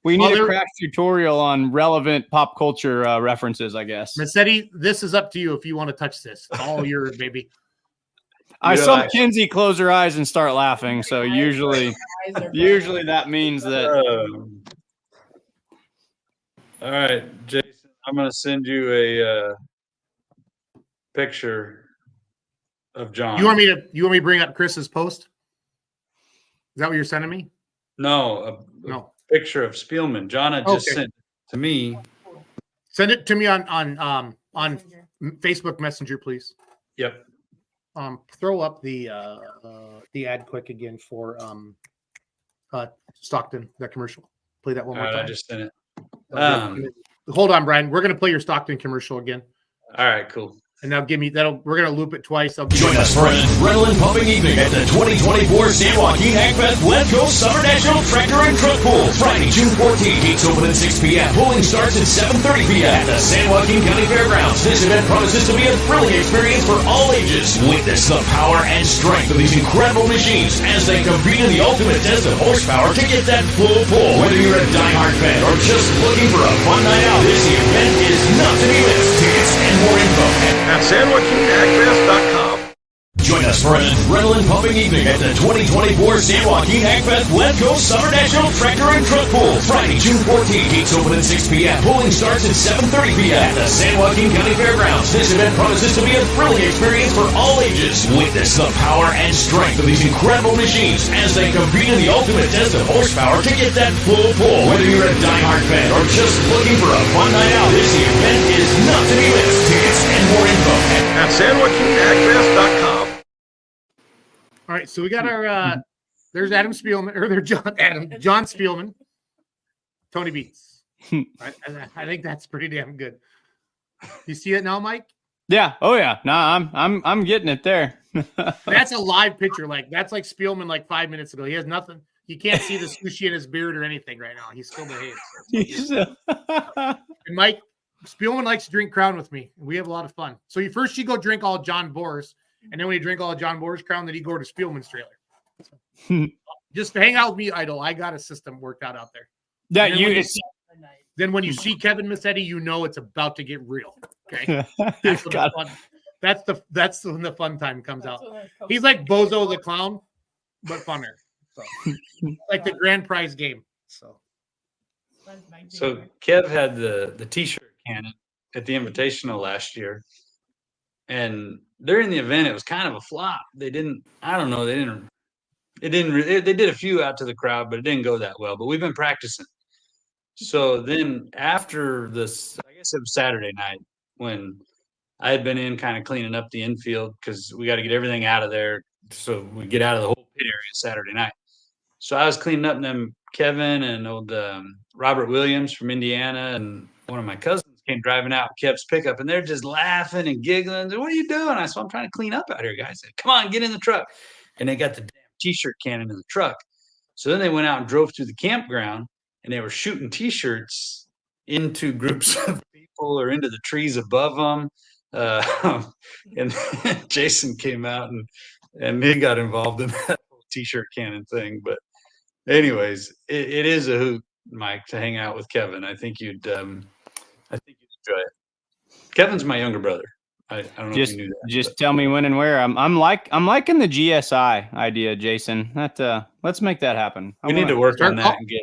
we need a crash tutorial on relevant pop culture references, I guess. Massetti, this is up to you if you want to touch this. It's all yours, baby. I saw Kinsey close her eyes and start laughing. So usually that means that. All right, Jason, I'm going to send you a picture of John. You want me to bring up Chris's post? Is that what you're sending me? No, a picture of Spielman. Jonna just sent it to me. Send it to me on Facebook Messenger, please. Yep. Throw up the ad quick again for Stockton, that commercial. Play that one more time. I just sent it. Hold on, Brian. We're gonna play your Stockton commercial again. All right, cool. And now we're gonna loop it twice. Join us for an adrenaline pumping evening at the 2024 San Joaquin Hackfest Let's Go Summer National Tractor and Truck Pool. Friday, June 14th. Gates open at 6 p.m. Pulling starts at 7:30 p.m. at the San Joaquin County Fairgrounds. This event promises to be a thrilling experience for all ages. Witness the power and strength of these incredible machines as they compete in the ultimate test of horsepower to get that full pull. Whether you're a diehard fan or just looking for a fun night out, this event is not to be missed. Tickets and more info at SanJoaquinHackfest.com. Join us for an adrenaline-pumping evening at the 2024 San Joaquin Hackfest Let's Go Summer National Tractor and Truck Pool. Friday, June 14th. Gates open at 6 p.m. Pulling starts at 7:30 p.m. at the San Joaquin County Fairgrounds. This event promises to be a thrilling experience for all ages. Witness the power and strength of these incredible machines as they compete in the ultimate test of horsepower to get that full pull. Whether you're a diehard fan or just looking for a fun night out, this event is not to be missed. Tickets and more info at SanJoaquinHackfest.com. All right, so we got our there's Adam Spielman, or there's John Spielman, Tony Beats. I think that's pretty damn good. You see it now, Mike? Yeah. Oh yeah. No, I'm getting it there. That's a live picture. Like that's like Spielman like 5 minutes ago. He has nothing. You can't see the sushi in his beard or anything right now. He still behaves. And Mike, Spielman likes to drink Crown with me. We have a lot of fun. So you go drink all John Boer's, and then when you drink all of John Boer's Crown, then you go to Spielman's trailer. Just to hang out with me, Idol. I got a system worked out there. Yeah, then when you see Kevin Massetti, you know it's about to get real. Okay, that's fun. That's when the fun time comes out. He's like Bozo the Clown, but funner. So like the grand prize game. So Kev had the T-shirt cannon at the Invitational last year, and during the event it was kind of a flop. They did a few out to the crowd, but it didn't go that well. But we've been practicing. So then after this, I guess it was Saturday night when I had been in kind of cleaning up the infield because we got to get everything out of there so we get out of the whole pit area Saturday night. So I was cleaning up, and then Kevin and old Robert Williams from Indiana and one of my cousins came driving out Kev's pickup, and they're just laughing and giggling. What are you doing? I said, I'm trying to clean up out here, guys. I said, come on, get in the truck. And they got the damn T-shirt cannon in the truck. So then they went out and drove through the campground, and they were shooting T-shirts into groups of people or into the trees above them. And Jason came out and he got involved in that whole T-shirt cannon thing. But anyways, it is a hoot, Mike, to hang out with Kevin. I think you'd enjoy it. Kevin's my younger brother. I don't know if you knew that. Just tell me when and where. I'm liking the GSI idea, Jason. Let's make that happen. We need to work on that and get